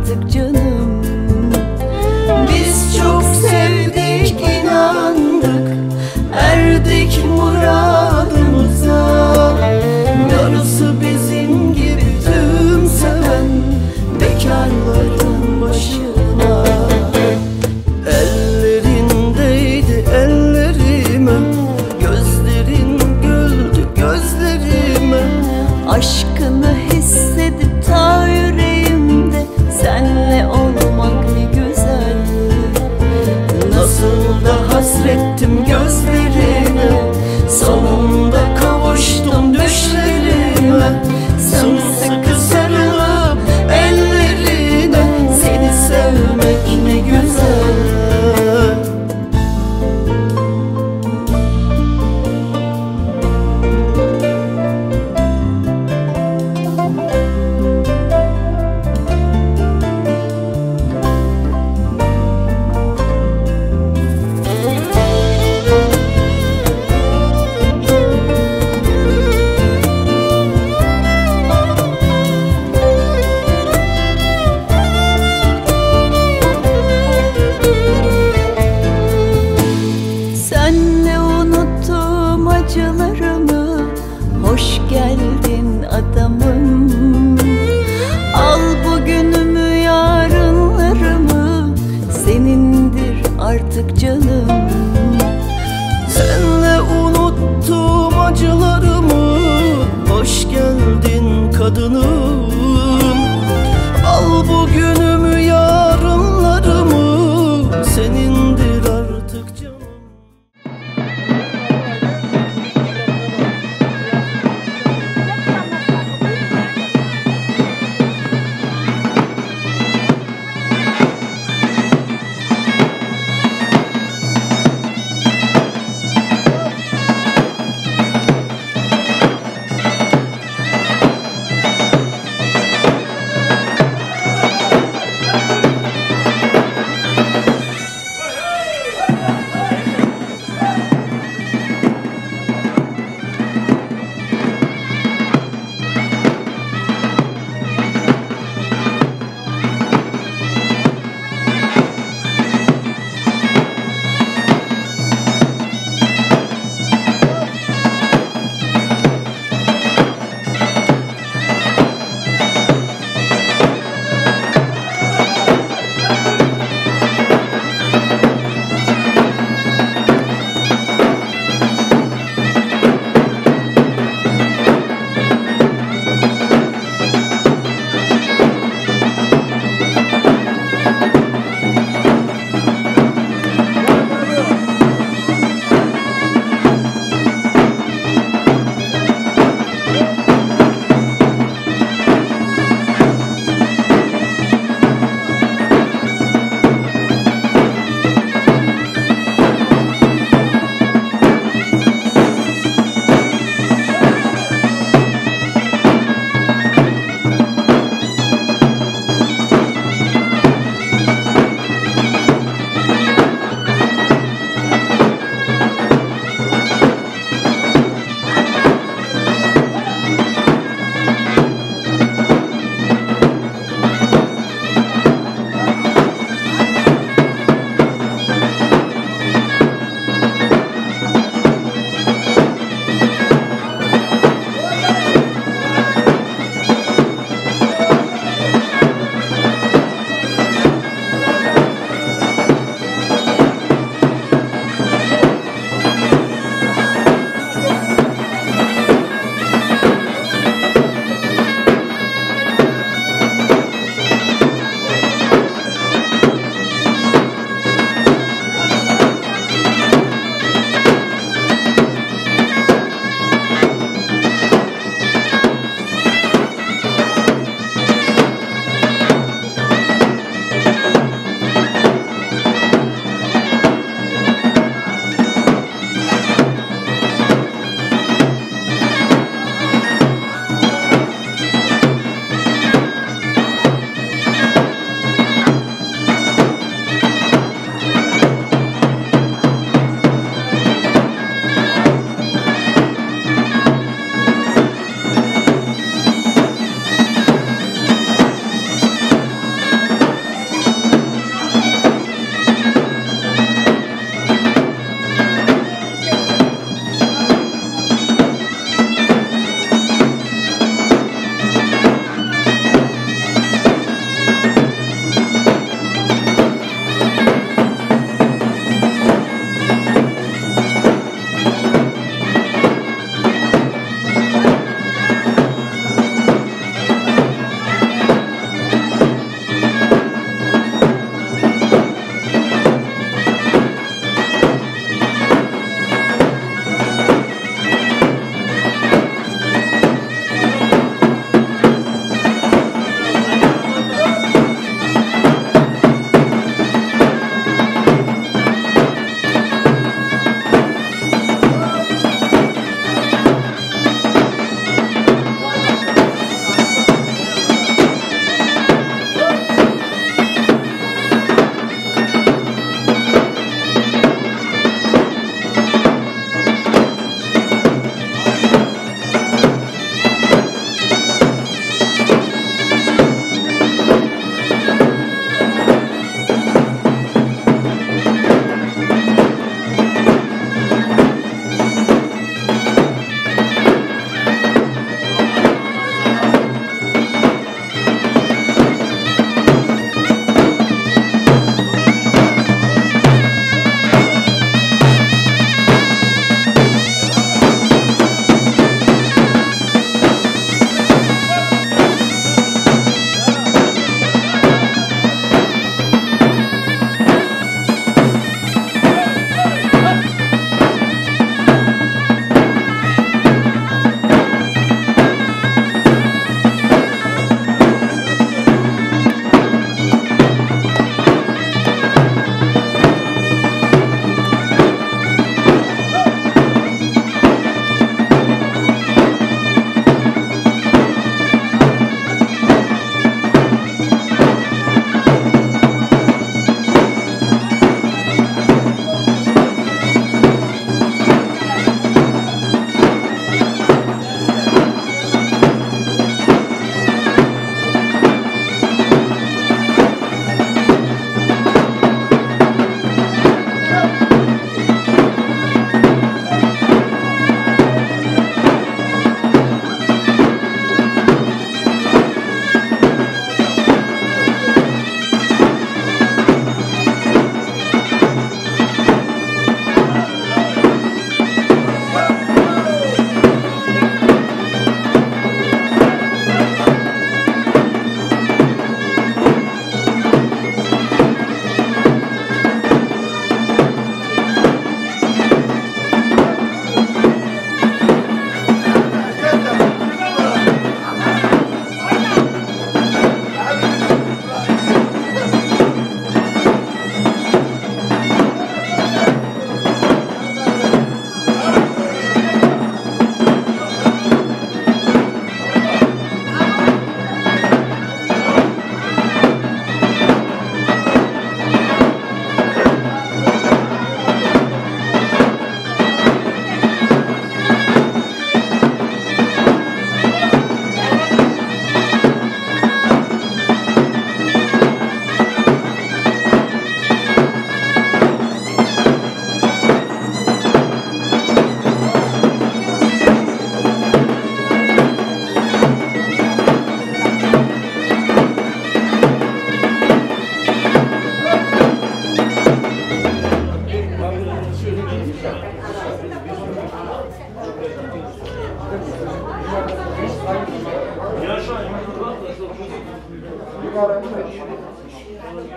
artık canım. Biz çok sevdik, inandık, erdik muradımıza. Darısı bizim gibi tüm seven bekarların başına. Ellerindeydi ellerime, gözlerin güldü gözlerime. Aşkını hissedip ta yüreğimde senle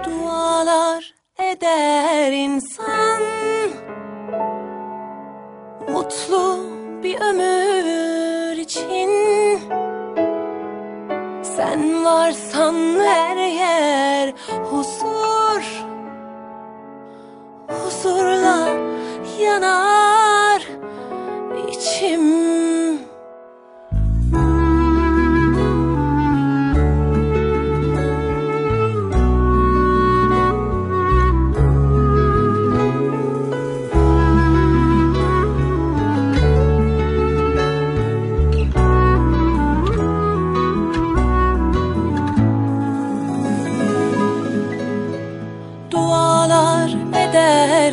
Dualar eder insan, mutlu bir ömür için. Sen varsan her yer huzur, huzurla yanar içim.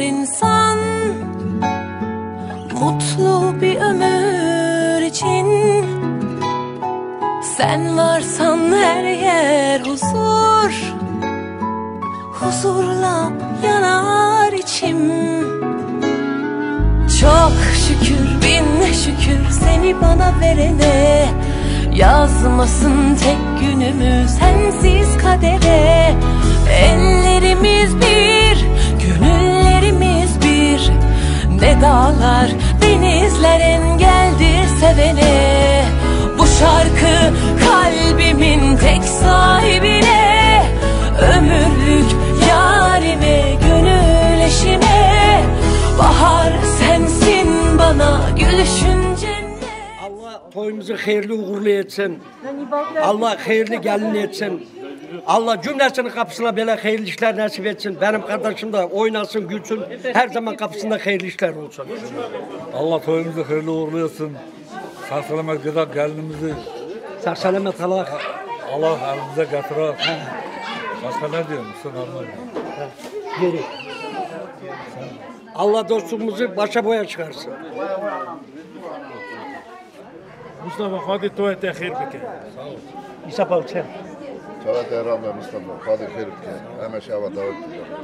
İnsan mutlu bir ömür için. Sen varsan her yer huzur, huzurla yanar içim. Çok şükür bin şükür seni bana verene, yazmasın tek günümü sensiz kadere. Ellerimiz bir, gönüllerimiz bir. Ne dağlar denizler engeldir sevene. Bu şarkı kalbimin tek sahibine, ömürlük yarime, gönül eşime. Bahar sensin bana, gülüşün cennet. Allah toyumuzu hayırlı uğurlu etsin. Allah hayırlı gelin etsin. Allah cümlesinin kapısına böyle hayırlı işler nasip etsin. Benim kardeşim de oynasın, gülsün. Her zaman kapısında hayırlı işler olsun. Allah toyumuzu hayırlı uğurlu etsin. Sağ selamet gider gelinimizi. Sağ selamet Allah. Allah elimize getirir. Başka ne diyorsun? Normal. Geri. Allah dostluğumuzu başa boya çıkarsın. Mustafa hadi tuvalete hayır peki. Sağ ol. İsa Paul sen. Çalat Erham'la Mustafa, Kadir Herifke, hemen şava davet ediyorum.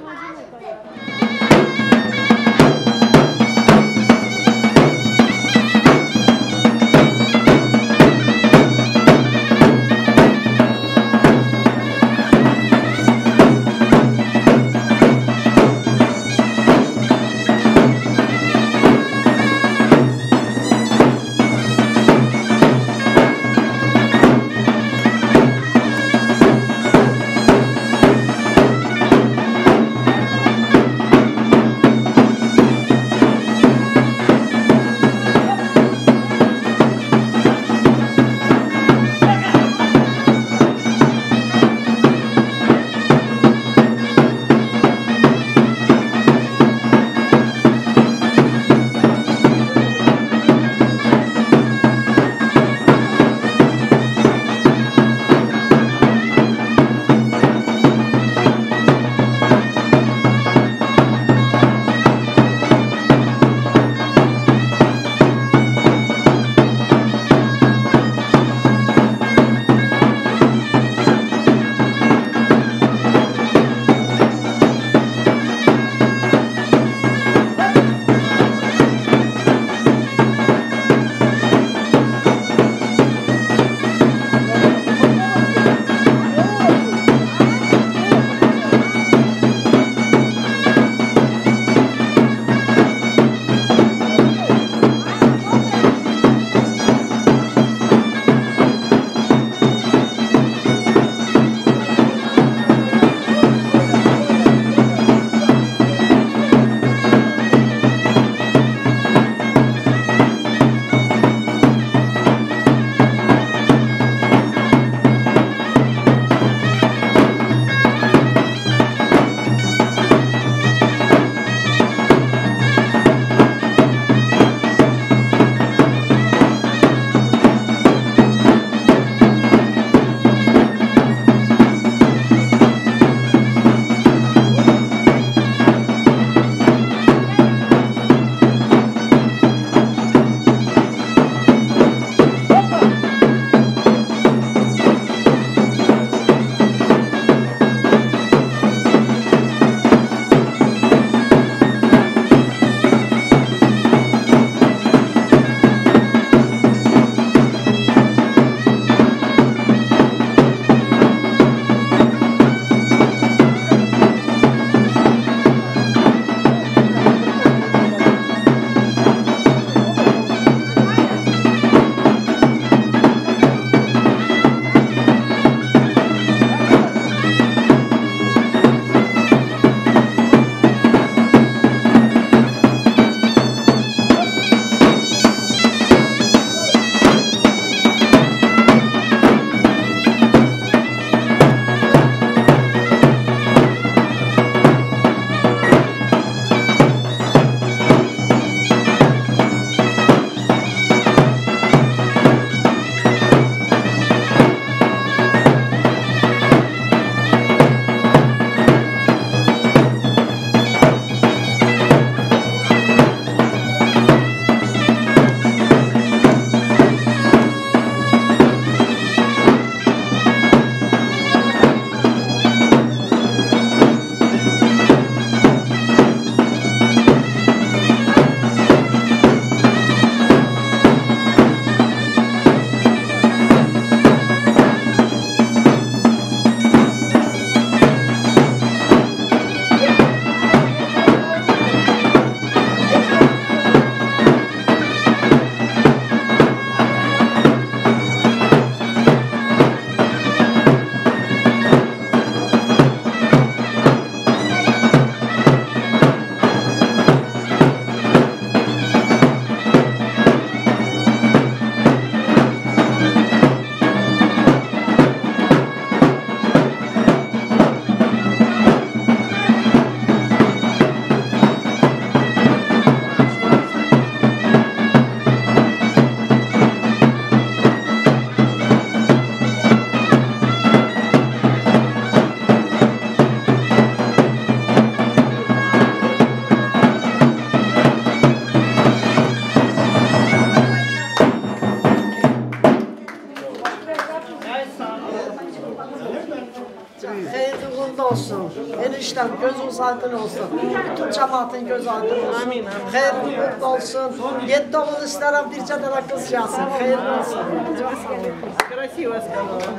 uğurlu olsun. Eniştem gözünüz aydın olsun. Bütün cemaatin gözü aydın olsun. Amin. Hayırlı uğurlu olsun. 7 oğul isterim bir cadara kız yazsın. Hayırlı olsun. Çok sağ olun. Krasivo сказала.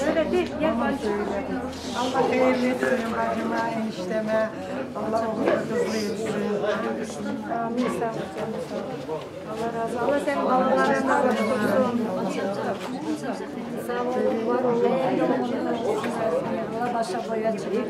Böyle değil, gel bacım. Allah hayırlı etsin bacıma, enişteme. Allah oğlunu kızlı etsin. Amin, sağ ol. Allah razı olsun. Allah senin babalarına razı olsun. Sağ olun, var olun. Allah başa boya çıkıyor.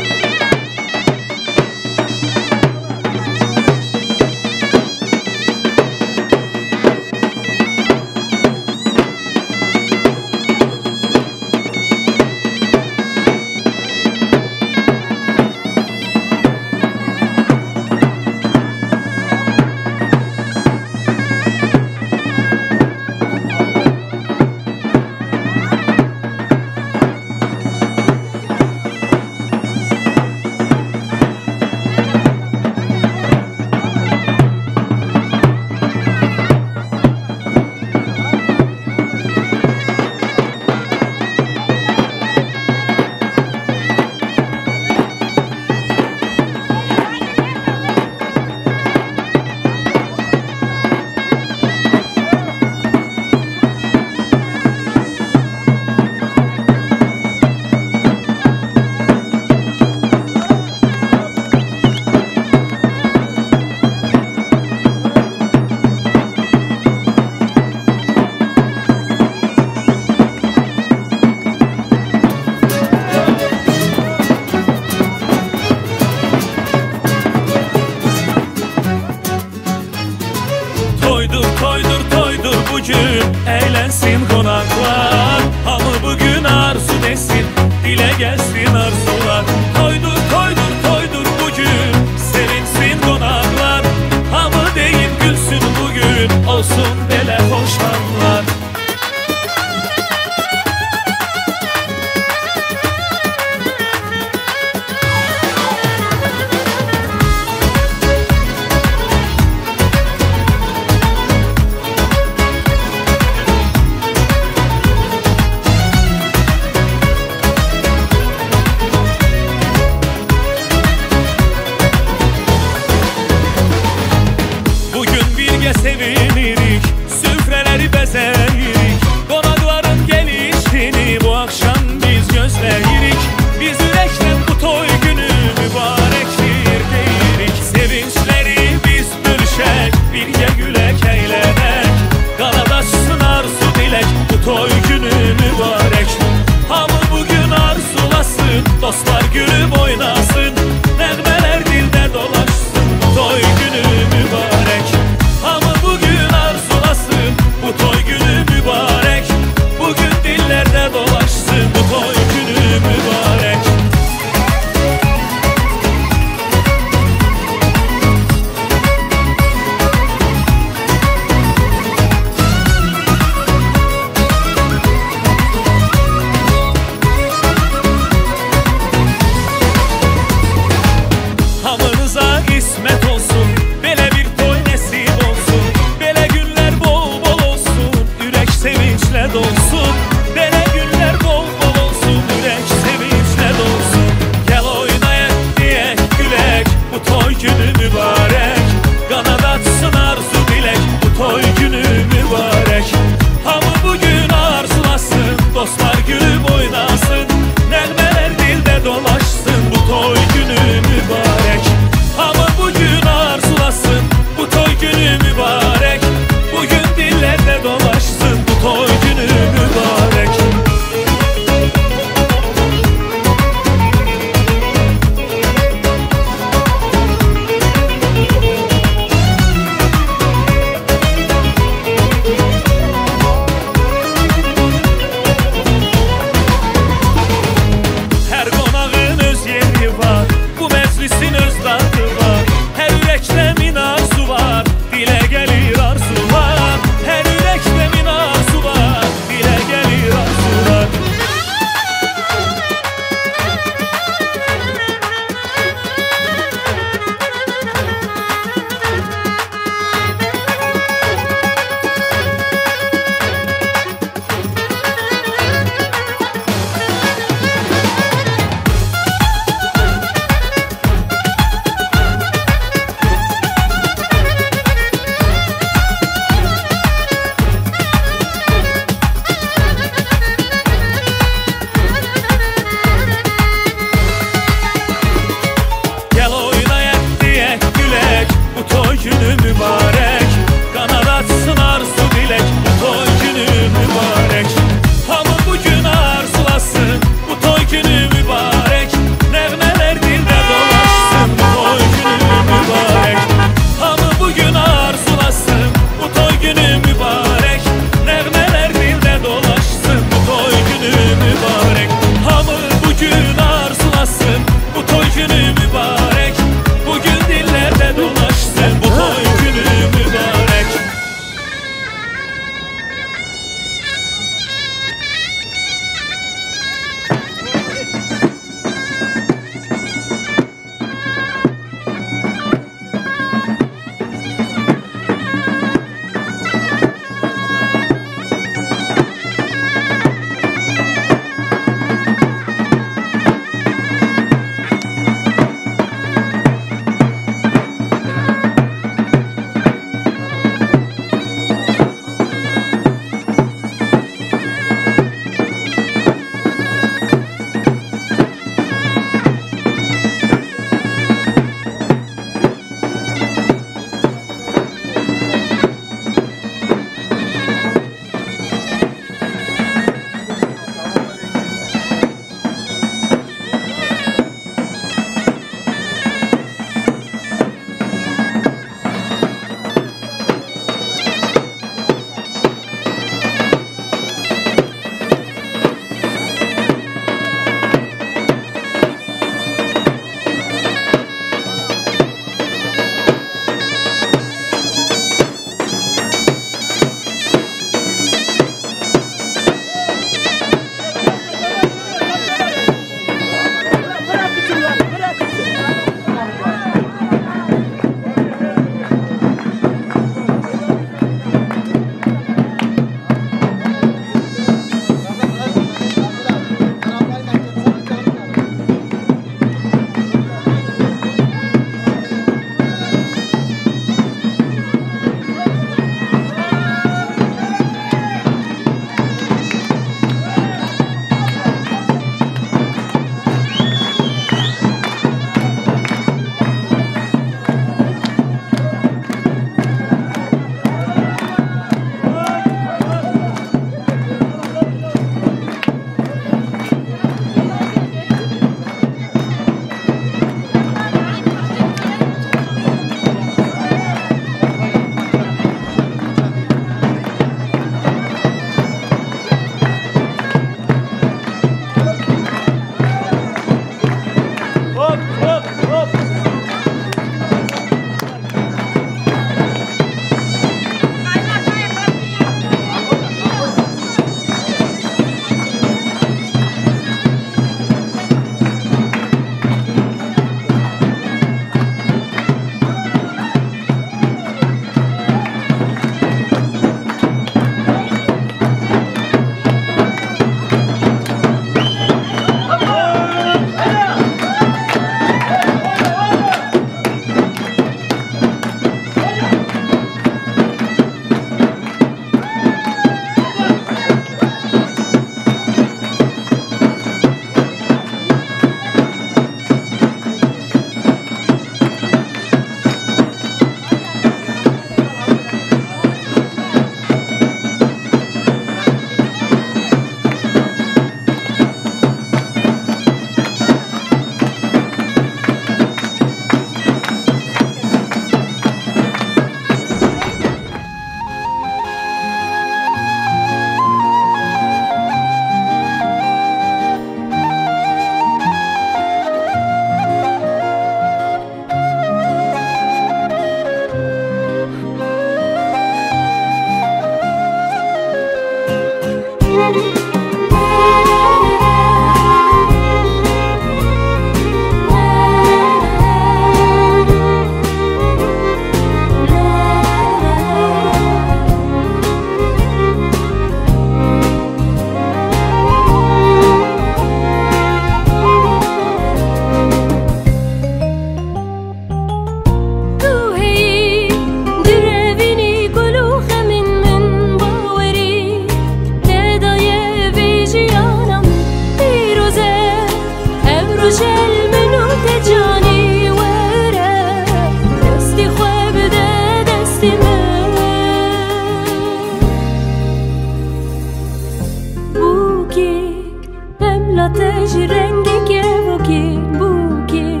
خملتش رنگی که بوکی بوکی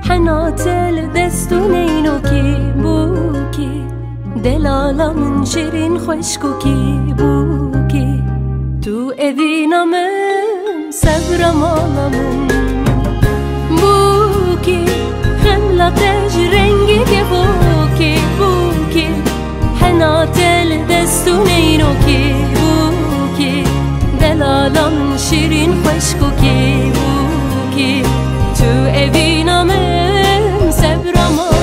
حناتل دستونینو کی بوکی دلالامın şirin خوشکوکی بوکی تو evinamen sevramanamın بوکی خملتش رنگی که بوکی بوکی حناتل دستونینو کی بوکی دلالامın şirin خوشکوکی بوکی تو evinamen sevramanamın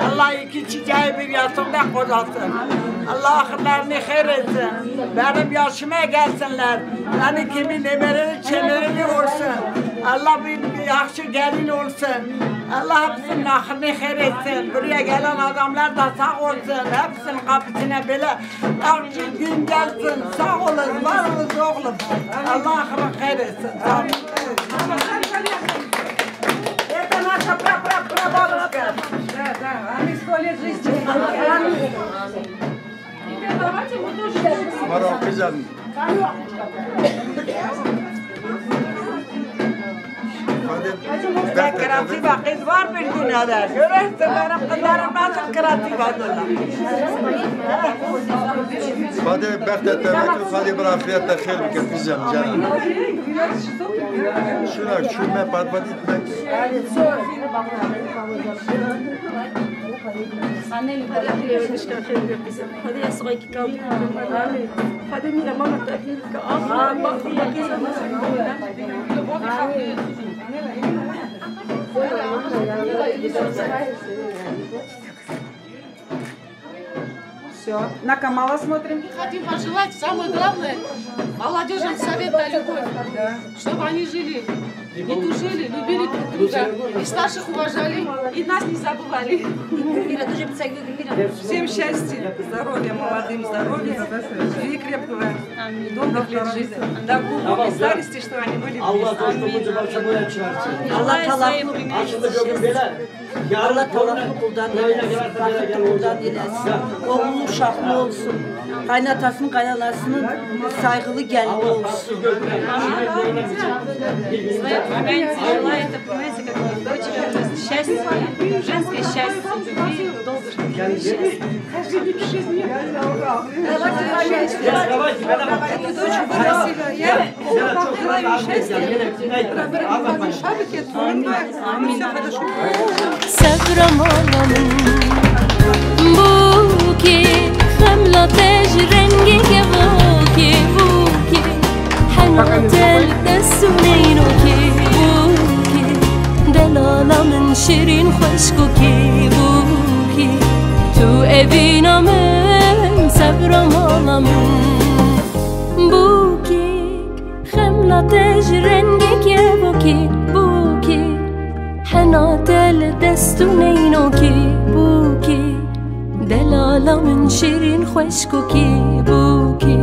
Allah iki çiçeği bir yasımda kozatsın. Allah ahırlarını hayır etsin. Benim yaşıma gelsinler. Yani kimin emerini çemerini olsun. Allah bir yaxşı gelin olsun. Allah hepsinin ahırını hayır etsin. Buraya gelen adamlar da sağ olsun. Hepsinin kapısına böyle yaxşı gün gelsin. Sağ olun, var olun oğlum. Allah ahırını hayır etsin. Sağ olun. Kreatif kız var bir dünyada. Görürsün benim kızlarım nasıl kreatif adamlar. Hadi bekletle hadi bırakıyatta xeyir bike kızım canım. Şuna şurme parpat etmek. Hadi ya sıra iki kaldı. Hadi mira mama Все, на Камала смотрим. Хотим пожелать, самое главное, молодежям совет на любовь, чтобы они жили, не тужили, любили друг друга, и старших уважали, и нас не забывали. Всем счастья, здоровья, молодым здоровья, и крепкого, долгих лет жизни. До глубокой старости, что они были вместе. Allah talaklı Allah talaklı kuldan eylesin, fakirli kuldan eylesin. Oğlu uşaklı olsun, kaynatasının kaynanasının saygılı gelini olsun. Это, понимаете, как дочка, то есть счастье, женское счастье, любви, долгих Эту дочку красивая, я желаю счастья, шабики, все хорошо. Sevramanamın buki خملتش رنگی که بوکی بوکی حناتل دستونینو کی بوکی دلالامın şirin خوشکوکی بوکی تو evinamen sevramanamın buki خملتش رنگی که بوکی بوکی حناتل دستونینو کی بوکی دلالامın şirin خوشکوکی بوکی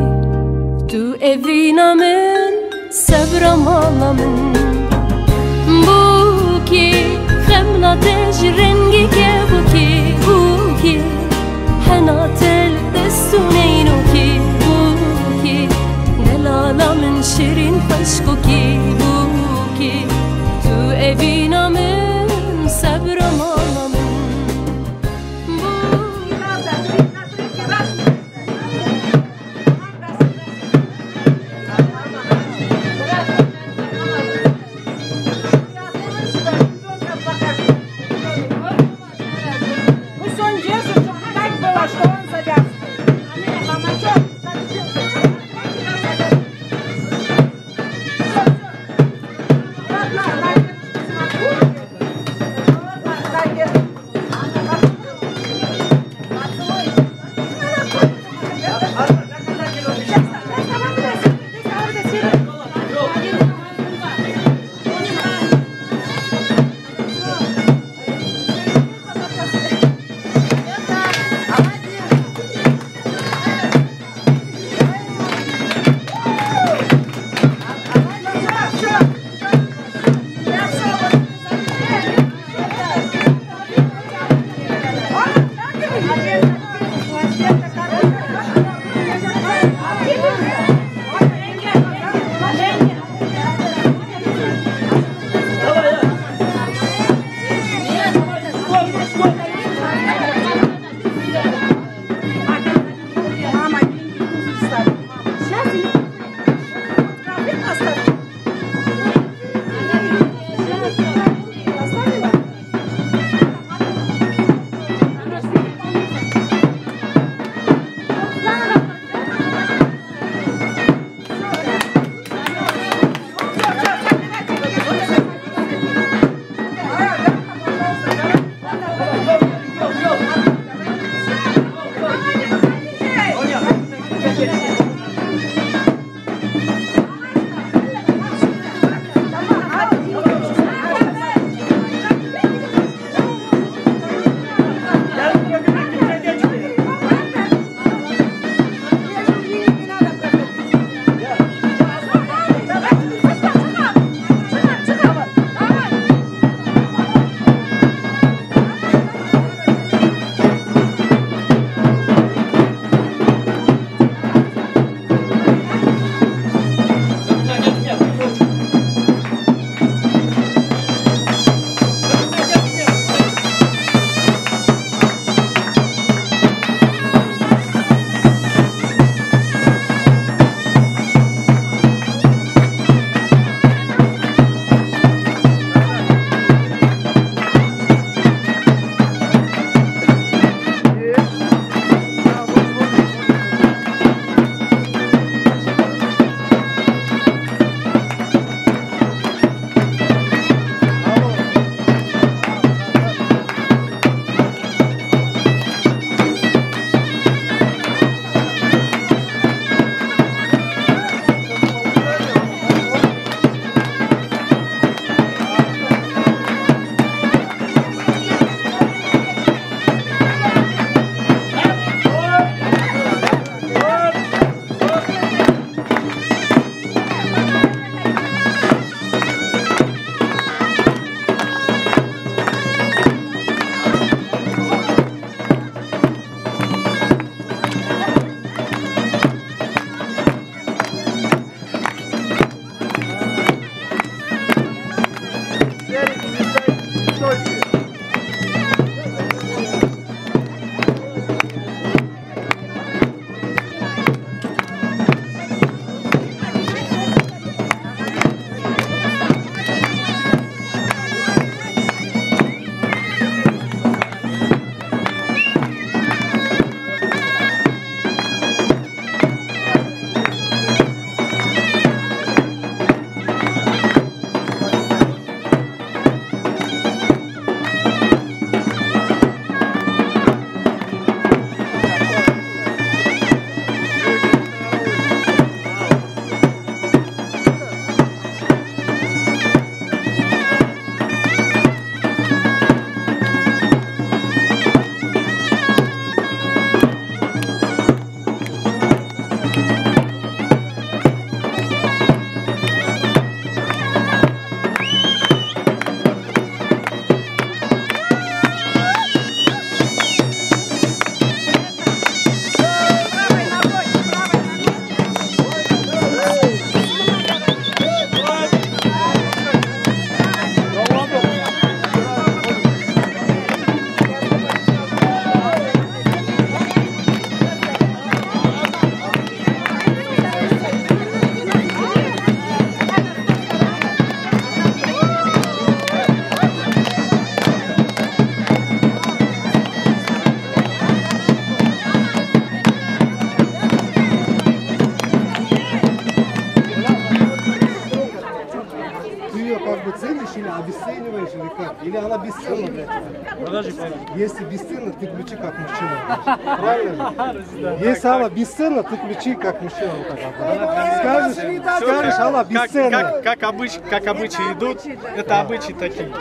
تو evinamen sevramanamın buki خملتش رنگی که بوکی بوکی حناتل دستونینو کی بوکی دلالامın şirin خوشکوکی بوکی تو evinamen sevramanamın обесцениваешь или как? Или она бесценна для тебя? Если бесценна, ты ключи как мужчина. Правильно? Если она бесценна, ты ключи как мужчина. Скажешь, она бесценна. Как обычаи идут, это обычаи такие.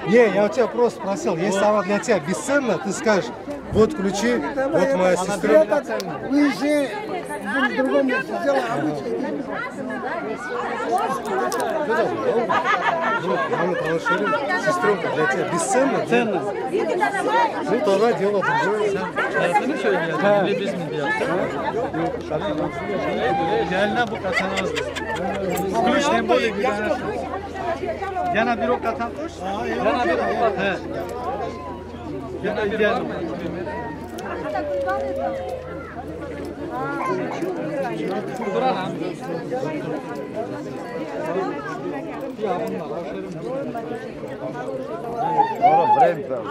Не, я у тебя просто спросил, если она для тебя бесценна, ты скажешь, вот ключи, вот моя сестра. Вы же в другом месте сделали обычаи. Мама Талашерин, сестренка для тебя бесценна? Ценна. Ну тогда дело другое. Или без меня. Gelene bu katanaz. Ключ не более güzel. Yana bir ok atan kuş. Yana bir ok. He. Yana bir yer. Duralım. Oğlum время там.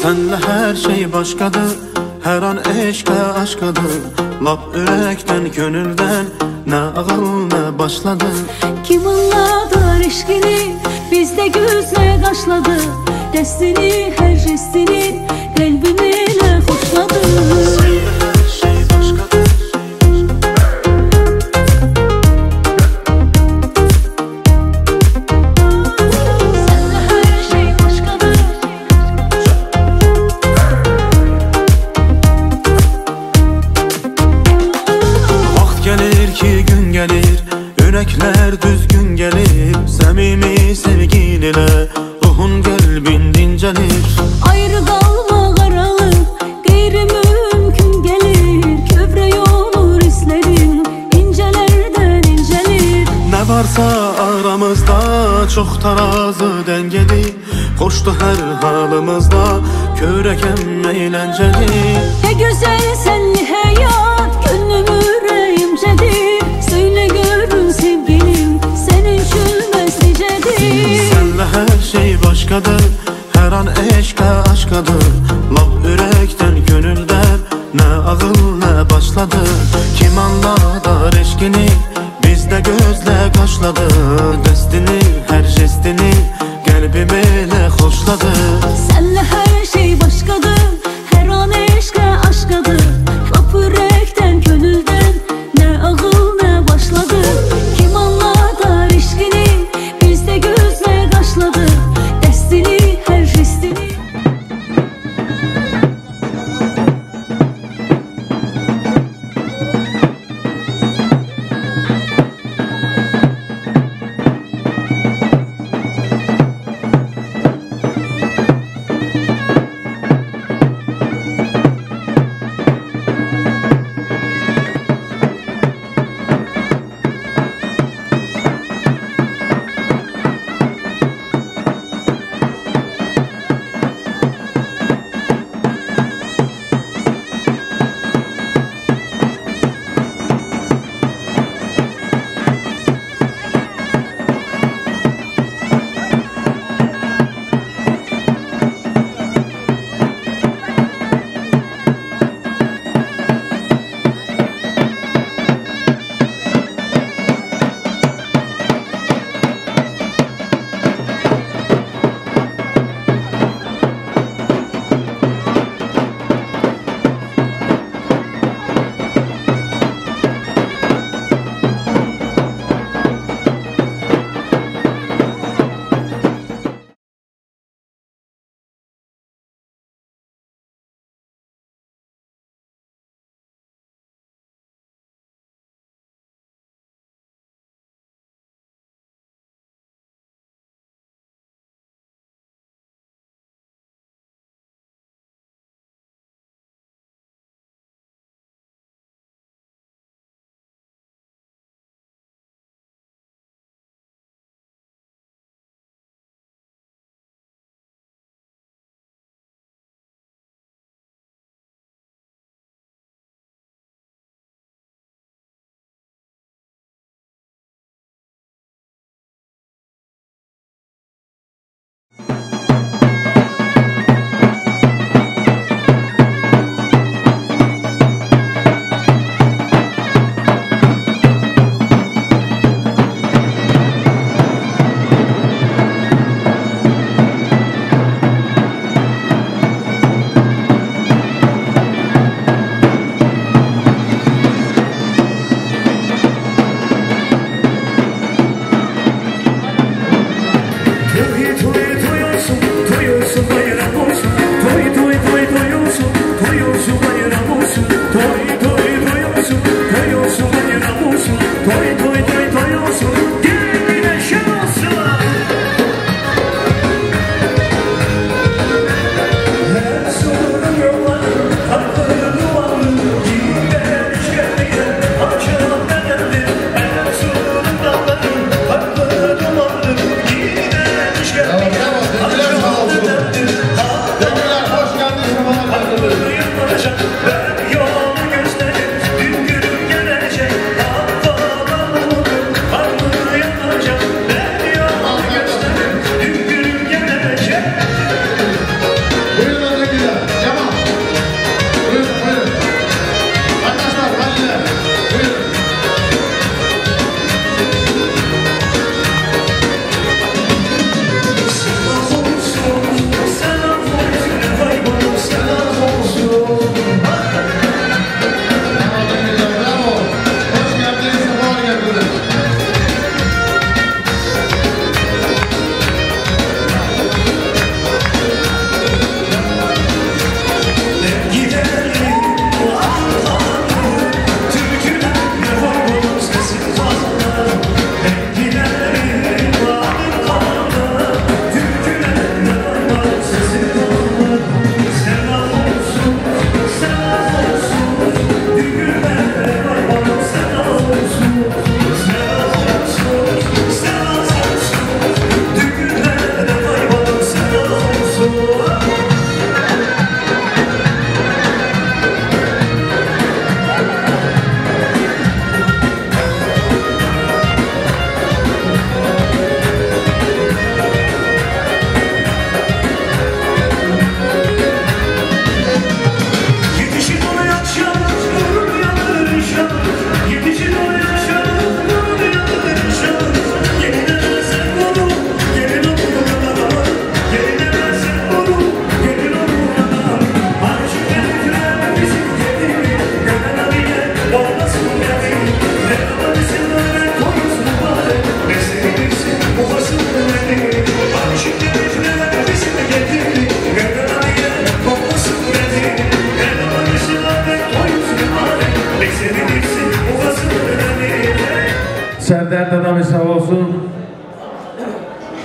Senle her şey başkadır, her an eşke aşkadır. Lap yürekten, gönülden, ne ağıl ne başladı. Kim anladı eşkini, bizde gözle taşladı. Destini, her jestini, kalbimle hoşladı. Yürekler düzgün gelir, samimi sevgiyle ruhun kalbin dincelir. Ayrı kalma aralık, gayri mümkün gelir. Köprü yolu izlerin, incelerden incelir. Ne varsa aramızda çok tarazi dengeli. Koştu her halımızda, köreken eğlenceli. Ne güzel senli hayat, gönlüm yüreğimcedir. Söyle görün sevgilim, senin çülmez nicedir. Senle her şey başkadır, her an eşke aşkadır. Lap yürekten, gönülden, ne ağıl ne başladı. Kim anladı eşkini, bizde gözle kaşladı. Destini, her jestini, kalbimle hoşladı. Senle her şey başkadır, her an eşke aşkadır. Lap yürekten, gönülden, ne ağıl ne başladı. Kim anladı eşkini, bizde gözle kaşladı. Destini, her jestini.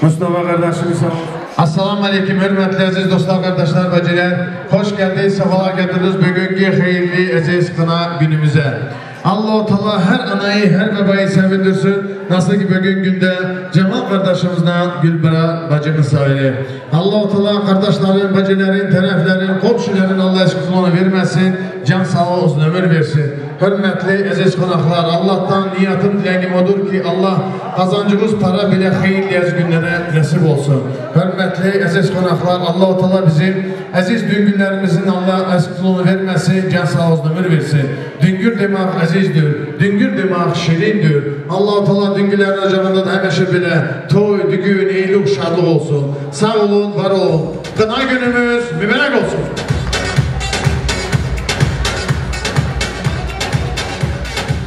Mustafa kardeşimiz sağ olsun. Assalamu aleyküm hürmetli aziz dostlar, kardeşler, bacılar. Hoş geldiniz, sefalar getirdiniz bugünkü hayırlı aziz kına günümüze. Allah-u Teala her anayı, her babayı sevindirsin. Nasıl ki bugün günde Cemal kardeşimizden Gülbera bacımız sayılır. Allah-u Teala kardeşlerin, bacıların, tarafların, komşuların Allah aşkına vermesin. Can sağ olsun, ömür versin. Hürmetli aziz konaklar, Allah'tan niyetim dileğim odur ki Allah kazancımız para bile hayırlı günlere nasip olsun. Hürmetli aziz konaklar, Allah-u Teala bizim aziz dün günlerimizin Allah aşkına vermesin. Can sağ olsun, ömür versin. Düngür demek azizdir, düngür demek şirindir. Allah-u Teala düngülerin ocağında da hemeşe bile toy, düğün, iyilik, şadlık olsun. Sağ olun, var olun. Kına günümüz mübarek olsun.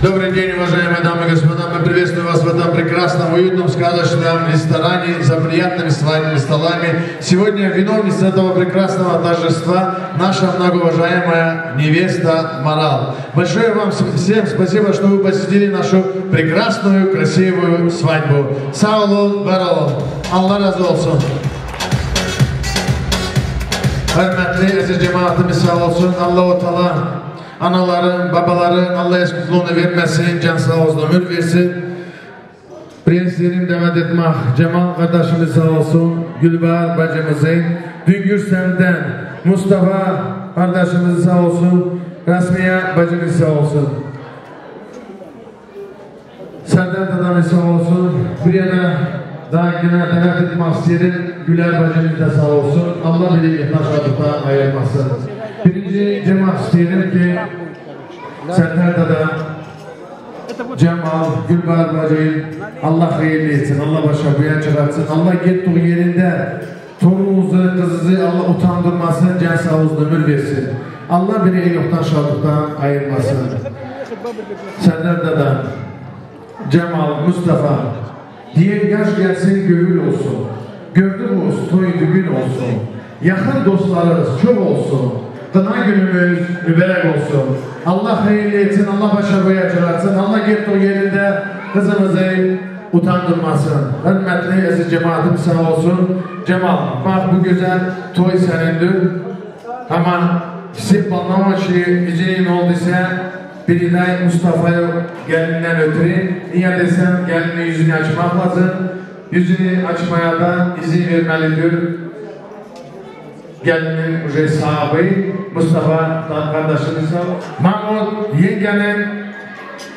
Добрый день, уважаемые дамы и господа. Мы приветствуем вас в этом прекрасном, уютном, сказочном ресторане за приятными свадебными столами. Сегодня виновница этого прекрасного торжества наша многоуважаемая невеста Марал. Большое вам всем спасибо, что вы посетили нашу прекрасную, красивую свадьбу. Sağ olun, var olun. Allah razı olsun. Hürmetli aziz cemaatimiz sağ olsun. Allah-u Teala anaların, babaların Allah eşkutluğunu vermesin, can sağ olsun, ömür versin. Prenslerim davet etmek, Cemal kardeşimiz sağ olsun, Gülbahar bacımızın, Düngür Sem'den Mustafa kardeşimiz sağ olsun, Rasmiye bacımız sağ olsun. Serdar dadamız sağ olsun, buraya da daha yine davet etmek isterim, Güler bacımız da sağ olsun, Allah bilir yetnaşladıktan ayırmasın. Birinci cemaat isteyelim ki Serdar'da da Cemal, Gülbahar bacayı Allah hayırlı etsin, Allah başa buya çıkartsın, Allah gittiği yerinde torununuzu, kızınızı Allah utandırmasın, can sağ olsun, ömür versin. Allah beni en yoktan şadıktan ayırmasın. Serdar'da da Cemal, Mustafa diğer yaş gelsin, gönül olsun. Gördüğümüz toy düğün olsun. Yakın dostlarımız çok olsun. Kına günümüz mübarek olsun. Allah hayırlı etsin, Allah başa boya çırarsın, Allah gittiği yerinde kızımızı utandırmasın. Hürmetli aziz cemaatim sağ olsun. Cemal, bak bu güzel toy senindir. Ama sip anlama şeyi icinin olduysa biri de Mustafa'ya gelinden ötürü. Niye desem gelinin yüzünü açmak lazım. Yüzünü açmaya da izin vermelidir. Gelinin sahibi Mustafa kardeşimiz Mahmut yengenin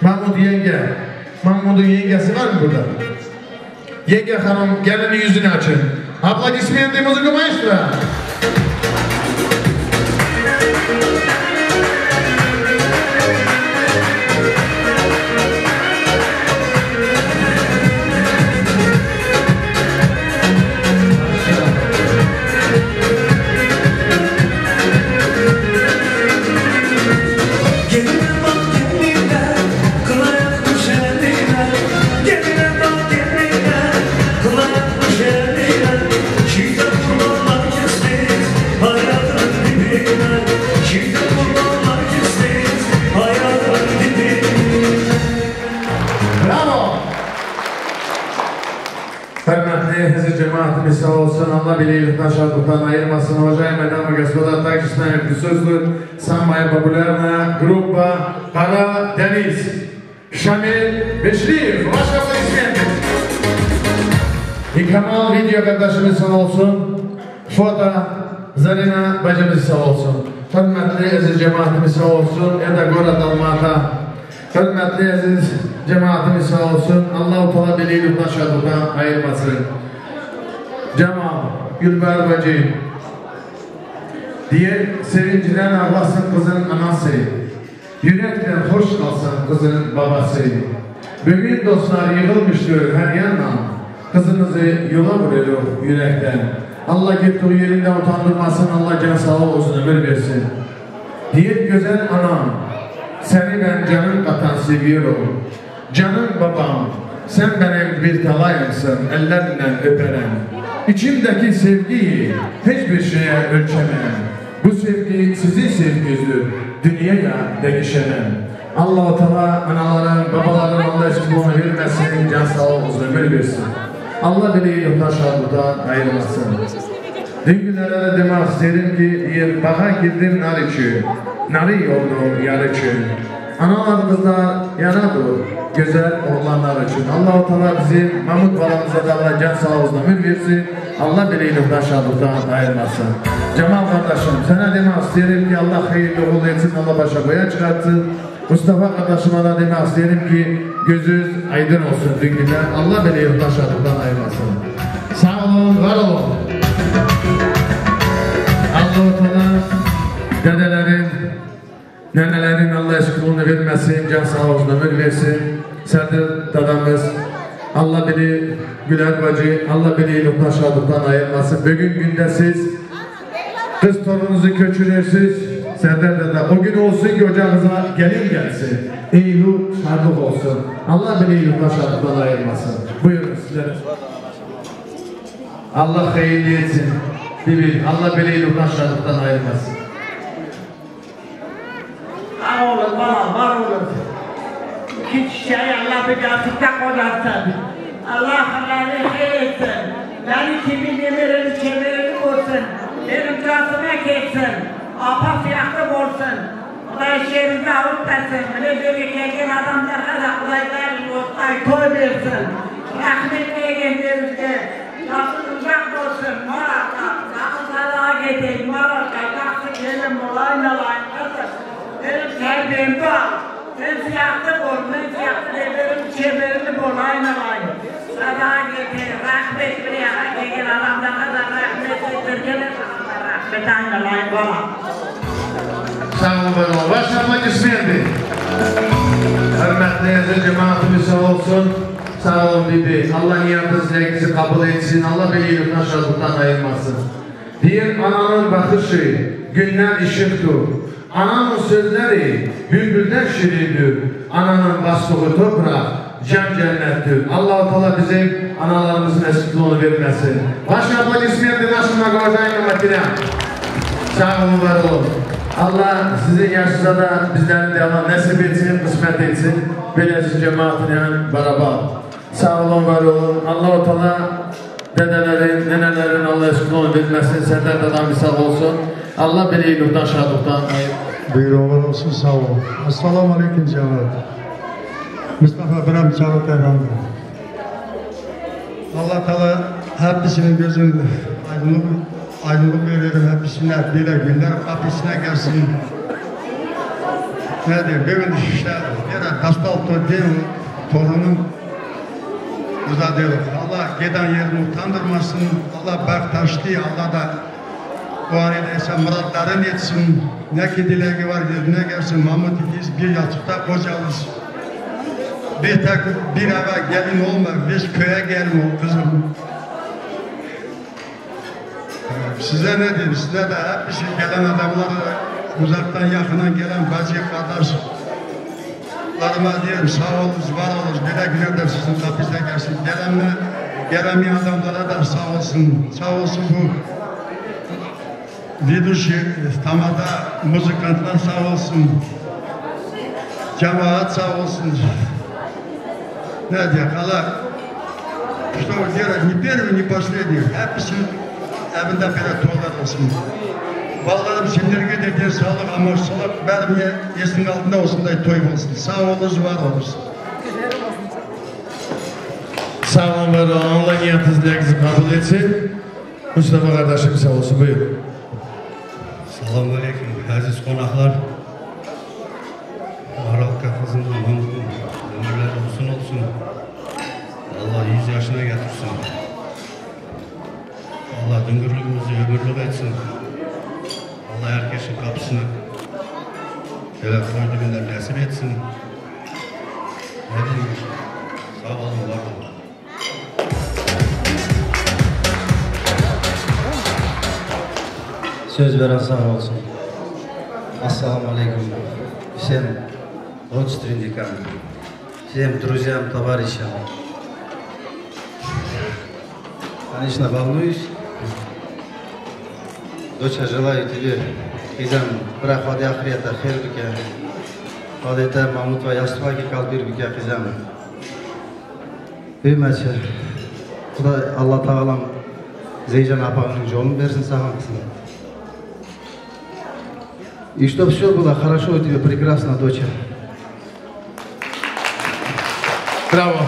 Mahmut'un yengesi var mı burada? Yenge hanım gelinin yüzünü açın. Aplodismentimizi maestro. Cemaatimiz sağ olsun, Allah bileğilikten şartlıktan ayırmasın. Уважаемые дамы и господа, также с нами присутствует самая популярная группа Кара Дениз. Шамиль Бешлиев, ваши аплодисменты. И Камал видео kardeşimiz sağ olsun. Foto Zarina bacımız sağ olsun. Hürmetli aziz cemaatimiz sağ olsun. Eda Gorat Almata. Hürmetli aziz cemaatimiz sağ olsun. Allah-u Teala bileğilikten şartlıktan ayırmasın. Cemal, Gülbahar bacı diğer sevinciden ağlasın kızın anası, yürekten hoş kalsın kızın babası. Bugün dostlar yığılmıştır her yandan, kızınızı yola vuruyor yürekten. Allah gittiği yerinde utandırmasın, Allah can sağ olsun, ömür versin. Diğer güzel anam, seni ben canım katan seviyorum. Canım babam, sen benim bir talayımsın, ellerinden öperim. İçimdeki sevgiyi hiçbir şeye ölçemem. Bu sevgi sizin sevginizdir, dünyaya değişemem. Allah-u Teala anaların, babaların Allah aşkına vermesin, can sağ olsun, ömür versin. Allah bile ilimden şadlıktan ayırmasın. Dün günlere de demek isterim ki bağa girdim nar için, narı yoldum yar için. Analarımızda yanadır güzel oğlanlar için. Allah-u Teala bizi Mahmut balamıza da Allah can sağ olsun ömür versin. Allah bile ilimden şadlıktan ayırmasın. Cemal kardeşim sana demek isterim ki Allah hayırlı uğurlu etsin, Allah başa boya çıkartsın. Mustafa kardeşime da demek isterim ki gözünüz aydın olsun dün günler. Allah bile ilimden şadlıktan ayırmasın. Sağ olun, var olun. Allah-u Teala dedelerin, nenelerin Allah eşkılığını vermesin, can sağ olsun ömür versin. Serdar dadamız, Allah beni Güler bacı, Allah beni ilimden şadlıktan ayırmasın. Bugün günde siz kız torununuzu köçürürsünüz. Serdar dada, o gün olsun ki ocağınıza gelin gelsin. Eylül şadlık olsun. Allah beni ilimden şadlıktan ayırmasın. Buyurun sizlere. Allah hayırlı etsin. Değil Allah beni ilimden şadlıktan ayırmasın. Var olun, var olun. Hiç şey Allah bir gerçekten kodarsın. Allah hayırlı etsin. Beni kimin demirini çevirini olsun. Benim casıma geçsin. Apa fiyahtım olsun. Kuday şehrimde avutlasın. Bile böyle gelgen adamlara da kudaylar yoltay toy versin. Rahmetliye gençlerimizde. Nasıl uzak olsun. Maraka. Nasıl salağa gideyim. Maraka. Nasıl gelin olayla layın kızım. Benim terbiyem var. Ben fiyahtım ol. Ben fiyahtım ederim. Çevirini bol. Ayna layın. Salağa gideyim. Rahmet buraya. Gelin adamlara da rahmet edirgelir. Rahmet layın bana. Sağ olun, başlamak istedim. Hürmetli aziz cemaatimiz sağ olsun. Sağ olun bibi. Allah niyatınız dilekinizi kabul etsin. Allah beni ilimden şadlıktan ayırmasın. Bir ananın bakışı günden ışıktır. Ananın sözleri bülbülden şirindir. Ananın bastığı toprak can cennettir. Allah-u Teala bizim analarımızın eskiliğini vermesin. Başlamak istedim. Başlamak oradayım makine. Sağ olun, var olun. Allah sizin yaşınıza da bizlerin de Allah nasip etsin, kısmet etsin. Böylesi cemaatine beraber. Sağ olun, var olun. Allah-u Teala dedelerin, nenelerin Allah eşkılığını bilmesin. Senden dadam sağ olsun. Allah beni ilimden şadlıktan ayır. Buyurun, var olsun, sağ olun. Esselamu Aleyküm cemaat. Mustafa Bram Çavut Efendi. Allah Teala hepsinin gözünde aydınlık veririm hepsine, böyle günler kapısına gelsin. Nedir? Bugün işte bir kastaltı değil mi? Torunum uzadı. Allah giden yerini utandırmasın. Allah baktaştı. Allah da o halindeyse muratların yetsin. Ne ki dileği var yerine gelsin. Mahmut İkiz bir yatıkta kocalız. Bir tek bir eve gelin olma. Biz köye gelme kızım. Size ne diyeyim? Size de hep bir şey gelen adamlara, uzaktan yakından gelen bacı kardeşlarıma diyeyim sağ olunuz, var olunuz, güle güle de sizin kapınıza gelsin. Gelemeyen adamlara da sağ olsun. Sağ olsun bu Viduşi, Tamada muzikantlar sağ olsun. Cemaat sağ olsun. Ne diyor? Allah işte o diyor, ni первый, ni последний. Hepsi evinde böyle tuğlar olsun. Vallahi şimdilik de sağlık ama sağlık vermeye yesin altında olsun da toy olsun. Sağ olunuz, var olunuz. Sağ olun, var olun. Allah niyatınızı dilekinizi kabul etsin. Mustafa kardeşim sağ olsun. Buyur. Selamun Aleyküm aziz konaklar. Aral kafasında Mahmut'un ömürler olsun olsun. Allah 100 yaşına getirsin. Allah düngürlüğümüzü ömürlük etsin. Allah herkesin kapısını böyle koydu günler nasip etsin. Ne diyeyim? Sağ olun, var olun. Söz veren sağ olsun. Assalamu alaikum. Всем родственникам, всем друзьям, товарищам. Конечно, волнуюсь. Доча, желаю тебе, Хизам, прохвады ахрията, хербике, хадета, Мамутва, ястваги, калбирбике, Хизам. Hürmetçe, Allah Tağalam Zeycan Apa'nın yolunu versin sana kızım. И чтоб все было хорошо у тебя, прекрасно, доча. Bravo.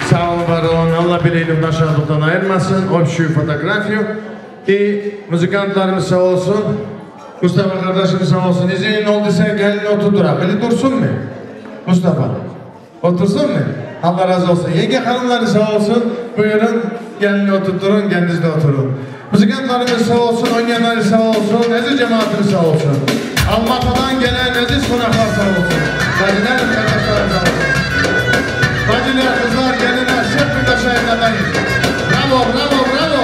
Sağ olun, var olun. Allah bileğini aşağıdan ayırmasın. Общую фотографию. И müzikantlarımız sağ olsun. Mustafa kardeşimiz sağ olsun. İzinin olduysa gelin oturdurak. Öyle dursun mu? Mustafa. Otursun mu? Allah razı olsun. Yenge hanımları sağ olsun. Buyurun gelin oturtturun, kendiniz de oturun. Müzikantlarımız sağ olsun, oynayanlar sağ olsun, aziz cemaatimiz sağ olsun. Almatı'dan gelen aziz konaklar sağ olsun. Bacılar, kardeşler sağ olsun. Bacılar, kızlar, gelinler, şef bir taşa evladayız. Bravo, bravo, bravo.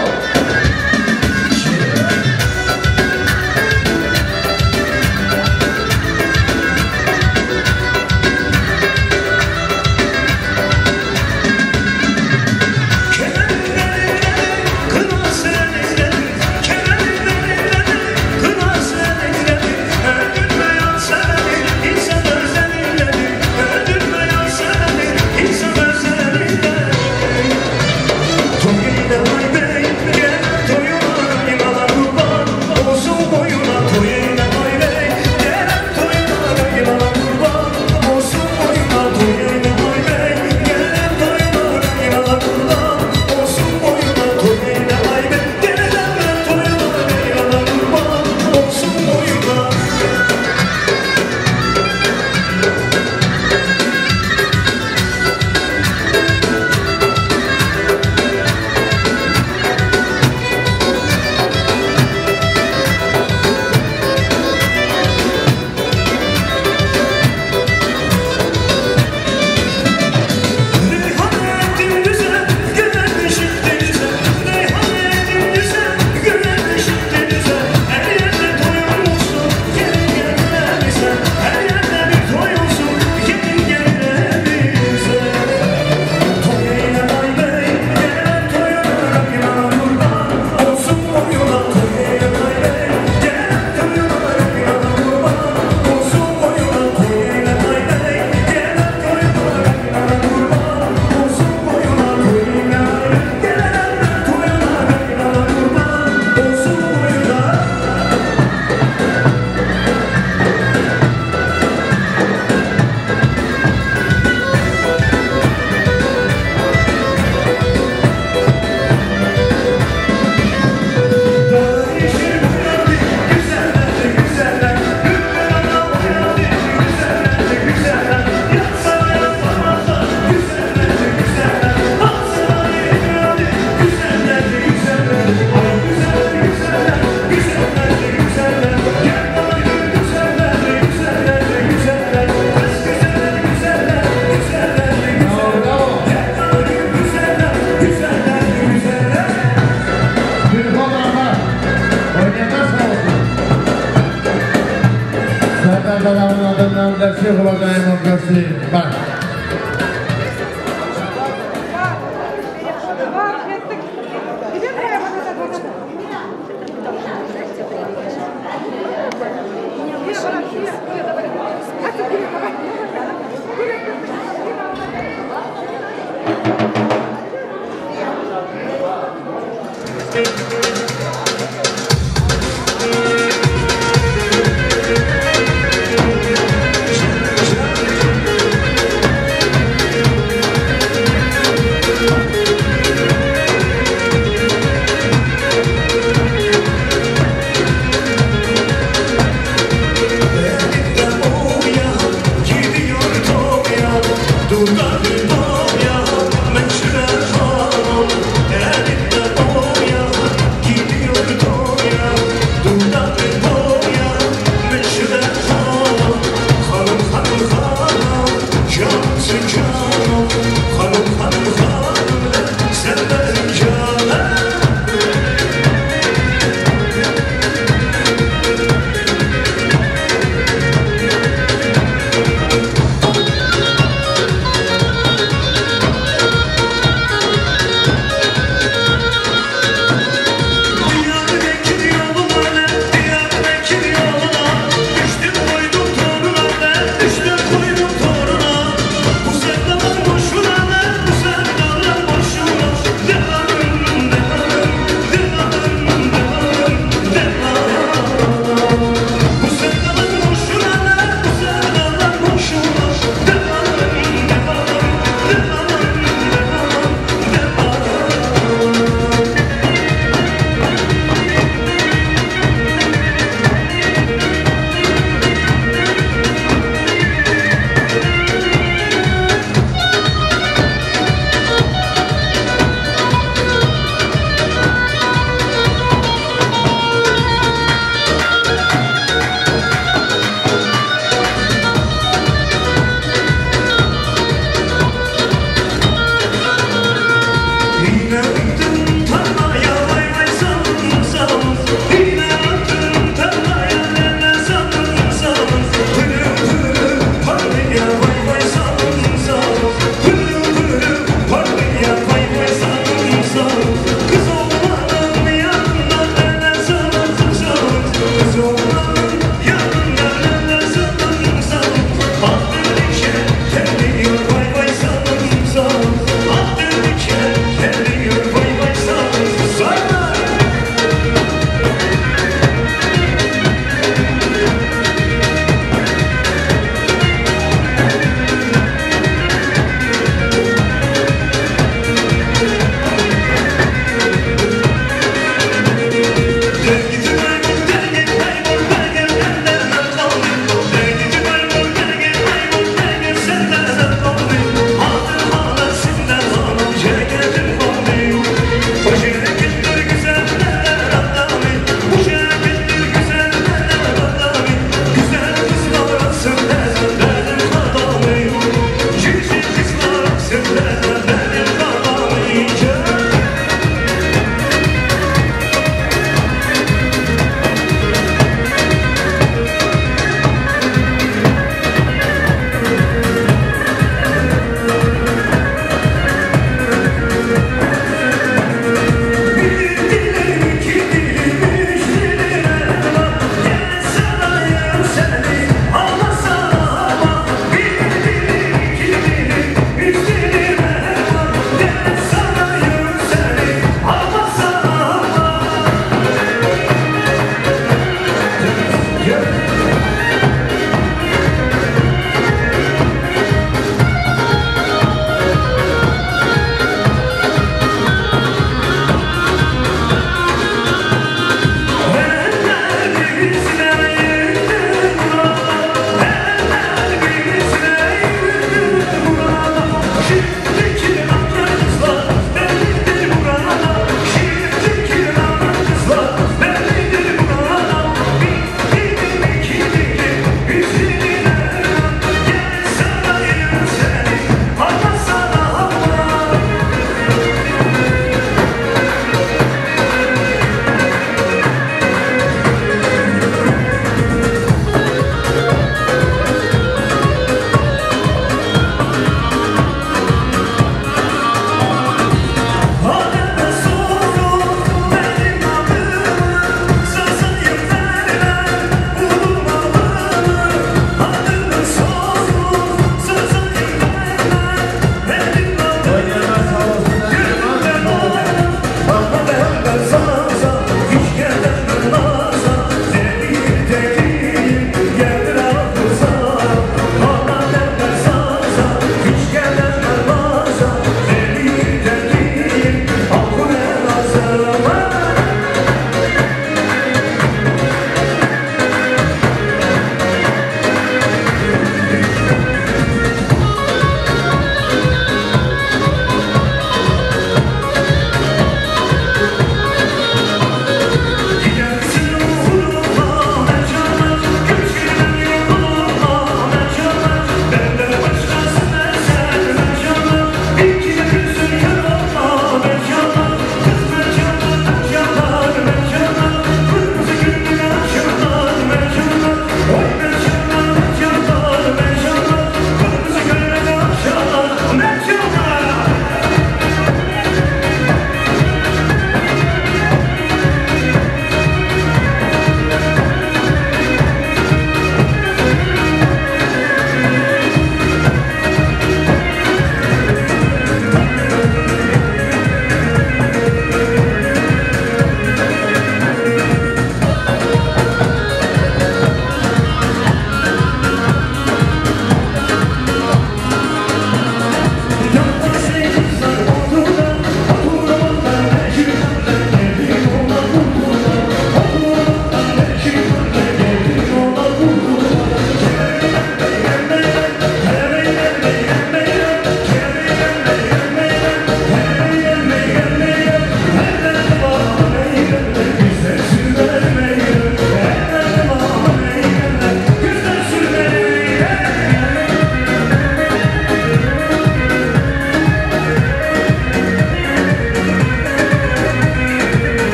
Gracias, уважаемые гости.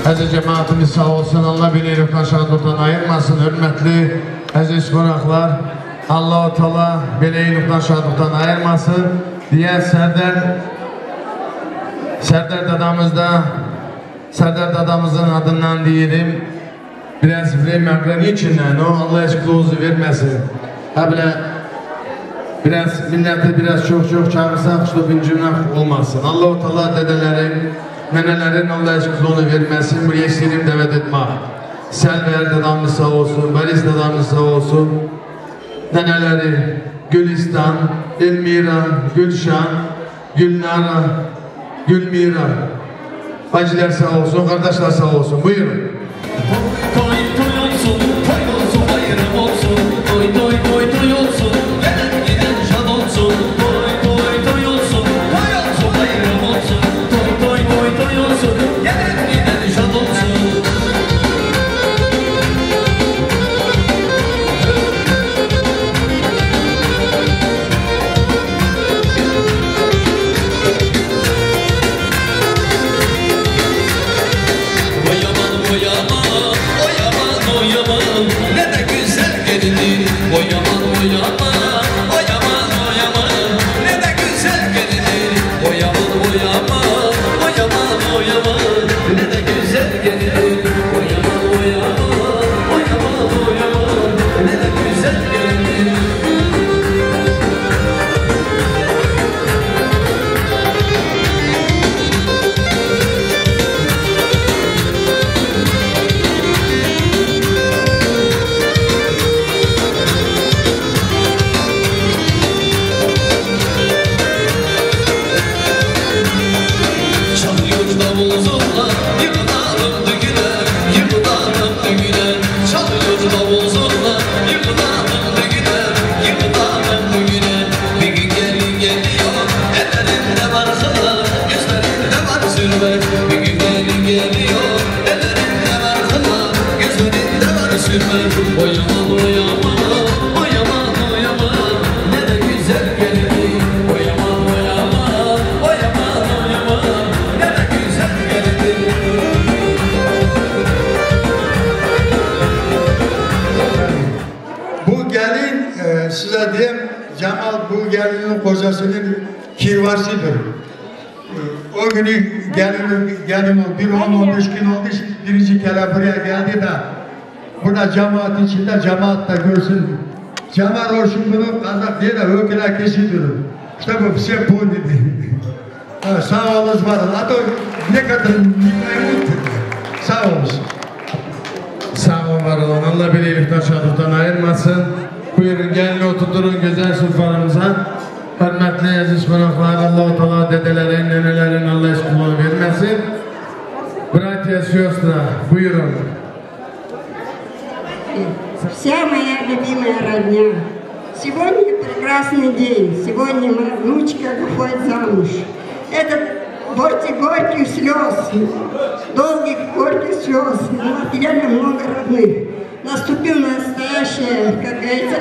Aziz cemaatimiz sağ olsun. Allah birlikten şadlıktan ayırmasın. Hürmetli aziz konaklar. Allah-u Teala birlikten şadlıktan ayırmasın diye Serdar dadamızın adından diyelim. Biraz vermekler içinden o Allah eşkuluğunuzu vermesin. Biraz millete biraz çok çağırsak şu bir cümle olmasın. Allah-u Teala dedelerin, nenelerin Allah eşkuluğunu vermesin. Bu yeşilim davet etmek. Selver dadamız sağ olsun, Baris dadamız sağ olsun. Neneleri Gülistan, Elmira, Gülşan, Gülnara, Gülmira. Bacılar sağ olsun, kardeşler sağ olsun. Buyurun. Size diyeyim, Cemal bu gelinin kocasının kirvasıdır. O günü gelin bir 10-15 gün oldu, birinci kere buraya geldi de burada cemaat içinde cemaat da görsün. Cemal Roşunlu'nun kazak diye de öküler kesidir. İşte bu şey bu dedi. Sağ olunuz var. Adı ne kadar memnun. Sağ olunuz. Sağ olun var olun. Allah birlikten şadlıktan ayırmasın. Buyurun gelin oturturun güzel sultanımıza. Hürmetli aziz konaklar, Allah-u Teala dedelerin, nenelerin Allah eşkuluğunu vermesin. Bratья, сестры, buyurun. Вся моя любимая родня, сегодня прекрасный день, сегодня моя внучка выходит замуж. Это горьких слез, долгих горьких слез, но потеряли много родных. Наступила настоящая, как говорится,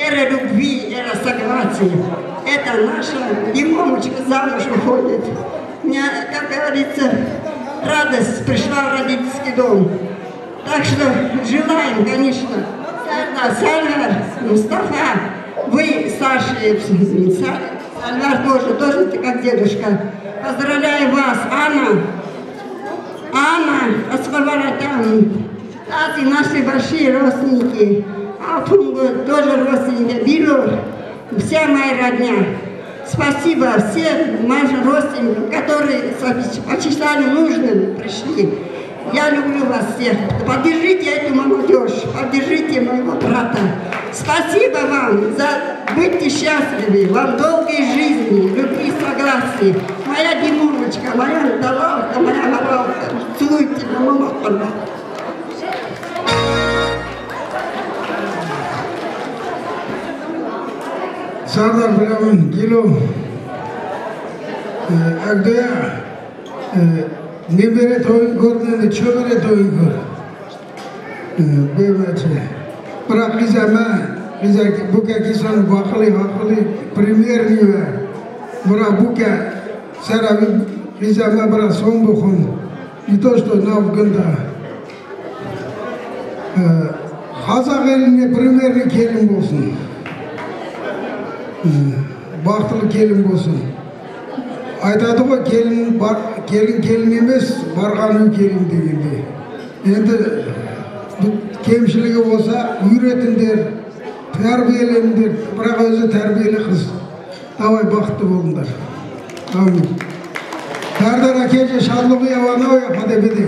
эра любви, эра согласия. Это наша Димомочка замуж уходит. У меня, как говорится, радость пришла в родительский дом. Так что желаем, конечно, Сальвар, Мустафа, вы старшие, Сальвар тоже ты как дедушка. Поздравляю вас, Анна, Асфаваратан. Эти наши большие родственники, Алтунгу тоже родственники, Билур, вся моя родня. Спасибо всем моим родственникам, которые посчитали нужным, пришли. Я люблю вас всех. Поддержите эту молодежь, поддержите моего брата. Спасибо вам за будьте счастливы, вам долгой жизни, любви, согласия. Моя Димоночка, моя Талалка, моя Маралка, целуйте, мама. Sardar Bilaman Gilo Agdaya Nibere toyun gördüğünde çöbere toyun gör. Böylece. Bırak bize bu kişinin vakılı premier niye. Bırak bu ki sera bize bırak son bukun. не то что на Афганда. Қазақ еліне примерный келін болсын. Бақтылы келін болсын. Айтады ғой келін емес, барған үй келін дегенде. Енді кемшілігі болса, үйретіңдер, тәрбиелеңдер, бірақ өзі тәрбиелі қыз. Давай бақытты болыңдар. Амин. Сардар әкеже шатлығы яваны ой, қадебеді.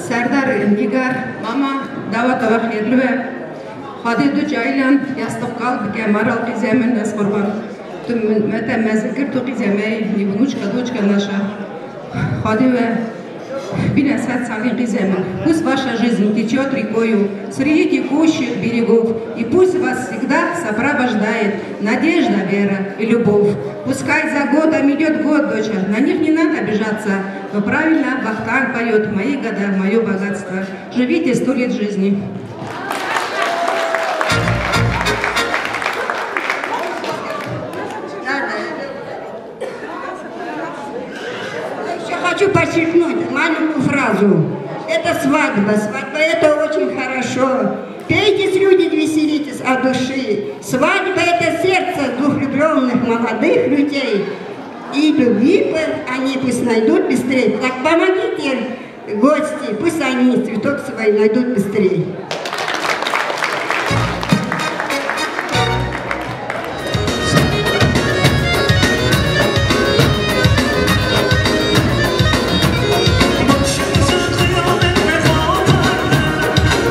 Serdar Nigar, mama davatava xeyirli Xadi du caylan yastık kalb ke maral qizemin nas qurban. Tüm meta mazikir tu qizemey nibunuchka dochka naша. Xadi ve 50 салин qizemin. Пусть ваша жизнь течет рекою среди текущих берегов, и пусть вас всегда сопровождает надежда, вера и любовь. Пускай за годом идет год, доча, на них не надо обижаться. Но правильно Вахтанг поет: мои года, мое богатство. Живите 100 лет жизни. Я хочу подчеркнуть маленькую фразу. Это свадьба. Свадьба — это очень хорошо. Пейтесь, люди, веселитесь от души. Свадьба — это сердце двух влюбленных молодых людей. И любви они пусть найдут быстрее. Так помогите, гости, пусть они цветок свой найдут быстрее.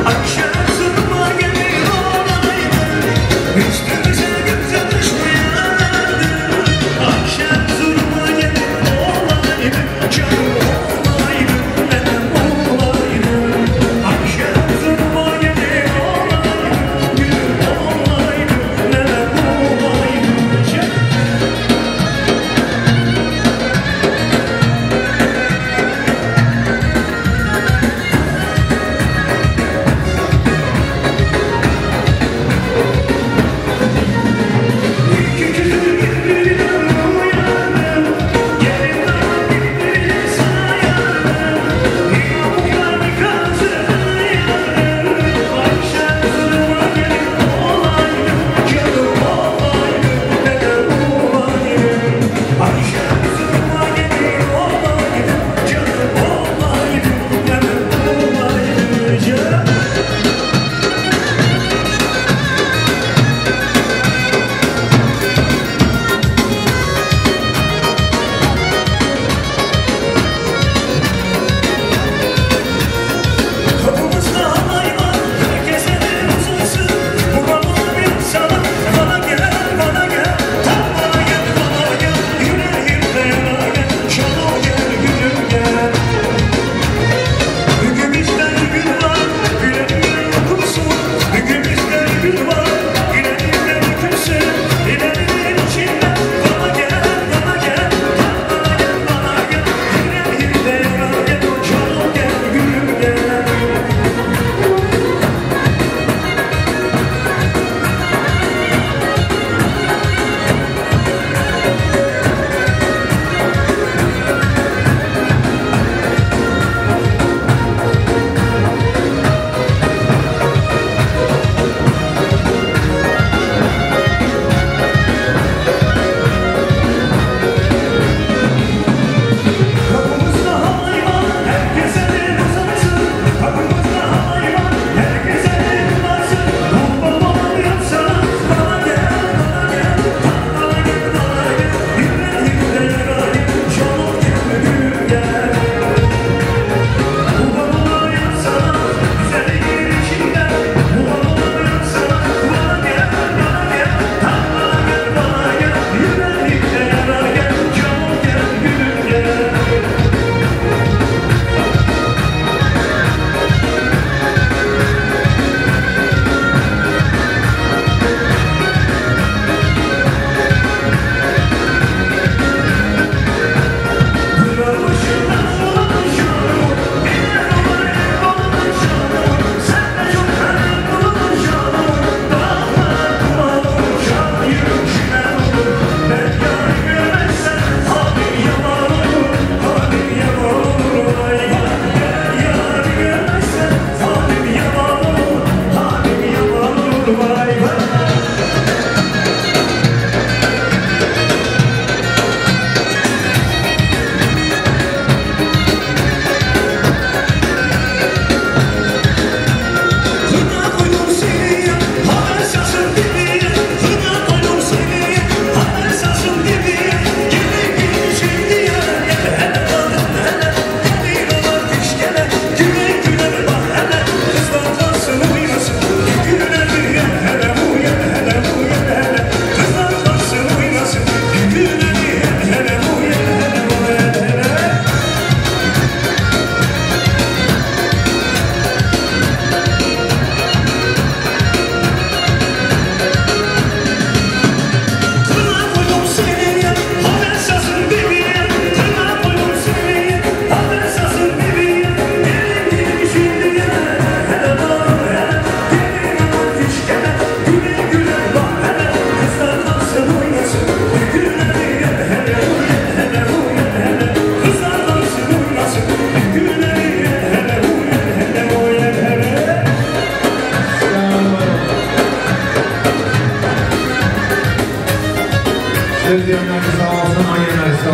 Akşam zurma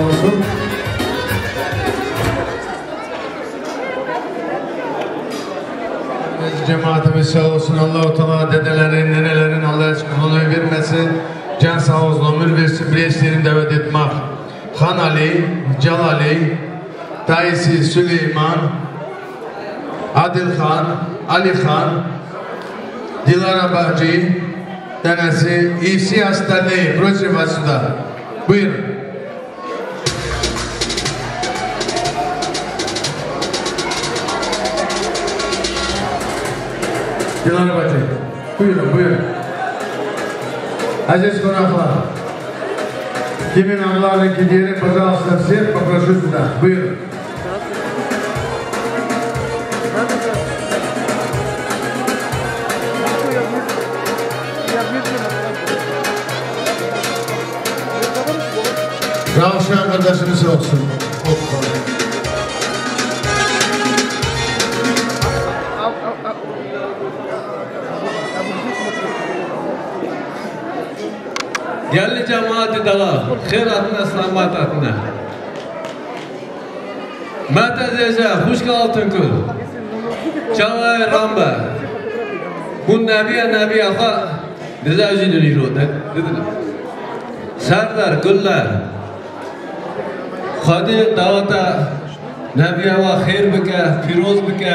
olsun. Cemaatimiz sağ olsun. Allah-u Teala dedelerin, nenelerin Allah aşkına vermesin. Can sağ olsun, ömür versin. Bileşlerini davet etmek. Han Ali, Celali, dayısı Süleyman, Adil Han, Ali Han, Dilara Bahçı, denesi İsi Hastaneyi, proje vasıda. Buyurun. Dilara Bahçı, buyurun, buyurun. Aziz konaklar, kimin Allah'ın diğeri pazarlıklar всех попрошу сюда. Buyurun. Ravşan kardeşimiz olsun. Geldi cemaati dala, khairatına, selamatına. Matazece, hoş altın kul. Çavay Ramba. Bu Nabiye ha, dizavcı dönüyor. Sardar, Gullar. Hadi davata Nabiye va khair bike, firoz bike.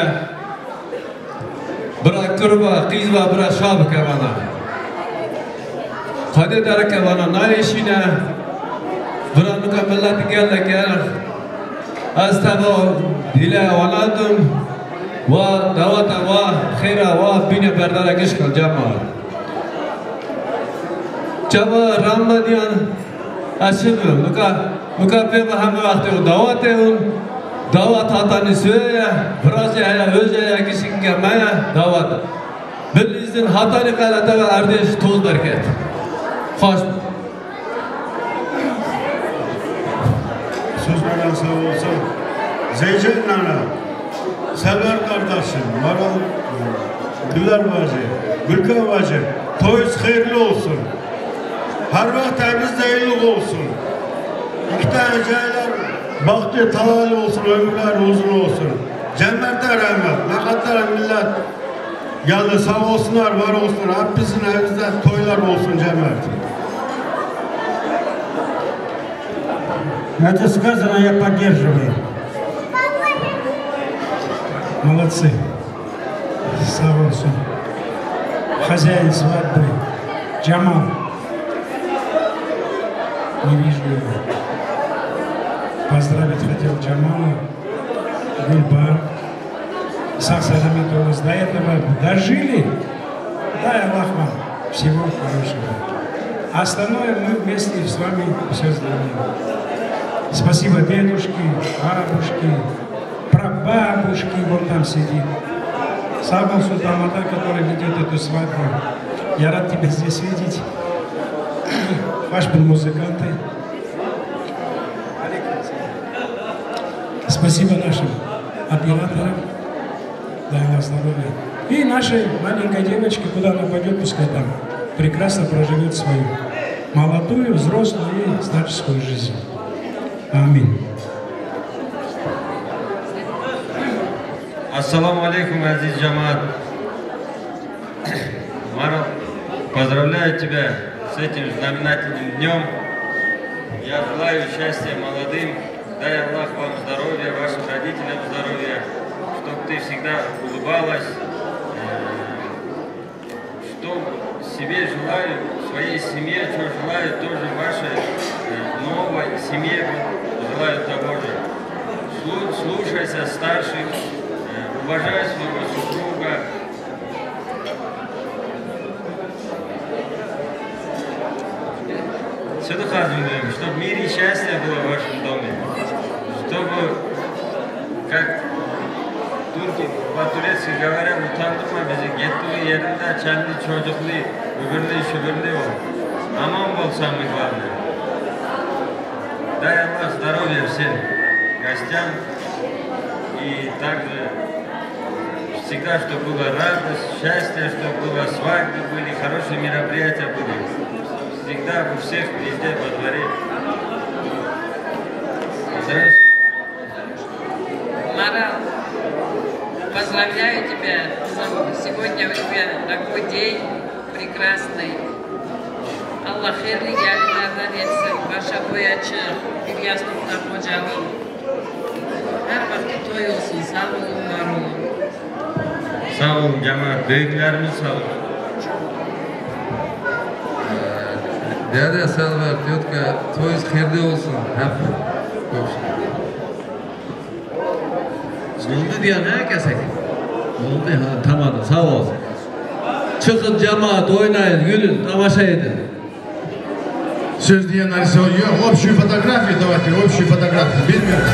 Bırak kurba, kızva, bırak şah bike bana. Hadi derke bana nalişine buranıka millet gel az tava dile oladum va davata va khaira va bine berdara kishkal cemaat çaba Ramadian aşırı nuka pe hem vakti davat hatani söyle biraz ya özel kişiye maya davat bilizin hatani kalata ve ardeş toz bereket. Hoş. Söz veren sağ olsun. Zeycen Nana, Selver kardeşim, Maral, Güler bacı, Gülkan bacı, toyuz hayırlı olsun. Her vakit evimizde iyilik olsun. İki tane ceyler, bahtı talalı olsun, ömürler uzun olsun. Cennette rahmet, ne kadar millet geldi sağ olsunlar, var olsunlar. Hep bizim evimizde toylar olsun cemaat. Это сказано, я поддерживаю. Молодцы. Сağ olsun. Хозяин свадьбы Джамал. Не вижу его. Поздравить хотел Джамала, Гульбар. Сахсарамитовыз до этого дожили. Дай Аллах вам всего хорошего. Остальное мы вместе с вами все сделаем. Спасибо дедушке, бабушке, прабабушке, вон там сидит. Сабал Султамата, который ведет эту свадьбу. Я рад тебя здесь видеть. Ваш был музыканты. Спасибо нашим операторам. Дай нам здоровья. И нашей маленькой девочке, куда она пойдет, пускай там прекрасно проживет свою молодую, взрослую и старческую жизнь. Аминь. Ассаламу алейкум, азиз джамаат. Мара, поздравляю тебя с этим знаменательным днем. Я желаю счастья молодым. Дай Аллах вам здоровья, вашим родителям здоровья, чтобы ты всегда улыбалась. Что себе желаю, своей семье, что желаю тоже вашей новой семье, желаю того же. Слушайся старших, уважай своего супруга. Что-то хазбуем, чтобы мир и счастье было в вашем доме. Чтобы, как турки по-турецки говорят, utandırma bizi, gittiği yerinde kendi çocuklu, öbürlü ol. Aman bol самое главное. Дай Allah здоровья всем гостям и также всегда, чтобы была радость, счастье, чтобы было свадьбы были, хорошие мероприятия были. Всегда у всех везде во дворе. Марал, поздравляю тебя. Сегодня у тебя такой день прекрасный. Allah hayırlı gelinlerden etsin. Başa boy açık. Bir yastıkta kocalın. Her vakit toy olsun. Sağ olun, var olun. Sağ olun cemaat. Büyüklerimiz sağ olun. Dede Selver diyor ki toyuz hayırlı olsun. Hep oldu diye ne kesek? Oldu ha tamam sağ olsun. Çıkın cemaat oynayın, gülün, tamaşa edin. Söz diyenler ise yok. Общую фотографию давайте, общую фотографию. Bilmiyorum.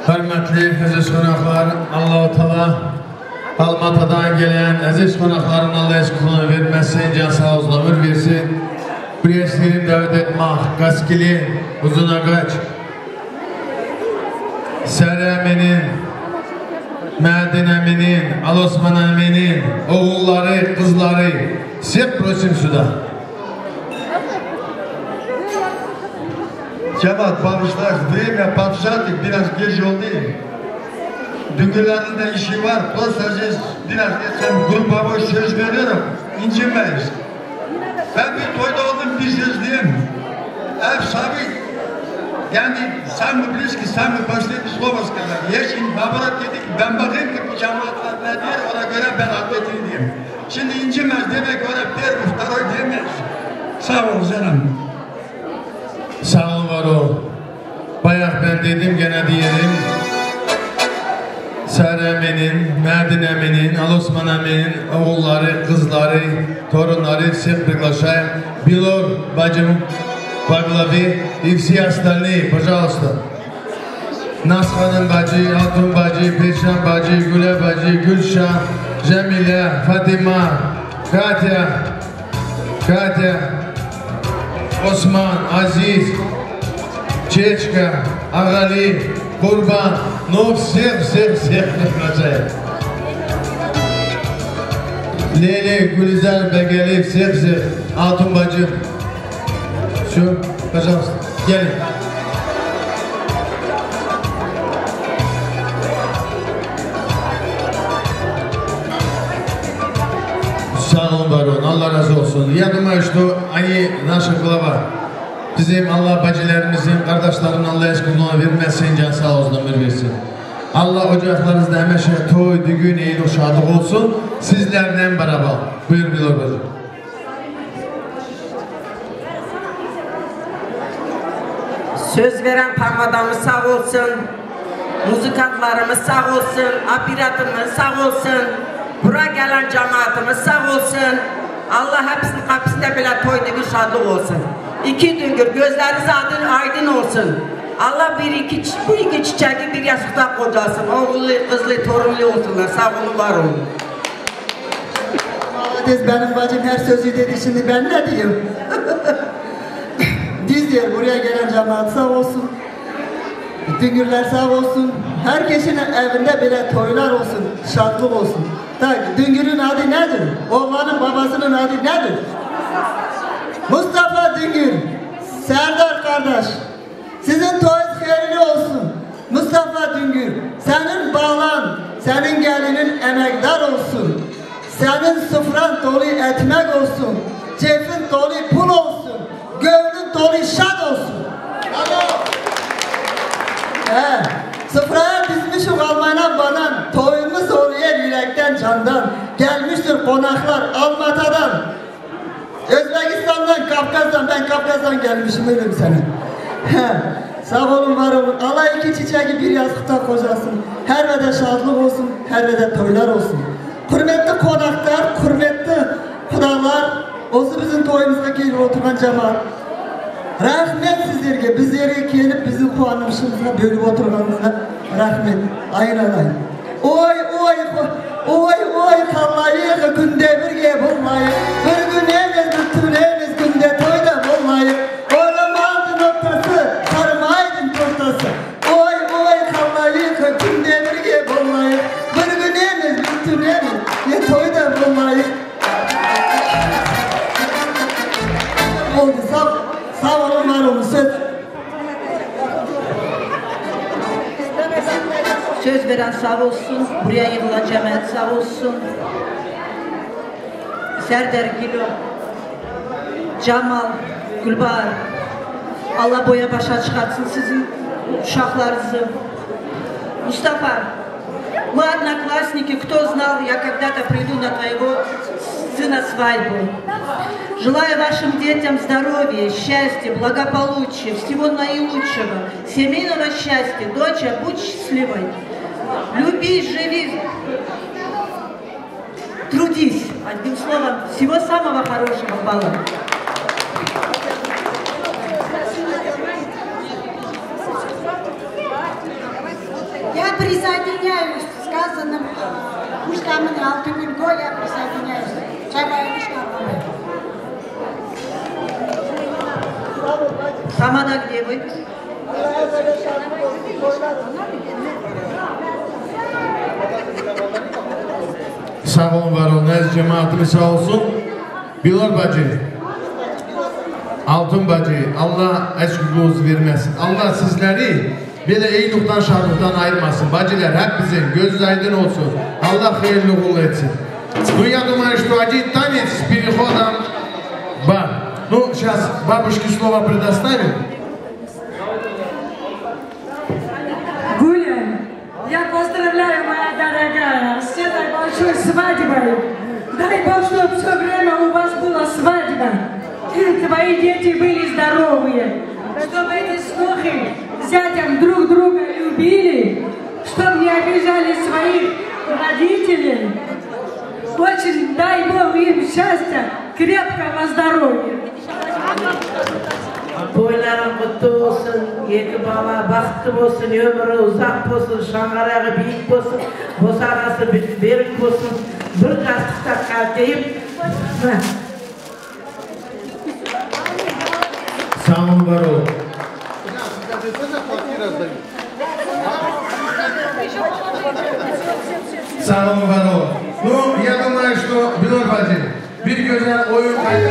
Hürmetli aziz konaklar, Allah-u Teala Almatı'dan gelen aziz konakların Allah eşkına vermesin, can sağ olsun, ömür versin. Buraya sizlerin davet etmek, Kaskili, Uzunagaç, Sereminin, Merdin Emin'in, Alosman Emin'in, oğulları, kızları, hep prosim suda. Cemaat bağışlar, diyeyim ya patşattık, biraz geç oldu. Dünkülerinde işi var, dostacağız, biraz geçen gruba boş söz veriyorum, incinmeyiz. Ben bir toyda oldum, bir söz diyeyim. Ev sabit, yani sami bliski, sami başlayıp Slovaska'da. Yeşil, babarat dedik, ben bakayım ki bu cemaatler ne diyor, ona göre ben adletini diyeyim. Şimdi incinmez demek, ona bir muhtaroy diyemeyiz. Sağ ol canım. Sağ ol var ol. Bayağı ben dedim gene diyelim. Sereminin, Merdin Emin'in, Alosman Emin'in oğulları, kızları, torunları hep birleşe. Bilor bacım, Baglavi, и все остальные, пожалуйста. Nashan'ın bacı, Altun bacı, Perşan bacı, Güle bacı, Gülşah, Cemile, Fatima, Katya, Osman, Aziz, Çeçka, Ağali, Kurban, no всех приглашаем. Leyli, Gülizar, Begeli, всех, Altun bacım. Şu, пожалуйста, gelin. Sağ olun baron, Allah razı olsun. Я думаю, что они, наша глава, bizim Allah bacılarımızın, kardeşlerin Allah aşkına vermesin, can sağ olsun, ömür versin. Allah ocaklarınızda həmişə toy, düğün, eylül şadlıq olsun. Sizlərlə beraber. Buyur Bilal bacı. Söz veren parmadamız sağ olsun. Muzikantlarımız sağ olsun. Operatörümüz sağ olsun. Buraya gelen cemaatimiz sağ olsun. Allah hepsinin kapısında bile toy, düğün, şadlıq olsun. 2 gündür gözleriniz aydın olsun. Allah bu iki çiçeği bir yastıkta kocasın. Oğullu, kızlı, torunlu olsunlar. Sağ olun, var olun. Benim bacım her sözü dedi, şimdi ben ne diyeyim? Diz diyor, buraya gelen cemaat sağ olsun. Düngürler sağ olsun. Herkesin evinde bile toylar olsun, şartlık olsun. Düngürün adı nedir? Oğlanın babasının adı nedir? Mustafa Düngür, Serdar kardeş. Sizin toyunuz hayırlı olsun. Mustafa Düngür, senin bağlan, senin gelinin emekdar olsun. Senin sıfran dolu etmek olsun. Cebin dolu pul olsun. Gönlün dolu şad olsun. Sıfraya dizmişik Almanya'dan banan. Toyumuz oluyor yürekten candan. Gelmiştir konaklar Almata'dan. Özbekistan'dan, Kafkas'tan, ben Kafkas'tan gelmişim ölüm senin. Sağ olun, var olun. Allah iki çiçeği bir yastıkta kocasın. Her vede şadlık olsun, her vede toylar olsun. Hürmetli konaklar, hürmetli kudalar, olsun bizim toyumuzda gelip oturan cemaat. Rahmet sizlerge, bizlere gelip bizim kuanmışımıza bölüp oturmanıza rahmet. Ayın alayım. Oy kallayı, günde birge bulmayı. Bir gün emez, bütün emez, günde toyda bulmayı. Oramaldı noktası, sarmaydın noktası. Oy kallayı, günde birge bulmayı. Bir gün emez, bütün emez, ne toyda bulmayı. Oldu, sağ olun, var olun, Söz veren sağ olsun, buraya yığılan cemaat sağ olsun. Serdar Gilo, Cemal, Gülbahar, Allah boya başa çıkartsın sizin uşaqlarınızı. Mustafa, мы одноклассники, кто знал, я когда-то приду на твоего сына свадьбу. Желаю вашим детям здоровья, счастья, благополучия, всего наилучшего, семейного счастья. Доча, будь счастливой. Люби, живи, трудись. Одним словом, всего самого хорошего, Бала. Я присоединяюсь к сказанным Муштамын Алтыгүлгө, я присоединяюсь. Чабайныш Карбалай. Самада, где вы? Sağ olun, var olun, əziz cemaatimiz sağ olsun. Bilal bacı, Altın bacı, Allah əşqiniz verməsin. Allah sizləri belə eyluqdan, şadlıqdan ayırmasın. Bacılar, hepinizin gözünüz aydın olsun. Allah xeyirli qul etsin. Ну, я думаю, что один танец с переходом бар. Ну, сейчас бабушке слово предоставим. Гуля, я поздравляю, моя дорогая, с этой большой свадьбой. Дай Бог, чтобы все время у вас была свадьба. И твои дети были здоровые. Чтобы эти снохи зятям друг друга любили. Чтобы не обижали своих родителей. Очень дай Бог им счастья, крепкого здоровья. Toyların kutlu olsun, yeki bala baktı olsun, ömrü uzak olsun, şangarağı büyük olsun, bosarası büyük olsun, bir yastıkta kalkayıp. Sağ olun, var olun. Sağ olun, var olun. Ну, я думаю, что, Bilal bacı, bir güzel oyun kaydı.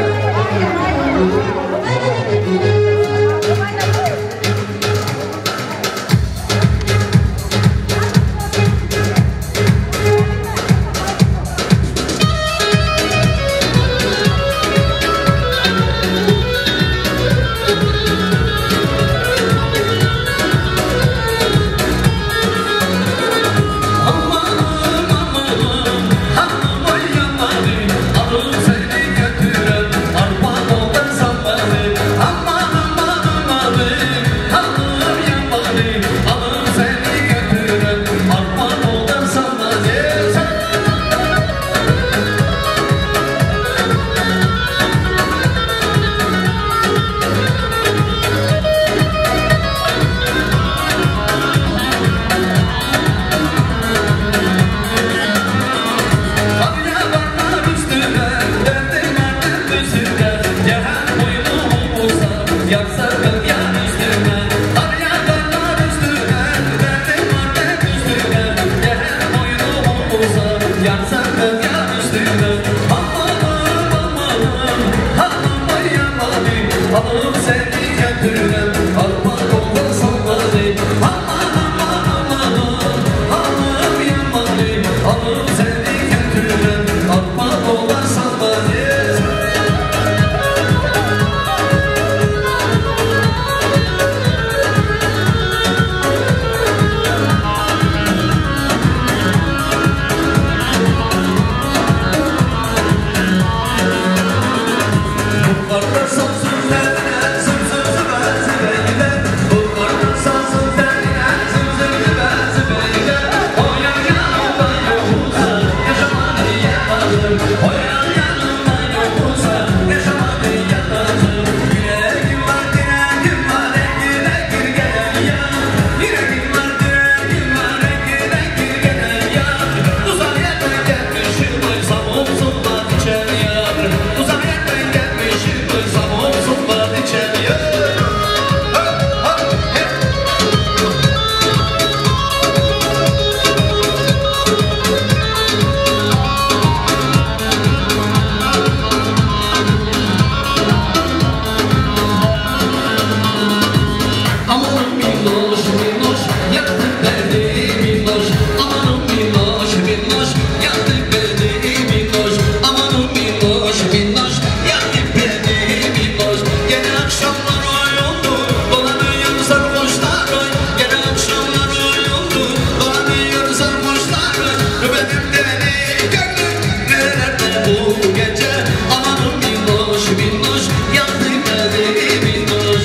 Amanım minnoş minnoş yaktı beni minnoş. Amanım minnoş minnoş yaktı beni minnoş. Amanım minnoş minnoş yaktı beni minnoş. Gene akşamlar oy oldu bana dünya sarhoşlar oy. Gene akşamlar oy oldu bana dünya sarhoşlar oy. Benim deli gönlüm nerelerde bu gece. Amanım minnoş minnoş yaktı beni minnoş.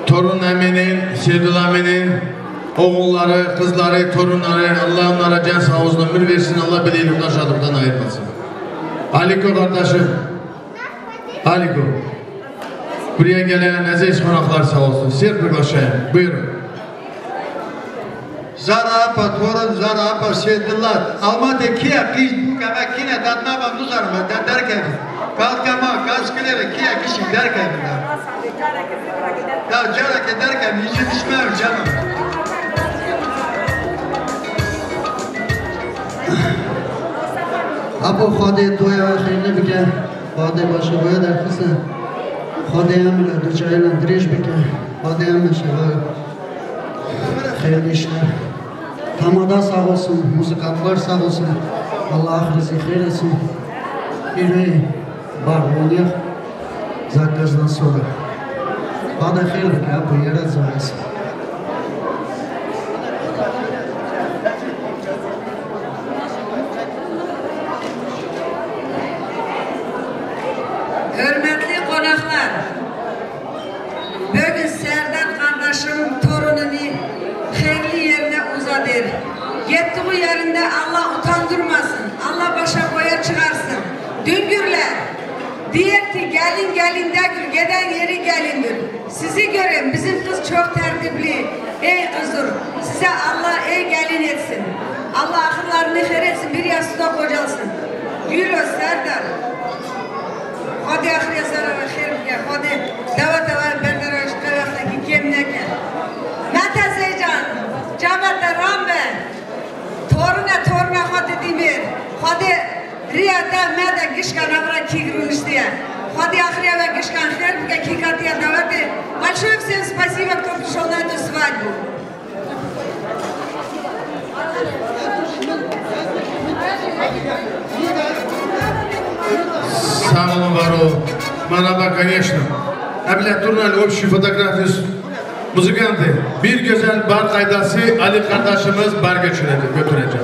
Torun Emin'in, Şerdül Emin'in oğulları, kızları, torunları Allah onlara can sağ olsun, ömür versin, Allah bileğiyle taşadıktan ayırmasın. Aliko kardeşim, Aliko, buraya gelen aziz konaklar sağ olsun, Serpil Başay'ın, buyurun. Zara apa, torun zara apa, Şerdüllat, Almadı kiye, kış bu kama kine, dadnaba muzarma, derken, kalkama, kaskıları kiye, kişi derken, ya carak ederken yüzü düşmem canım. Apo Xode doya xeyli bike, Xode başı boya der kızı. Xode emre ducayla direş bike, Xode emre şevay. Xeyli işler. Tamada sağ olsun, müzikantlar sağ olsun. Allah ahirisi xeyr etsin. Yüreği var oynayak, zakazdan sonra. Xode xeyli bike, Apo yere zavası. Hürmetli konaklar, bugün Serdar kardeşim torununu hayırlı yerine uzadır. Gittiği yerinde Allah utandırmasın, Allah başa boya çıkarsın. Düngürler, diyor ki gelin gelin de giden yeri gelindir. Sizi gören bizim kız çok tertipli, ey kızdır. Size Allah ey gelin etsin. Allah akıllarını hayır etsin, bir yastığa kocalsın. Yürü Serdar. Hadi ahriye sarara xeyr bike, hadi dava berdara şikayetdeki kemneke. Mete Zeycan, Camet Rambe, toruna hadi dimir, hadi riyada mede gişkan avra kigirun istiye. Hadi ahriye ve gişkan xeyr bike kikatiye davati. Большое всем спасибо, кто пришел на эту свадьбу. Sağ olun, var olun. Merhaba, конечно. Abiler Turnal общий fotoğrafı muzikantı. Bir güzel bar kaydası Ali kardeşimiz bar götürecek.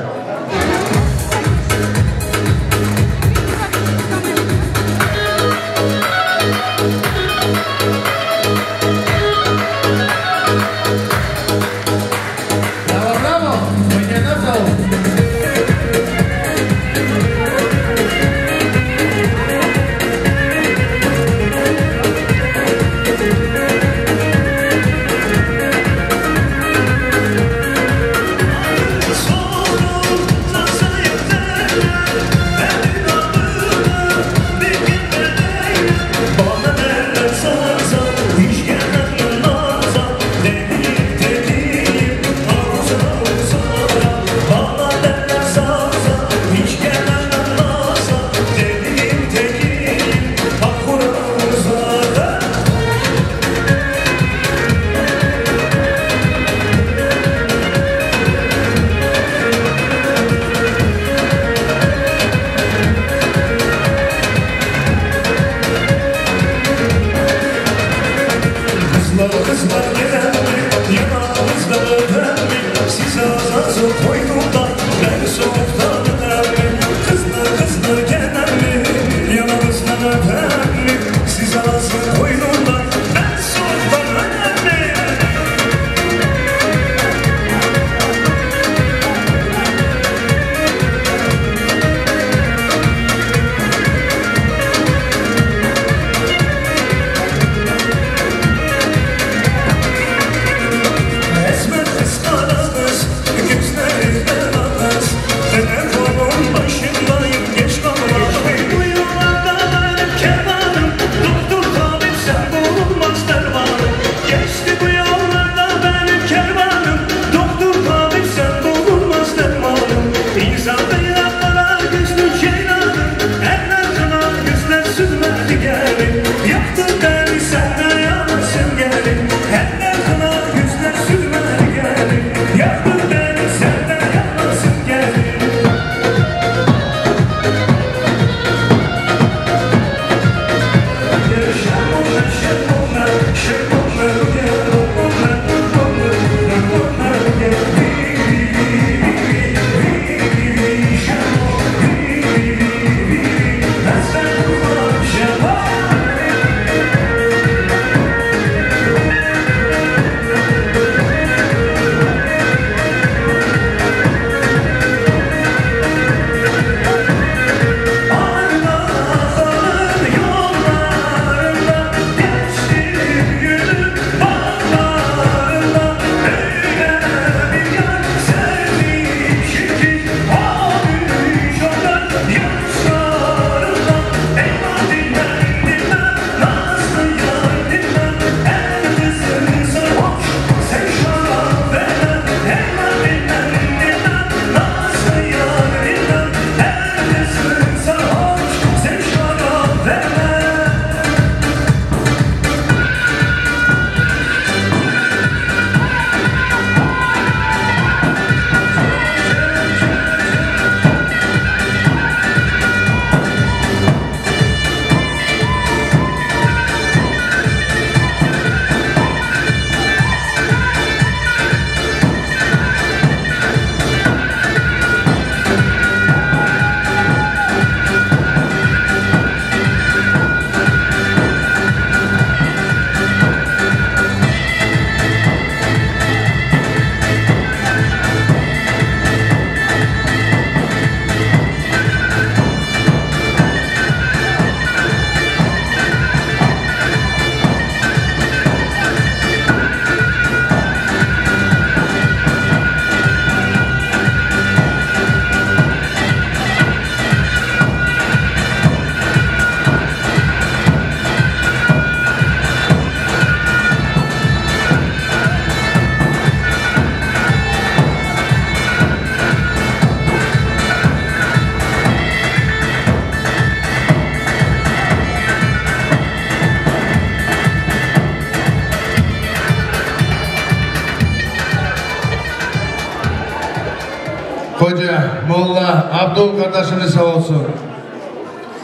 Molla Abdul kardeşimiz sağ olsun.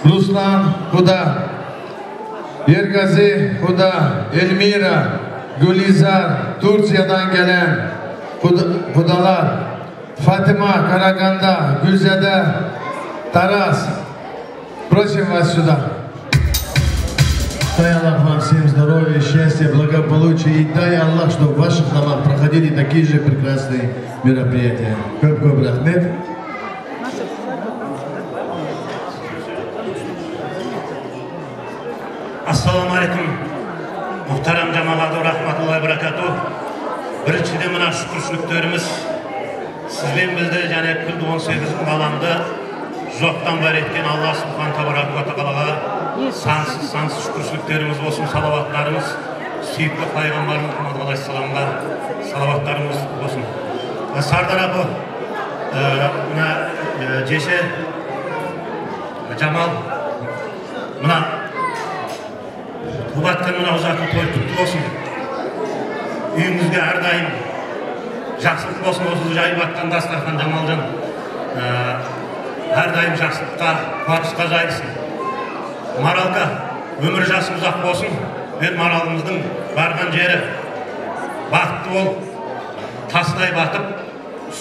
Ruslan Huda, Yergazi Huda, Elmira, Gülizar, Türkiye'den gelen Hudalar, Fatima, Karaganda, Gülzade, Taras. Просим вас сюда. Дай Аллах вам всем здоровья, счастья, благополучия и дай Аллах, чтобы в ваших домах проходили такие же прекрасные мероприятия. Көп-көп рахмет. Assalamu alaikum. Muhtaram cemaat rahmetullahi barakatuh. Birinchiden mına şükürçülüklerimiz sizden bizde yani 18 alanında Zottan var etken Allah subhanahu wa ta'ala sansız şükürçülüklerimiz olsun, salavatlarımız Süyüklü Peygamberimiz Muhammed Aleyhisselam'a salavatlarımız olsun. Sardar abi buna Ceşe Cemal buna Kubat'tan buna uzatın toy tuttu olsun. Üyümüzde her daim жақсылық olsun, 30 ayı baktan Dastarхан Cemalcan her daim жақсылыққа, қуанышқа жайылсын. Маралға өмір жасы ұзақ болсын. Мен Маралымыздың барған жері бақытты бол, тастай батып,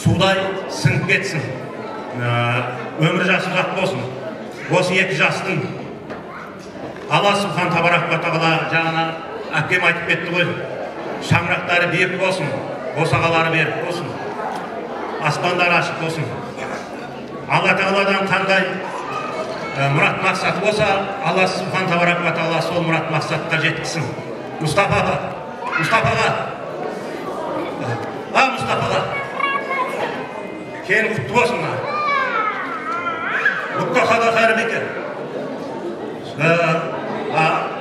судай сіңіп кетсін. Өмір жасы ұзақ болсын. Осы екі жастың Алла Субхан Табарак ва Тағала жағына әпкем айтып кетті ғой. Шаңырақтары биік болсын, босағалары берік болсын, аспандар ашық болсын. Алла Тағаладан қандай мұрат мақсат болса, Алла Субхан Табарак ва Тағала сол мұрат мақсатқа жеткізсін. Мұстафаға, Мұстафаға, кейін құтты болсын. Бұққа қада қайры бекер.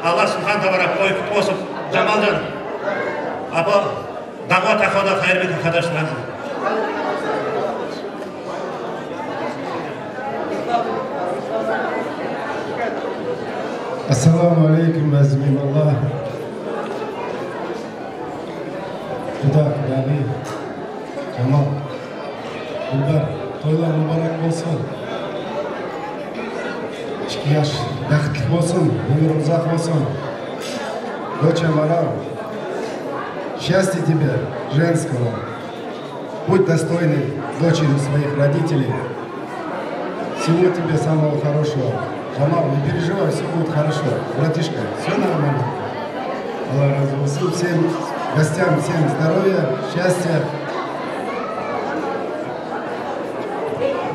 Allah Subhanahu wa ta'ala koyup olsun Cemalcan. Ama dağa takada hayır bir arkadaşlar. Assalamu alaikum azimullah. Huda, Dali, Cemal, Gülber, toylar mübarek olsun. Yaş бақытты болсын, өмір ұзақ болсын. Доча Марал, счастья тебе, женского. Будь достойной дочерью своих родителей. Всего тебе самого хорошего. Джамал, не переживай, все будет хорошо. Братишка, все нормально. Аллах разы болсын. Всем гостям, всем здоровья, счастья.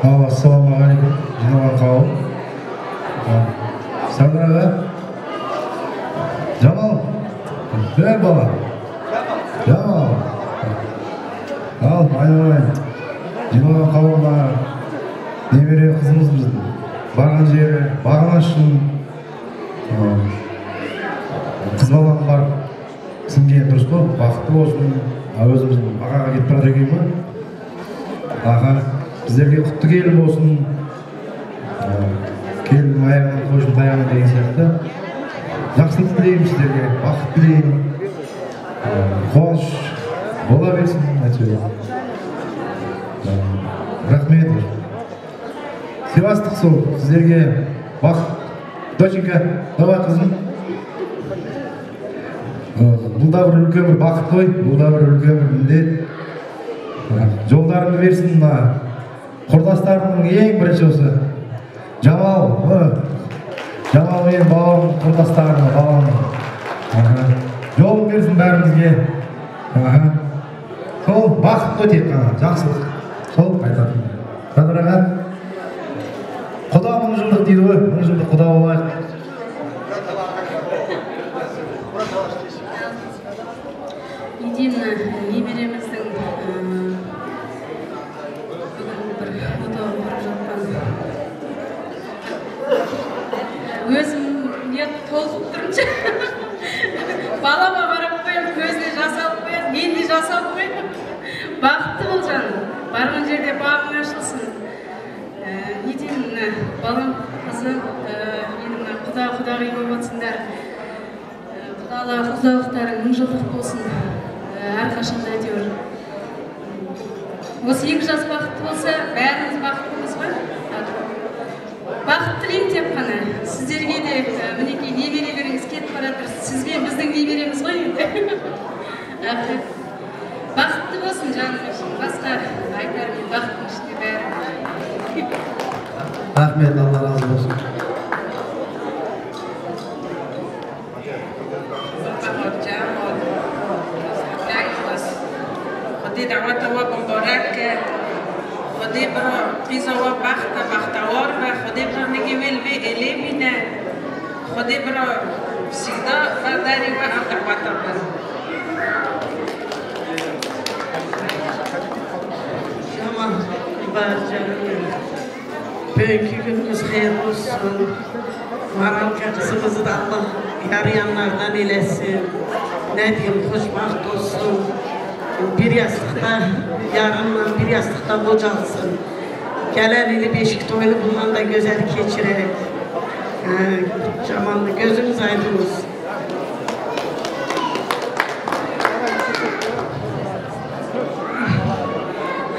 Ассаламу алейкум, жиналған қауым. Сардар аға, Жамал, бер бала, Жамал, ал, айналайын, жиналған қауымға немере қызымыз біздің, барған жері, бағанашын, қыз баланы бар, сіңген дұрыс қой, бақытты болсын, өзіміздің ағаға кетіп барады екен ғой, аға, біздерге құтты келін болсын, келдің аяғынан қойшын таяғынан деген сияқты жақсылық тілеймін сіздерге, бақыт тілеймін, қуаныш бола берсін әйтеуір. Рахмет. Сыйластық сол сіздерге бақыт. Доченька, давай қызым. Бұл да бір үлкен бір бақыт қой, бұл да бір үлкен бір міндет. Жолдарыңды берсін мына құрдастарымның ең бірінші осы. Жамал мен баламның құрдастарына, баламның. Жолын берсін бәрімізге. Сол бақыт қой тек қана, жақсылық. Сол айтатын. Садыр аға, құда мың жылдық дейді ғой, мың жылдық құда болайық. Едино немереміздің бір отауы барып жатқан өзім не толқып тұрынша балама барып қоямын, көзіне жас алып қоямын, мен де жас алып қоямын. Бақытты бол жаным, барған жерде бағың ашылсын. Не деймін, балам, қызым, менің құда-құдағи болып отырсыңдар. Құдалықтарың мың жылдық болсын, әрқашанда әйтеуір. Осы екі жас бақытты болса, бәріміз бақытты тілеймін деп қана. Сіздерге де мінекей немерелеріңіз кетіп баратыр. Сізбен біздің немереміз ғой енді. Бақытты болсын жаным. Басқа айтар мен бақыттың ішінде бәрі. Рахмет, Алла разы болсын. خدي دعوات مبارك خدي برا قيزا وبخت بختوار و خدي برا نجيبل بي إلي بينا خدي برا سيدا فداري و أم دعوات بس Tamam, barcanım. Bugünkü günümüz hayırlı olsun. Maralka kızımızı da Allah yarayanlardan eylesin. Ne diyeyim, hoşbaht olsun. Bir yastıkta, yarınla bir yastıkta kocansın. Gelen ili beşik toylu bundan da güzel geçirerek. Camanlı gözünüz aydın olsun.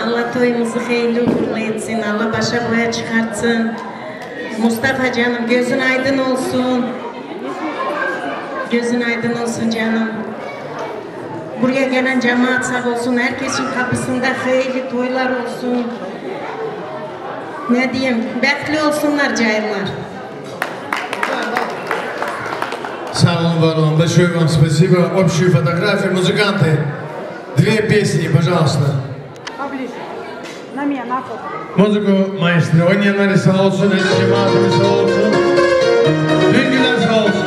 Allah toyumuzu hayırlı uğurlu etsin. Allah başa boya çıkartsın. Mustafa canım gözün aydın olsun. Gözün aydın olsun canım. Buraya gelen cemaat sağ olsun. Herkesin kapısında hayırlı toylar olsun. Ne diyeyim? Bekli olsunlar cayırlar. Самым ворон. Большое вам спасибо. Общую фотографию. Музыканты, 2 песни, пожалуйста. Поближе. На меня, на фото. Музыку маэстро. Oynayanlar sağ olsun. Hele cemaatimiz sağ olsun. Dünküler sağ olsun.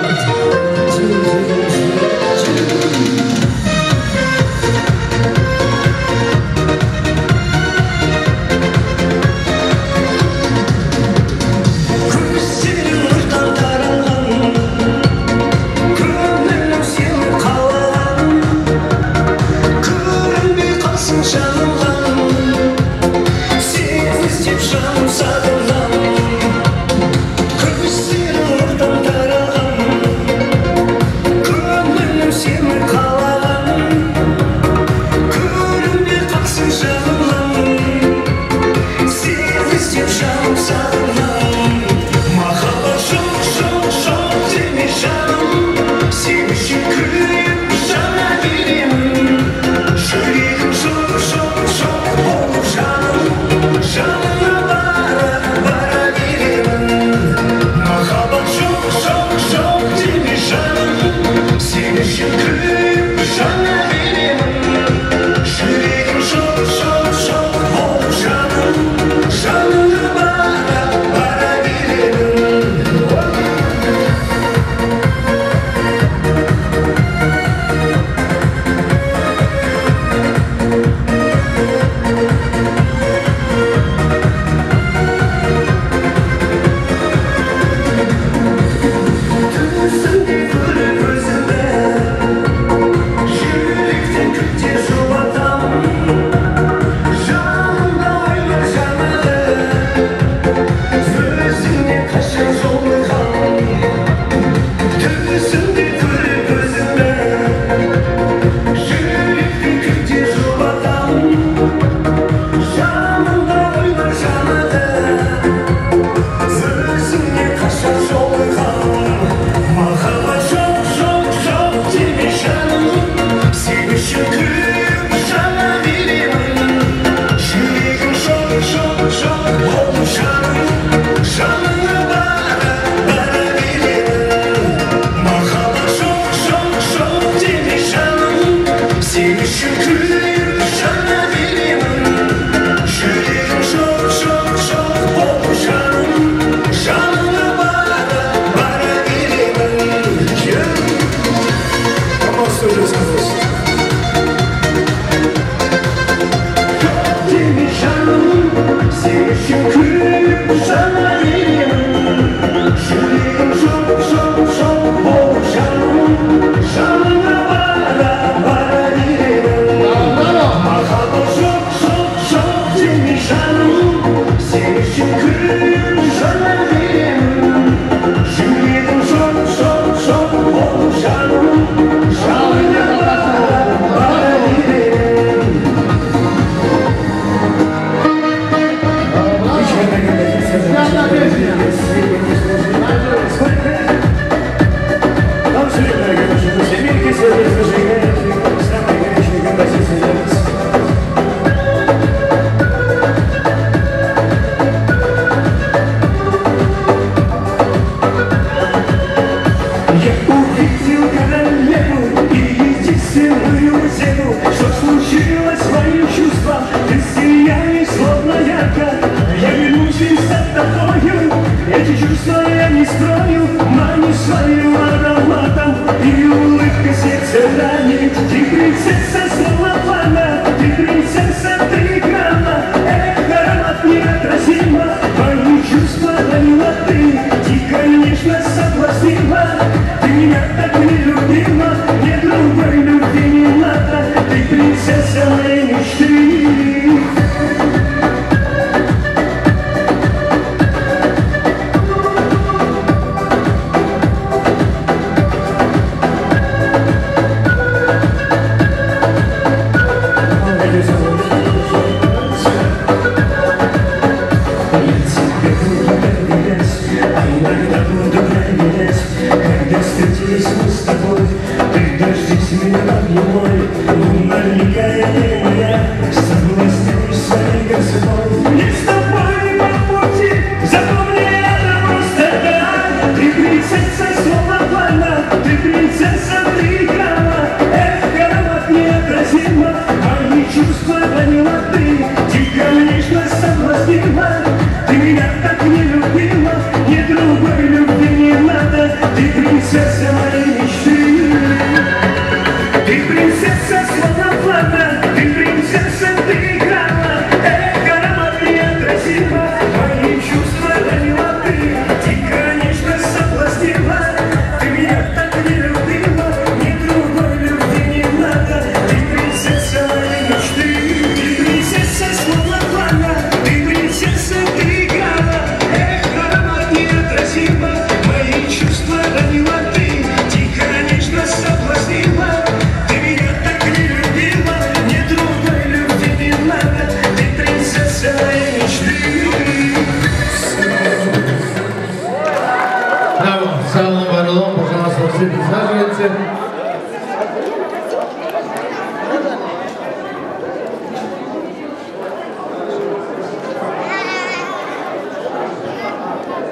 Mahal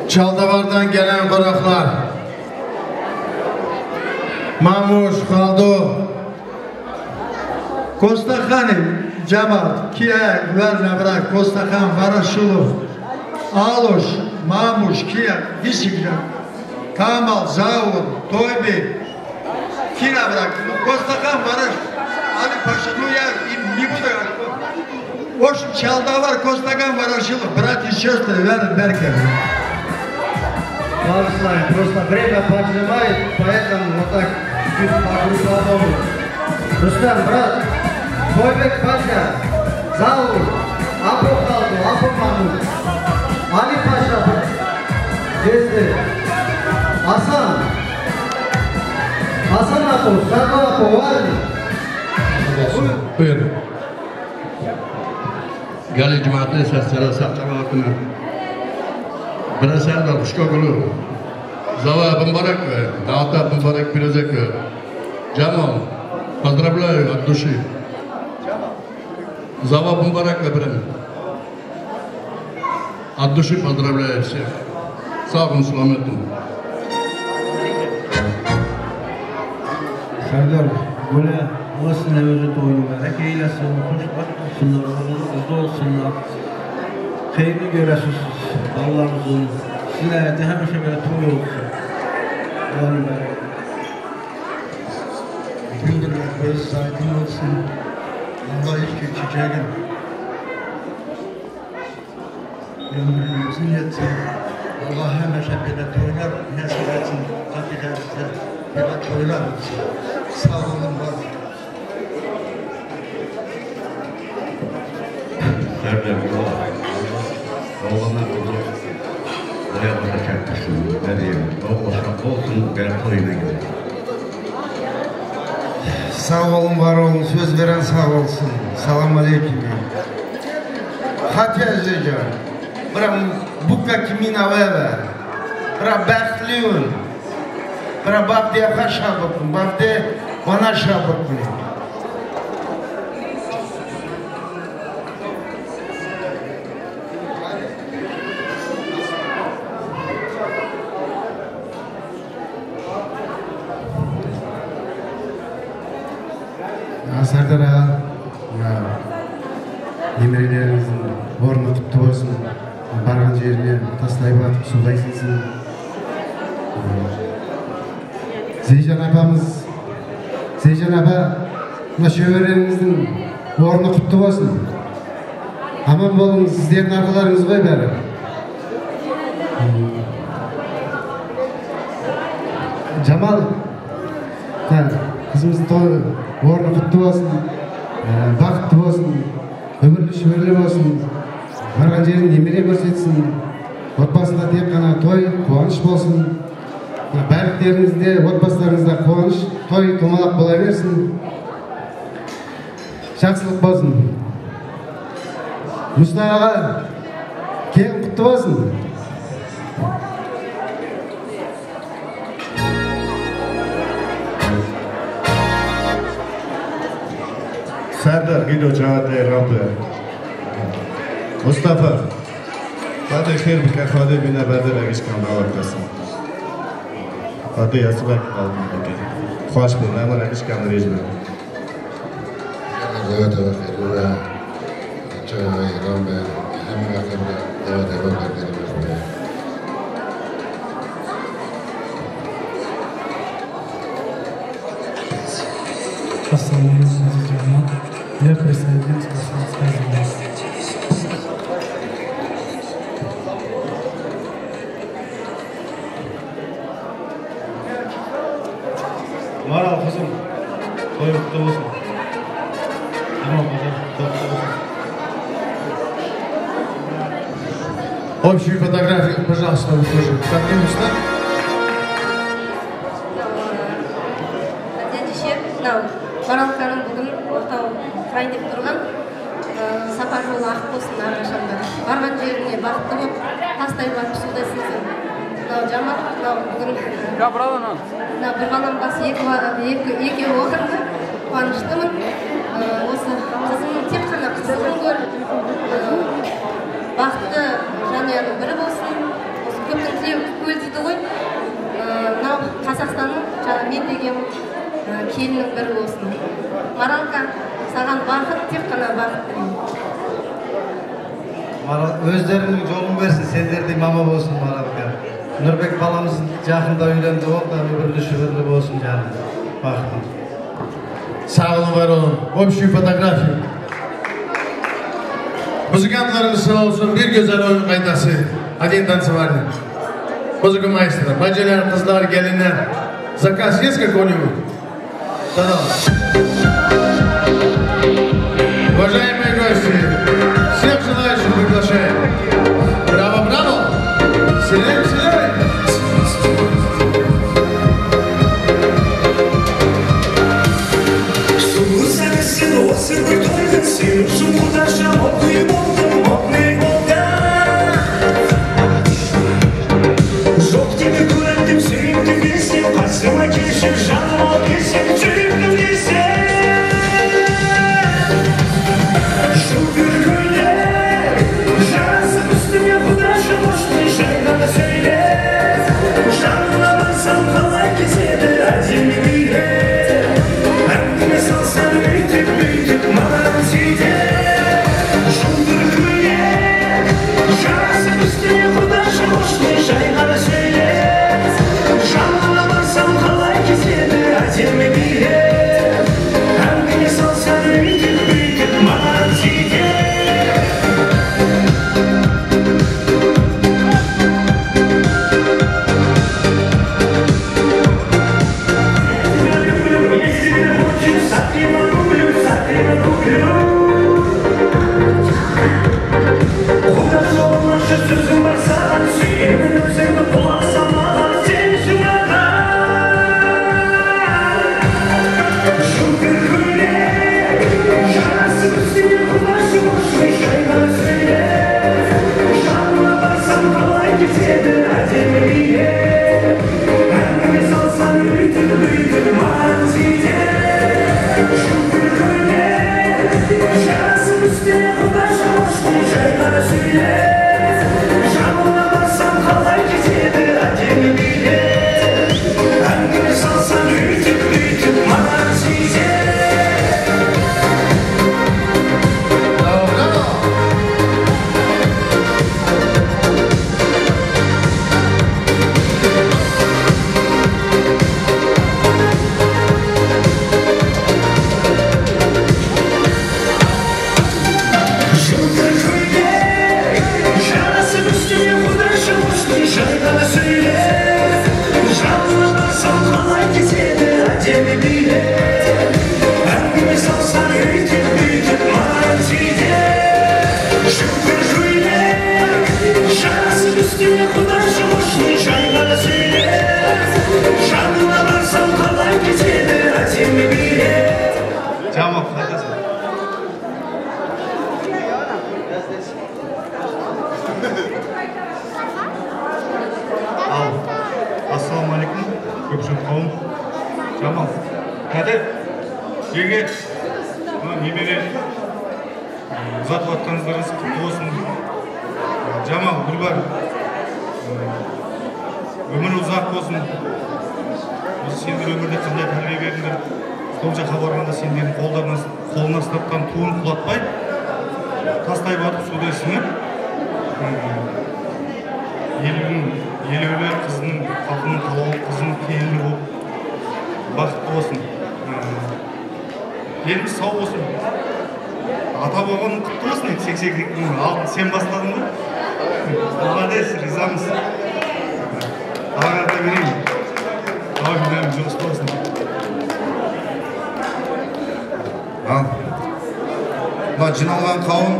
Çaldavardan gelen konaklar, Mamuş, Kaldo, Kostakan'ın cemaat, Kiye, Güvernebrak, Kostakan, Varaşulu, Aloş, Mamuş, Kiye, Visikcan, Kamal, Zavur, Toybi, Kinabrak, Kostakan, Varaş, Ali Paşa, Nuyar, İbuda, Oş, Çaldavar, Kostakan, Varaşulu, Brati, Şöstre, Verin, Berker. Славе, просто время поджимает, поэтому вот так чуть по-грубому. Рустам, брат, Бойбек Паша, Заур, Апу Халду, Апу Маму, Ali Paşa, Gezdi, Hasan, Hasan Apo, Sarko Apo var mı? Buyurun. Gali cemaatine sesleri saklamakını. Birasel de Kuşkogulu, Zava Bambarak ve Dağıta Bambarak Pirezek ve Cemal, Padrablayev, Abduşi, Zava Bambarak ve Biren, Abduşi Padrablayev, sağ olun, selametin. Serdar, böyle olasın evde oyunu vererek eylesin, hoş bakmasınlar, uzun olsunlar. Hayırlı görəsiniz Allah'ımızın sizlərdə həmişə belə toy olsun. Yani böyle gündürlər öz saydın olsun. Allah ilk çiçeğin ömrümüzün yetsin. Allah həmişə belə toylar nəsib etsin. Hakikaten belə toylar olsun. Sağ olun var. Serdar Oğlanlar bunu buraya bana çaktırsın, ne diyeyim, o boşak olsun, ben toyuna gidelim. Sağ olun, var olun, söz veren sağ olsun. Salam aleyküm. Hati ezeceğim. Bırak buka kimin aveve. Bırak bekliyorsun. Bırak bak diye kaşa bakın, bak diye bana şa bakın. Serdar ağa, nemirelerinizin ornu kutlu olsun, bargan yerine taslayıp atıp suda isinsin. Zeycan abamız, Zeycan aba, şöverenizin ornu kutlu olsun. Aman bolun, sizlerin arkalarınız koy bari. Cemal, kızımızın toyu, ornu kutlu olsun, bakıtlı olsun, ömürlü şöverli olsun, bargan yerin nemere görsetsin, otbasında tek kana toy, kuvanış olsun, bərliklerinizde, otbaslarınızda kuvanış, toy, tomalak bolayversin, şaksılık olsun. Mustafa ağa, kelin kutlu olsun. Serdar Gido Cahade Rabbe Mustafa Hadi xeyr bika xade bine berde regiş kanda arkasın Hadi yasıbak kaldım baki Xoş bu, ama regiş kanda rejme Evet, evet, Çay Rabbe Hem yakında evet berde Asalımız cemaat, ya prestediniz basınız kazanız. Maral kızım, koy kutlu olsun. Общую фотографию, пожалуйста, вы тоже поднимемся. Маралканың бүгін ортау қырайын деп тұрған сапар жолы ақ болсын әрқашанда. Барған жеріне бақытты болып, тастай батып судай сынсын. Жамал, бүгін бір балам басы екеуі отырды. Қуаныштымын. Осы қызымның тек қана қызығын көріп, бақытты жанұяның бірі болсын. Осы көптің тілеуі көл дейді ғой. Қазақстанның мен деген келінің бірі болсын. Маралка, саған бақыт, тек қана бақыт. Өздерінің жолын берсін, сендердей мама болсын, Маралка. Нұрбек баламыз жақында үйленді ол да өмірлі шүбірлі болсын жаным. Бақытым. Sağ olun, var olun. Общую фотографию. Muzikantlarımız sağ olsun. Bir güzel oyun kaydası. Один танцевальный. Muzika maestro. Bacılar, kızlar, gelinler. Заказ есть какой-нибудь? Уважаемые гости, всех желающих приглашаем. Браво, браво! Селей, селей! мына жиналған қауым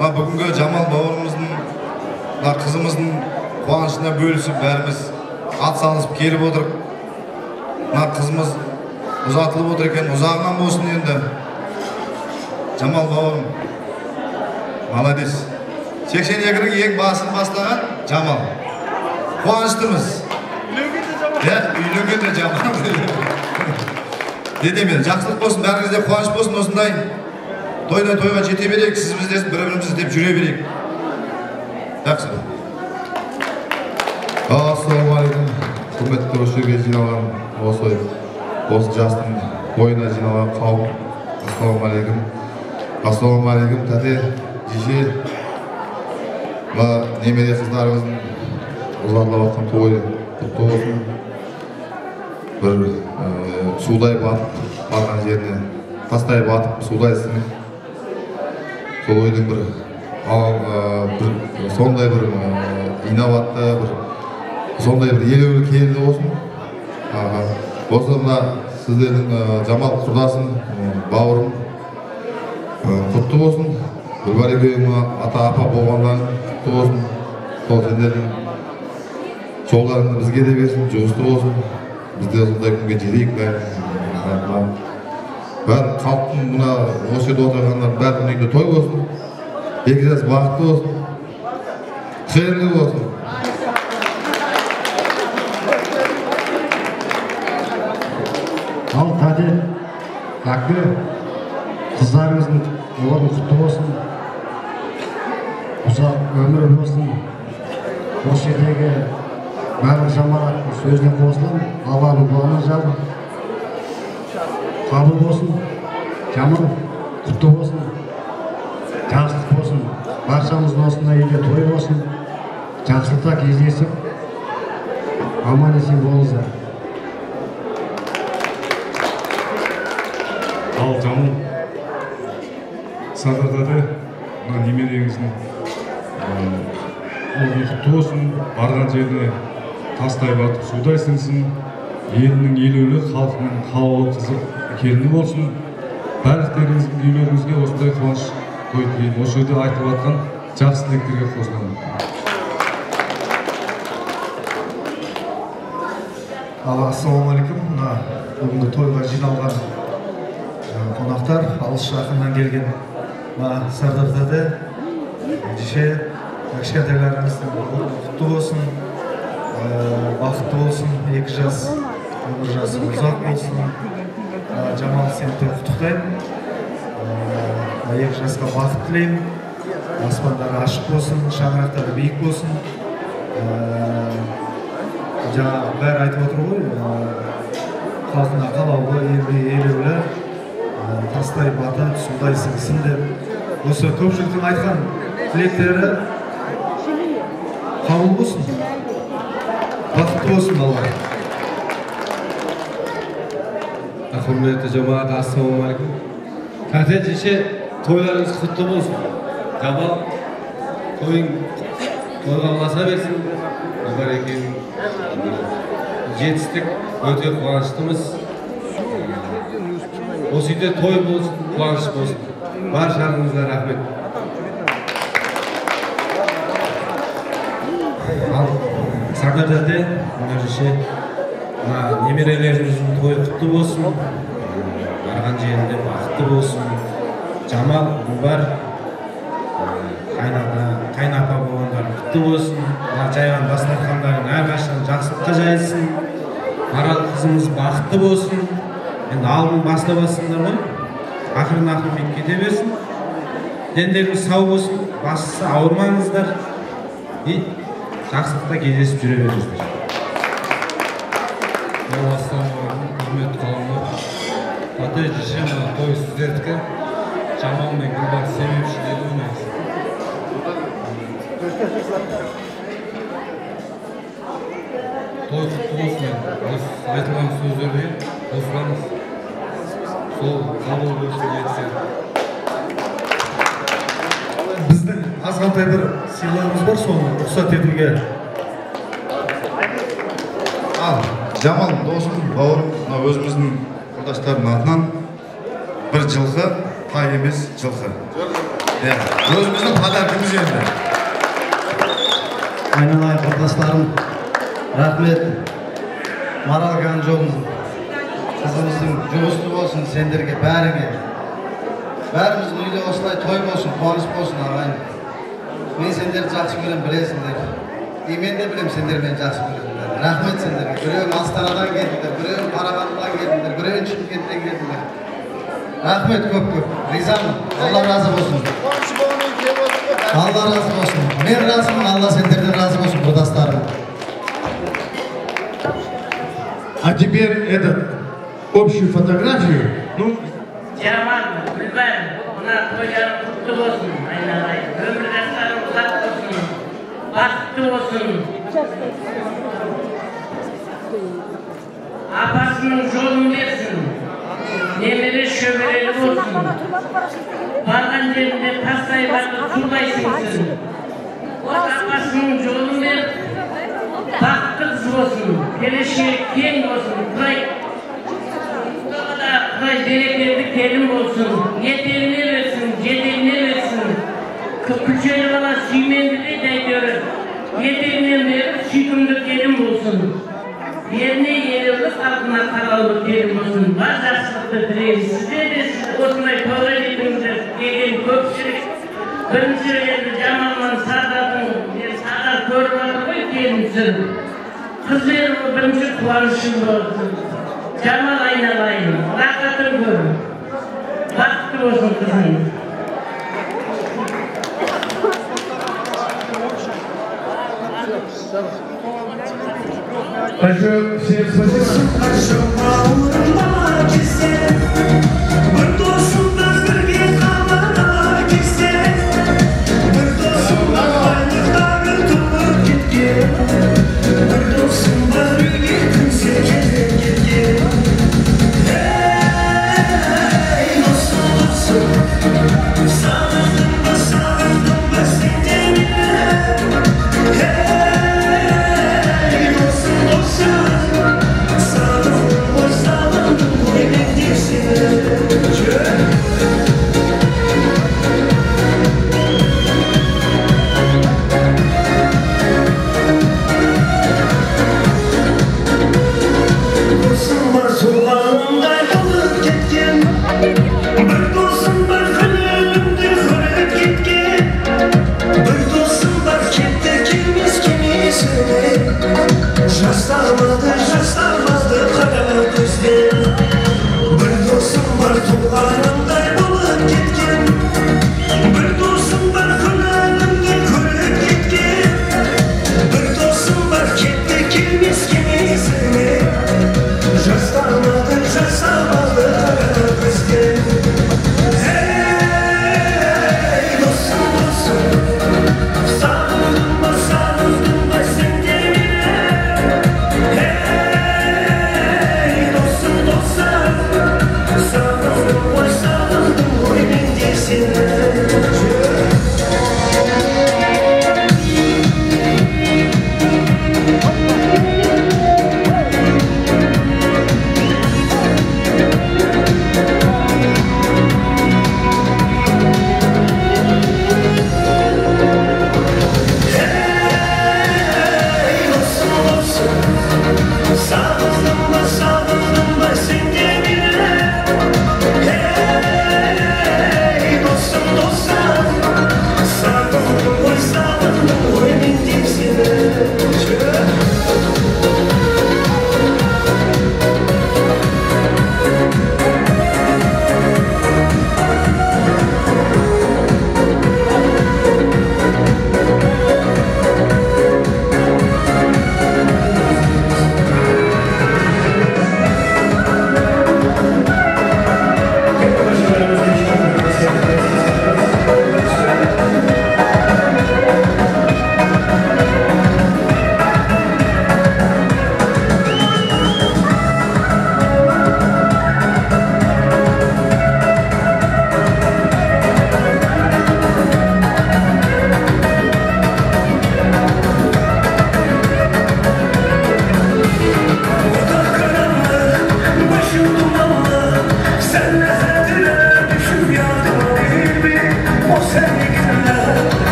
бүгінгі Жамал бауырымыздың, қызымыздың қуанышына бөлісіп, бәріміз атсалысып келіп отырып, қызымыз ұзатылып отыр екен, ұзағынан болсын енді. Жамал бауырым, молодец. 82-нің ең басын бастаған Жамал. Қуаныштымыз. Үйленген де Жамал. Не демейді, жақсылық болсын, бәріңізде қуаныш болсын, осындай тойдан тойға жете берейік, сіз біздесін, бір-бірімізді деп жүре берейік. Жақсы. Ассалаумағалейкум. Құрметті осы жерге жиналған, осы жастың бойына жиналған қауым. Ассалаумағалейкум. Ассалаумағалейкум, тәте, жеше. Немере қыздарымыздың ұзатылып жатқан тойы құтты болсын. Бір судай батып, барған жеріне тастай батып, судай сіңіп. Сол ойдың бір сондай бір инабатты, сондай бір елеулі келді болсын. Осы мына сіздердің Жамал құрдасым, бауырым құтты болсын. Гүлбарекең ата-апа болғандан құтты болсын. Сол сендердің жолдарыңды бізге де берсін, жұмысты болсын. Бізде сондай күнге жетейік бәрі халықтың мына осы жерде отырғандар бәрінің үйінде той болсын. Екі жас бақытты болсын. Қайырлы болсын. Ал тәте, әккі, қыздарымыздың орны құтты болсын. Ұзақ өмірі болсын. Осы жердегі барлық жамағаттың сөзіне қосылып, Алланың дуаны жазып, қабыл болсын. Жамал құтты болсын. Жақсылық болсын. Баршамыздың осындай үйде той болсын. Жақсылықта кездесіп, аман есен болыңыздар. Ал Жамал, Садырдады, немереңіздің орны құтты болсын, барған жеріне тастай батып, судай сіңсін, елінің елеулі, халқының қалаулы қызы келіні болсын. Барлықтарыңыздың үйлеріңізге осындай қуаныш той тілеймін. Осы жерде айтып жатқан жақсы тілектерге қосыламын. Ассалаумағалейкум. Бүгінгі тойға жиналған қонақтар, алыс жақыннан келген Сардардады, жеше, кішкентайларыңыздың құтты болсын, бақытты болсын, екі жас, өмір жасы ұзақ болсын. Жамал, сені той құттықтаймын. Екі жасқа бақыт тілеймін. Аспандары ашық болсын, шаңырақтары биік болсын. Жаңа бәрі айтып отыр ғой, халқына қалаулы, елеулі, тастай батып, судай сіңсін деп. Осы көпшіліктің айтқан тілектері қабыл болсын. Бақытты болсын, Алла. Құрметті жамағат, ассалаумағалейкум. Тәте, жеше, тойларыңыз құтты болсын. Жамал, тойға ұласа берсін. Гүлбарекең жетістік, өте қуаныштымыз. Осы үйде той болсын, қуаныш болсын. Баршаңызға рахмет. Ал Сардардады, жеше, немерелеріміздің тойы құтты болсын, барған жерінде бақытты болсын. Жамал, Гүлбар, қайнапа болғандар құтты болсын. Жайған дастархандарын әрқашан жақсылыққа жайылсын. Арал қызымыз бақытты болсын. Енді алдын баста басыңдар ғой, ақырын кете берсін. Дендеріңіз сау болсын, бастысы ауырмаңыздар. Жақсылықта кездесіп жүре беріңіздер. Ассалаумағалейкум, құрметті қаламдар. Тәте, жеше, той сіздердікі. Жамал мен Гүлбар себепшілері ойнайсыз. Той құтты болсын. Айтылған сөздерге қосыламыз. Сол қабыл болсын етсе. Біздің азғантай бір сыйлығымыз бар, соны рұқсат етуге. Ал, Жамал досым, бауырым, өзіміздің құрдастардың атынан bir жылқы, тай емес жылқы. Өзіміздің подаркіміз енді. Айналайын құрдастарым, рахмет. Маралған жолыңыз, қызымыздың жұмысты болсын сендерге, бәріңе. Бәріміздің үйде осылай той болсын, қуаныш болсын ағайын. Мен сендерді жақсы көрем, білесіңдер. Мен де білем сендер мені жақсы көретіндер. Рахмет сендерге. Біреуің Астанадан келдіңдер, біреуің Қарағандыдан келдіңдер, біреуің Шымкенттен келдіңдер. Рахмет көп-көп. Ризамын. Алла разы болсын. Алла разы болсын. Мен разымын, Алла сендерден разы болсын, құрдастарым. А теперь этот, общую фотографию. Ну, Жаман, Гүлбәр, мына тойларың құтты болсын, айналайын. Өмір жастарың ұзақ болсын, бақытты болсын. Апасының жолын берсін, немере шөберелі болсын. Барған жерінде тастай барды судай сіңсін. Апасының жолын беріп, бақытты қыз болсын, келешегі кең болсын. Құдай берекелі келін болсын, етегіне берсін, жетегіне берсін. Күшелі бала сүймендіде дәйтері, етегінен беріп сүйкімді келін болсын. Еріне ерелі қалпына қараулы келін болсын. Бар жақсылықты тілейміз. Сізде де осындай тойға жетіңіздер деген көпшілік. Бірінші енді Жамалман Сардардың Сардар көріп жатыр ғой келінсін. Қыз беріп бірінші қуанышым болсын. Жамал айналайын, рақатын көр. Бақытты болсын қызың. Большое всем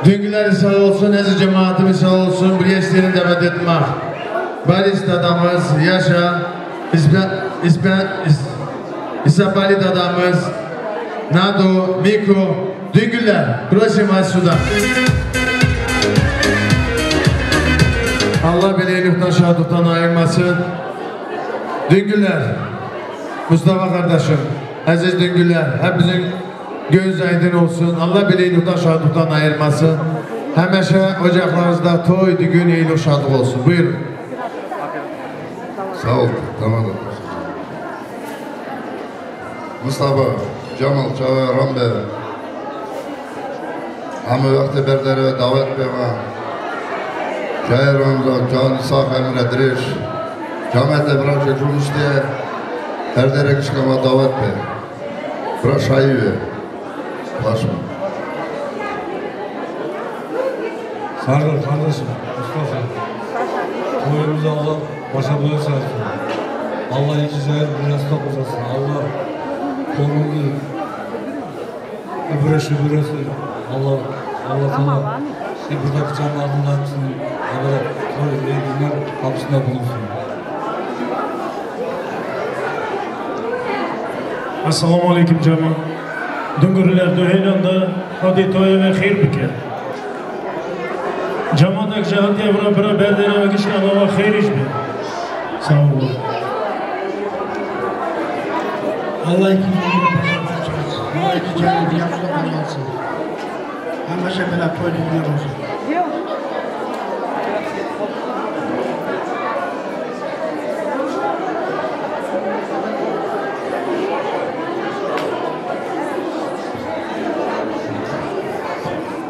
Düngüleri sağ olsun, ezi cemaatimiz sağ olsun, bir yeşlerini demet etmek. Barist adamız, yaşa, İsabalit adamız, Nado, Miko, Düngüler, prosim suda. Allah beni eliften şahdıktan ayırmasın. Düngüler, Mustafa kardeşim, aziz Düngüler, hepimizin göz aydın olsun. Allah beni eliften şahdıktan ayırmasın. Hemeşe ocaklarınızda toy, düğün, eylül şahdık olsun. Buyurun. Sağ ol, tamam. Mustafa, Cemal, Çağ, Rambe, Hamı vakti berdere davet bema, Şehir Ramza, Can İshak Emre Diriş, Cemiyete bırak çekilmiş diye berdere kışkama davet be, bırak şahiyi be, ulaşma. Sardar kardeşim, Mustafa, toyumuzu Allah başa buyursun. Allah iki zahir biraz toplasın. Allah konulu öbüresi. Allah sana buradaki canlarının hepsini olarak toy günler kapısında bulunsun. Assalamu alaikum cemaat. Dungurlar duhelanda hadi toy ve hayır bike. Cemaatek cehatiye bura berdere ve kişi Allah'a hayır işbe. Sağ olun. Allah iki canı diyamızda kalmasın. Ama şebela toylu diyamazsın.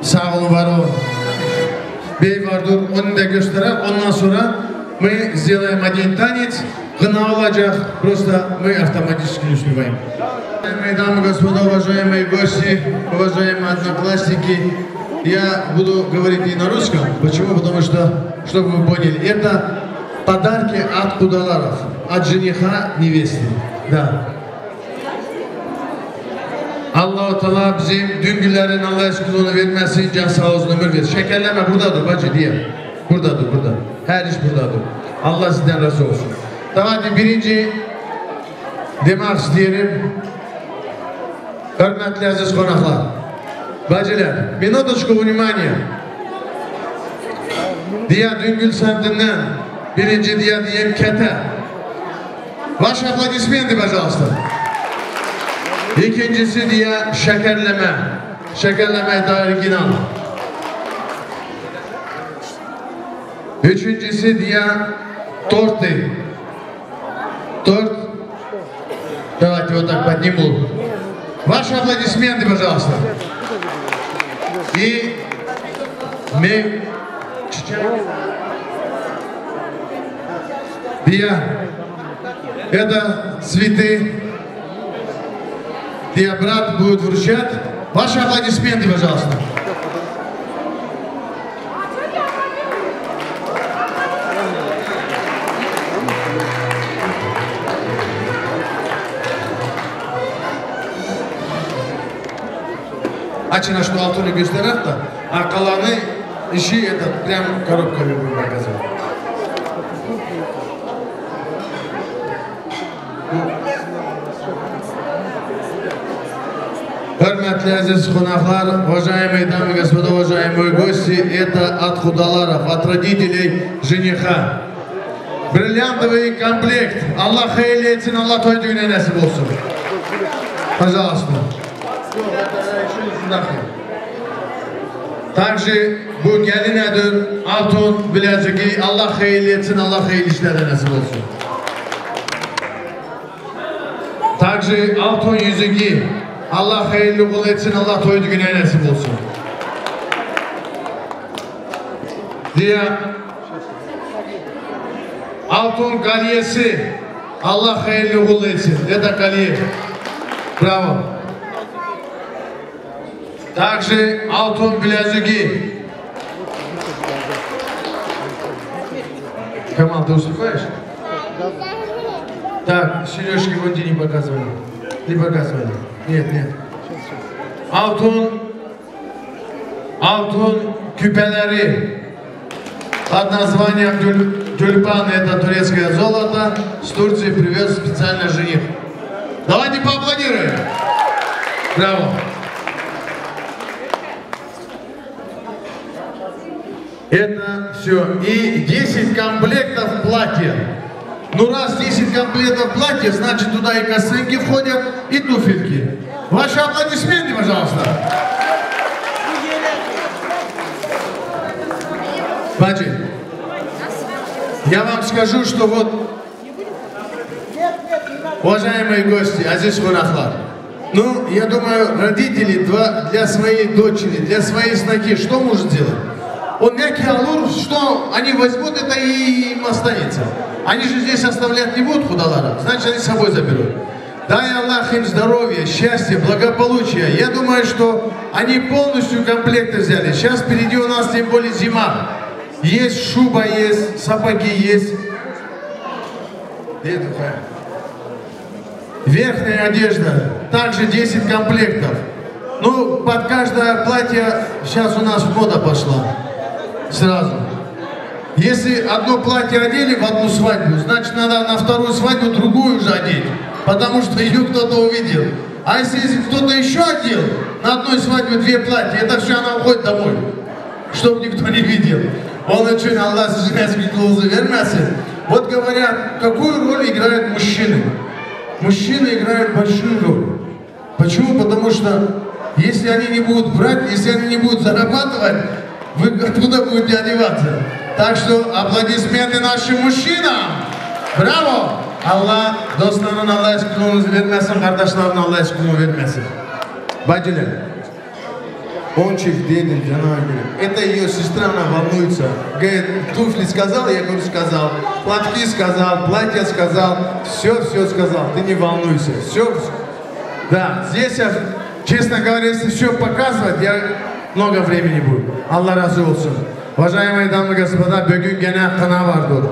Sağ olun, var olun. Bey vardır, onu da göstererek ondan sonra мы сделаем один танец, гна olacak, просто мы автоматически не успеваем. Мои дамы и господа, уважаемые гости, уважаемые одноклассники, я буду говорить и на русском. Почему? Потому что, чтобы вы поняли, это подарки от кудаларов, от жениха невесты. Да. Allah-u Teala bizim düngülerin Allah eşkılığını vermesin, can sağ olsun ömür versin. Şekerleme buradadır bacı diye. Buradadır. Her iş buradadır. Allah sizden razı olsun. Davadi birinci demek isterim. Hürmetli aziz konaklar. Bacılar, minutочку внимания. Diye düngül semtinden birinci diyeyim kete. Vaş aplodismenti, пожалуйста. İkincisi diye şekerleme. Şekerleme da original. Üçüncüsü diye торты. Торт. Давайте вот так подниму. Ваши аплодисменты, пожалуйста. И мы диа это цветы. Диа брат будет вручать. Ваши аплодисменты, пожалуйста. Açın şu altını göstererek de arkalarını işi edip prям коробками будем показывать. Hürmetli aziz konaklar, уважаемые дамы и господа, уважаемые гости, это от худаларов, от родителей жениха. Бриллиантовый комплект. Allah hayırlı etsin, Allah toy düğüne nasip olsun. Пожалуйста. Также bu gelin edir, altın bileziği, Allah hayırlı etsin, Allah hayırlı işlerine nasip olsun. Также altın yüzüğü, Allah hayırlı kul etsin, Allah toy düğüne nasip olsun. Diye altın kalyesi, Allah hayırlı kul etsin. Это колье. Bravo. Также алтын bilezüğü. Камал, ты уступаешь? Так, сережки вон не показывали. Не показывали. Нет. алтын küpeleri под названием тюльпан, это турецкое золото, с Турции привез специально жених. Давайте поаплодируем. Браво. Это все. И 10 комплектов платья. Ну раз 10 комплектов платья, значит туда и косынки входят, и туфельки. Ваши аплодисменты, пожалуйста. Баджи, я вам скажу, что вот, уважаемые гости, азиз кунахлар, ну, я думаю, родители для своей дочери, для своей снохи, что может сделать? Он мягкий алур, что они возьмут, это и им останется. Они же здесь оставлять не будут худалара, значит, они с собой заберут. Дай Аллах им здоровья, счастья, благополучия. Я думаю, что они полностью комплекты взяли. Сейчас впереди у нас тем более зима. Есть шуба, есть сапоги, есть верхняя одежда. Также 10 комплектов. Ну, под каждое платье сейчас у нас мода пошла. Сразу. Если одно платье одели в одну свадьбу, значит, надо на вторую свадьбу другую уже одеть. Потому что ее кто-то увидел. А если кто-то еще одел, на одной свадьбе 2 платья, это все, она уходит домой. Чтобы никто не видел. Он очень Аллах женский клоузы вермясы. Вот говорят, какую роль играют мужчины? Мужчины играют большую роль. Почему? Потому что если они не будут брать, если они не будут зарабатывать, вы откуда будете одеваться? Так что аплодисменты нашим мужчинам. Браво! Allah dostlarının Allah aşkına vermesin, kardeşlerinin Allah aşkına vermesin. Баджиля, он чиф дедин, жена говорит, это ее сестра, она волнуется. Говорит, туфли сказал, я говорю, сказал. Платки сказал, платье сказал, все сказал, ты не волнуйся. Все. Да, здесь, честно говоря, если все показывать, я много времени буду. Allah razı olsun. Уважаемые дамы и господа, bugün gene kına vardır.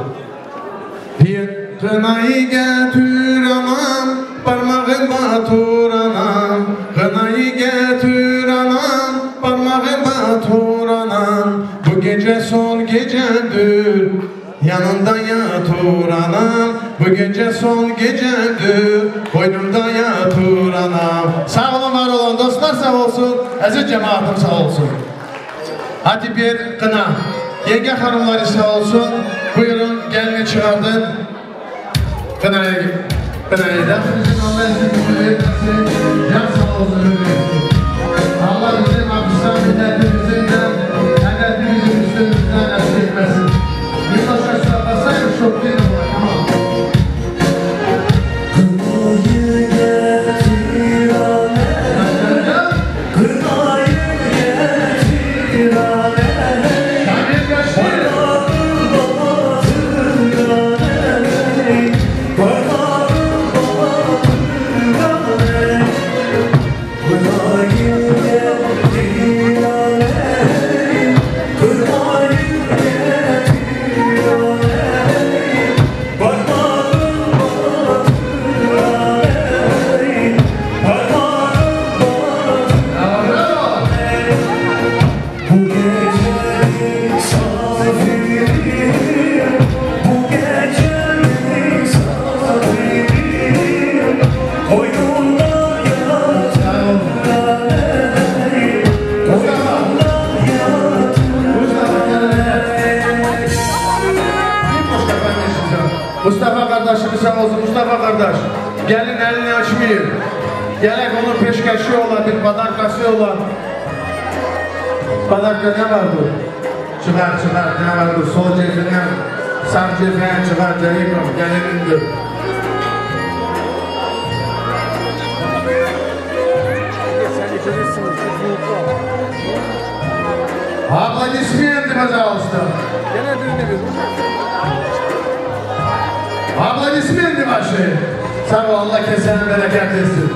Bir kınayı getir anam, parmağıma tur anam. Kınayı getir anam, parmağıma tur anam. Bu gece son gecedir, yanımda yatır anam. Bu gece son gecedir, boynumda yatır anam. Sağ olun, var olun dostlar, sağ olsun. Aziz cemaatim sağ olsun. Hadi bir kına. Yenge hanımları sağ olsun. Buyurun, gelini çıkardın. Kınaya git. Kınaya da. Can sağ olsun. Allah bizim Pakistan milletimizin de devletimizin üstümüzden nasip etmesin. Bir başka şartlasaymış çok değil mi? Tamam. Kınayı getir alem, kınayı getir alem. Mustafa kardeşimiz sağ olsun. Mustafa kardeş, gelin elini açmayın. Gerek onun peşkeşi ola, bir badarkası ola. Badarka ne vardı? Çıkar, ne vardı? Sol cebinden, sağ cebinden çıkar, gelinindir. Аплодисменты, пожалуйста. Aplodismenты ваши. Sağ ol, Allah kesene bereket etsin.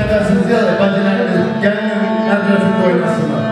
edersiniz ya da bacılarınız gelinin adresinde oynasınlar.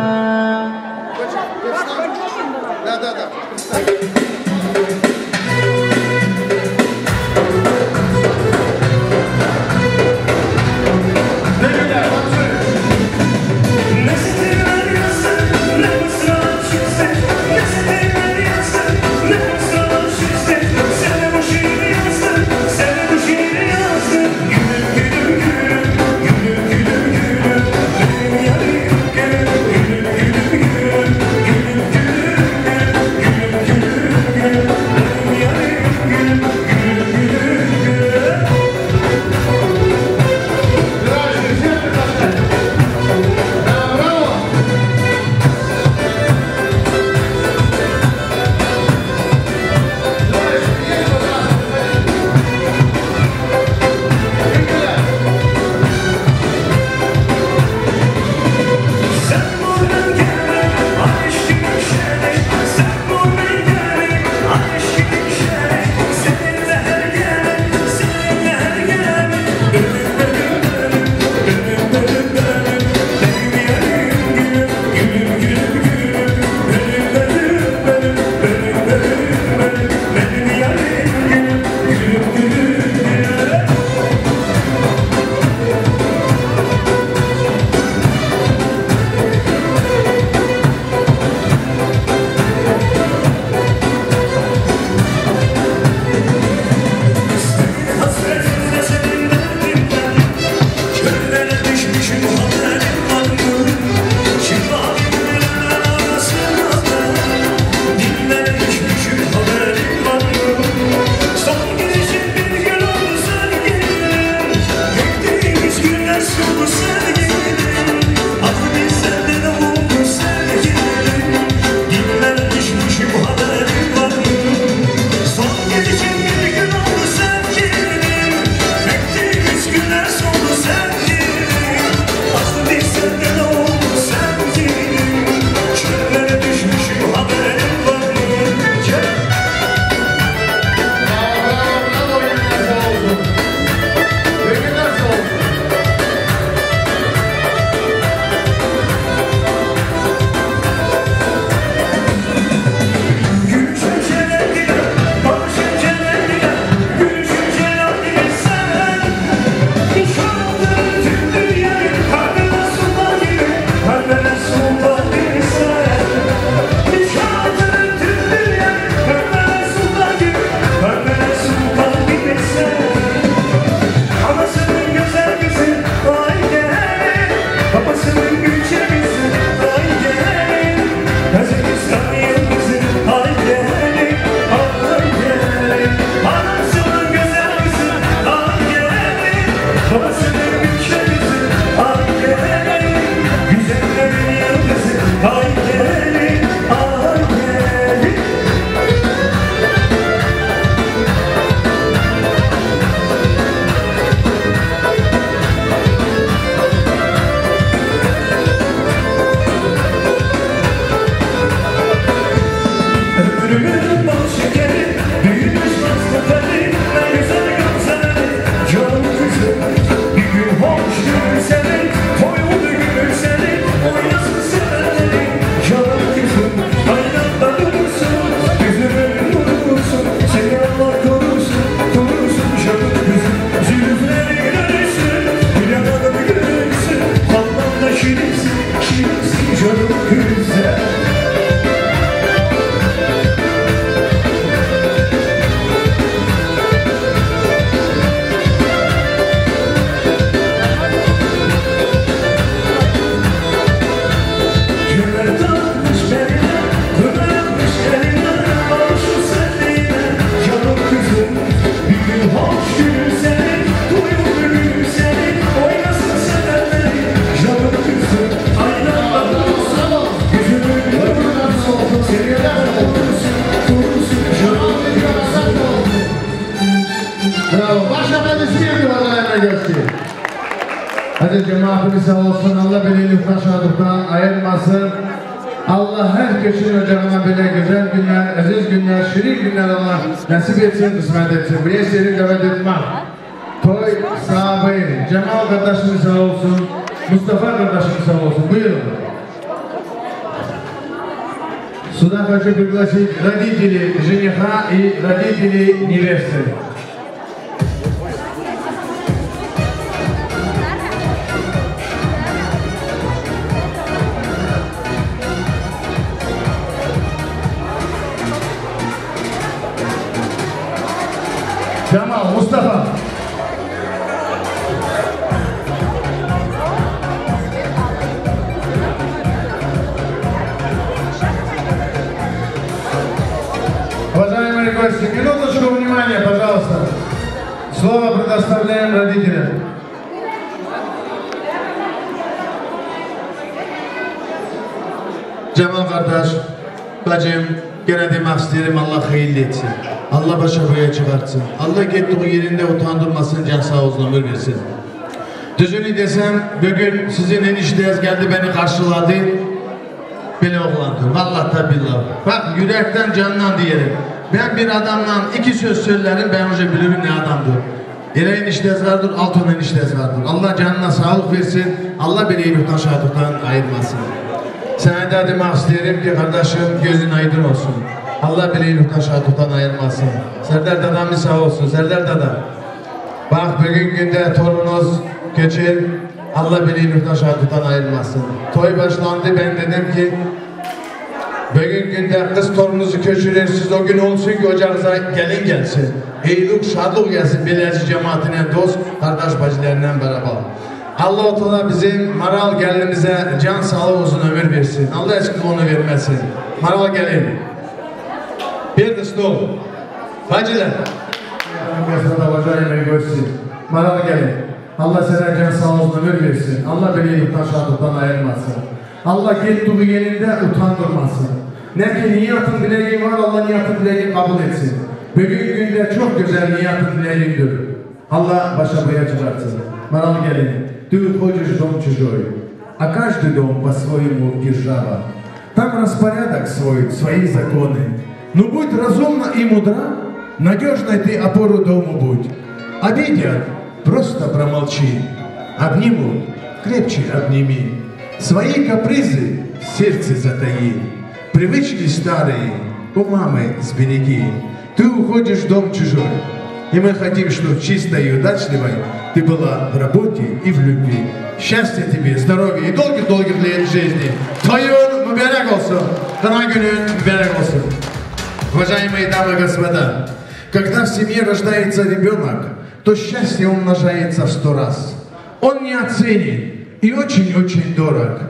Hadi cemaatimiz sağ olsun, Allah birlik taşadıktan ayırmasın. Allah herkesin ocağına böyle güzel günler, aziz günler, şirin günler Allah nasip etsin, kısmet etsin. Bu eseri davet etmem. Sağ bey, Cemal kardeşimiz sağ olsun, Mustafa kardeşimiz sağ olsun. Buyurun. Сюда хочу пригласить родителей жениха и родителей невесты. Джамал, Мустафа. Уважаемые гости, минуточку внимания, пожалуйста. Слово предоставляем родителям. Cemal kardeş, bacım, gene demek isterim Allah hayırlı etsin. Allah başa boya çıkartsın. Allah gittiği yerinde utandırmasın, can sağ olsun ömür versin. Düzünü desem, bugün sizin enişteniz geldi beni karşıladı. Beni oğlandı. Vallahi da billah. Bak yürekten candan diyelim. Ben bir adamla iki söz söylerim, ben önce bilirim ne adamdır. Ele enişteniz vardır, altın enişteniz vardır. Allah canına sağlık versin. Allah beni iyilikten şahitlikten ayırmasın. Sana da demek isterim ki kardeşim gözün aydın olsun. Allah beni iyilikten şahitlikten ayırmasın. Serdar dadamız sağ olsun. Serdar dada. Bak bugün günde torunuz geçer. Allah beni iyilikten şahitlikten ayırmasın. Toy başlandı, ben dedim ki bugün günde kız torununuzu köçürürsünüz, o gün olsun ki ocağınıza gelin gelsin. İyilik, şadlık gelsin, bilerci cemaatine, dost, kardeş bacılarıyla beraber. Allah-u Teala bizim Maral gelinimize can sağlık olsun, ömür versin. Allah aşkına onu vermesin. Maral gelin. Bir de stol. Bacılar. Уважаемые гости, Maral gelin. Allah sana can sağ olsun, ömür versin. Allah beni iyilikten şahitlikten ayırmasın. Allah gittiği yerinde utandırmasın. Ne ki niyetin dileği var, Allah niyetin dileğini kabul etsin. Bugün günde çok güzel niyetin dileğidir. Allah başa boya çıkartsın. Maral gelin. Ты уходишь в дом чужой, а каждый дом по-своему держава. Там распорядок свой, свои законы. Но будь разумна и мудра, надежной ты опору дому будь. Обидят, просто промолчи. Обнимут, крепче обними. Свои капризы в сердце затаи. Привычки старые у мамы сбереги. Ты уходишь в дом чужой. И мы хотим, чтобы чистой и удачливой ты была в работе и в любви. Счастья тебе, здоровья и долгих-долгих лет жизни. Твоён mübarek olsun. Kına günün mübarek olsun. Уважаемые дамы и господа, когда в семье рождается ребенок, то счастье умножается в 100 раз. Он неоценен и очень-очень дорог.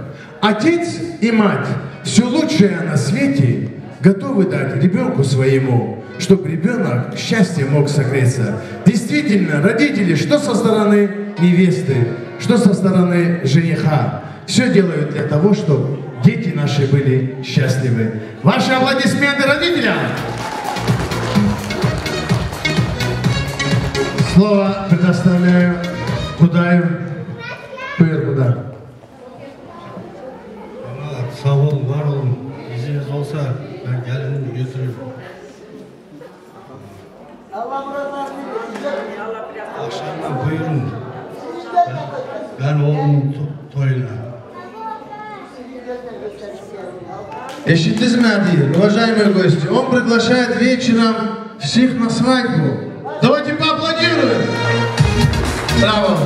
Отец и мать, все лучшее на свете, готовы дать ребенку своему, чтобы ребенок счастьем мог согреться. Действительно, родители, что со стороны невесты, что со стороны жениха, все делают для того, чтобы дети наши были счастливы. Ваши аплодисменты родителям! Слово предоставляю Кудаю. Buyur Kuday. Sağ olun, var olun. İzniniz olsa ben gelinimi götürürüm. Akşamdan buyurun. Ben oğlumun toyuna. Эшитизм один, уважаемые гости, он приглашает вечером всех на свадьбу. Давайте поаплодируем. Браво.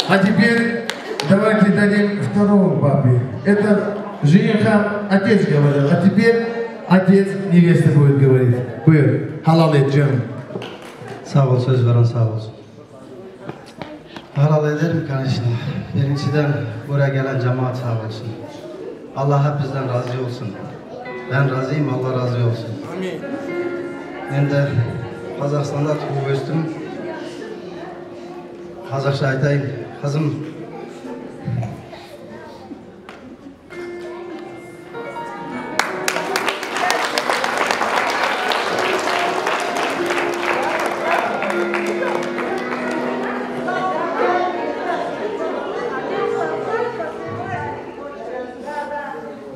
А теперь давайте дадим второго папе. Это жениха отец говорил, а теперь отец невесты будет говорить. Buyur, halal et canım. Sağ ol, söz veren sağ olsun. Halal ederim kardeşim. Birinciden buraya gelen cemaat sağ olsun. Allah hepinizden razı olsun. Ben razıyım, Allah razı olsun. Amin. Ben de Kazakistan'da tuğup östüm. Kazakça aytayım. Kızım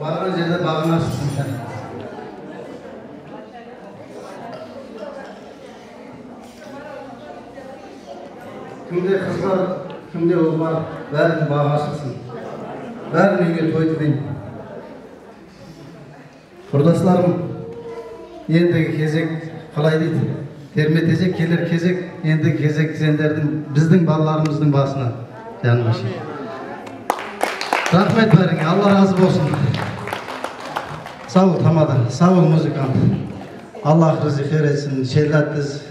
bağırır yerde bağırmazsın sen. kimde kız var, kimde oğul var, bәрінің бағашықсın. Бәрін үйге той тілеймін. Құрдастарым, ендігі кезек қалай дейді? Терме-тезек келер кезек, ендігі кезек сендердің, біздің балаларымыздың басына. Жаным ашын. Рахмет бәріңе, Алла разы болсын. Sağ ol Tamada, sağ ol muzikant. Allah rızık etsin, şerlattız.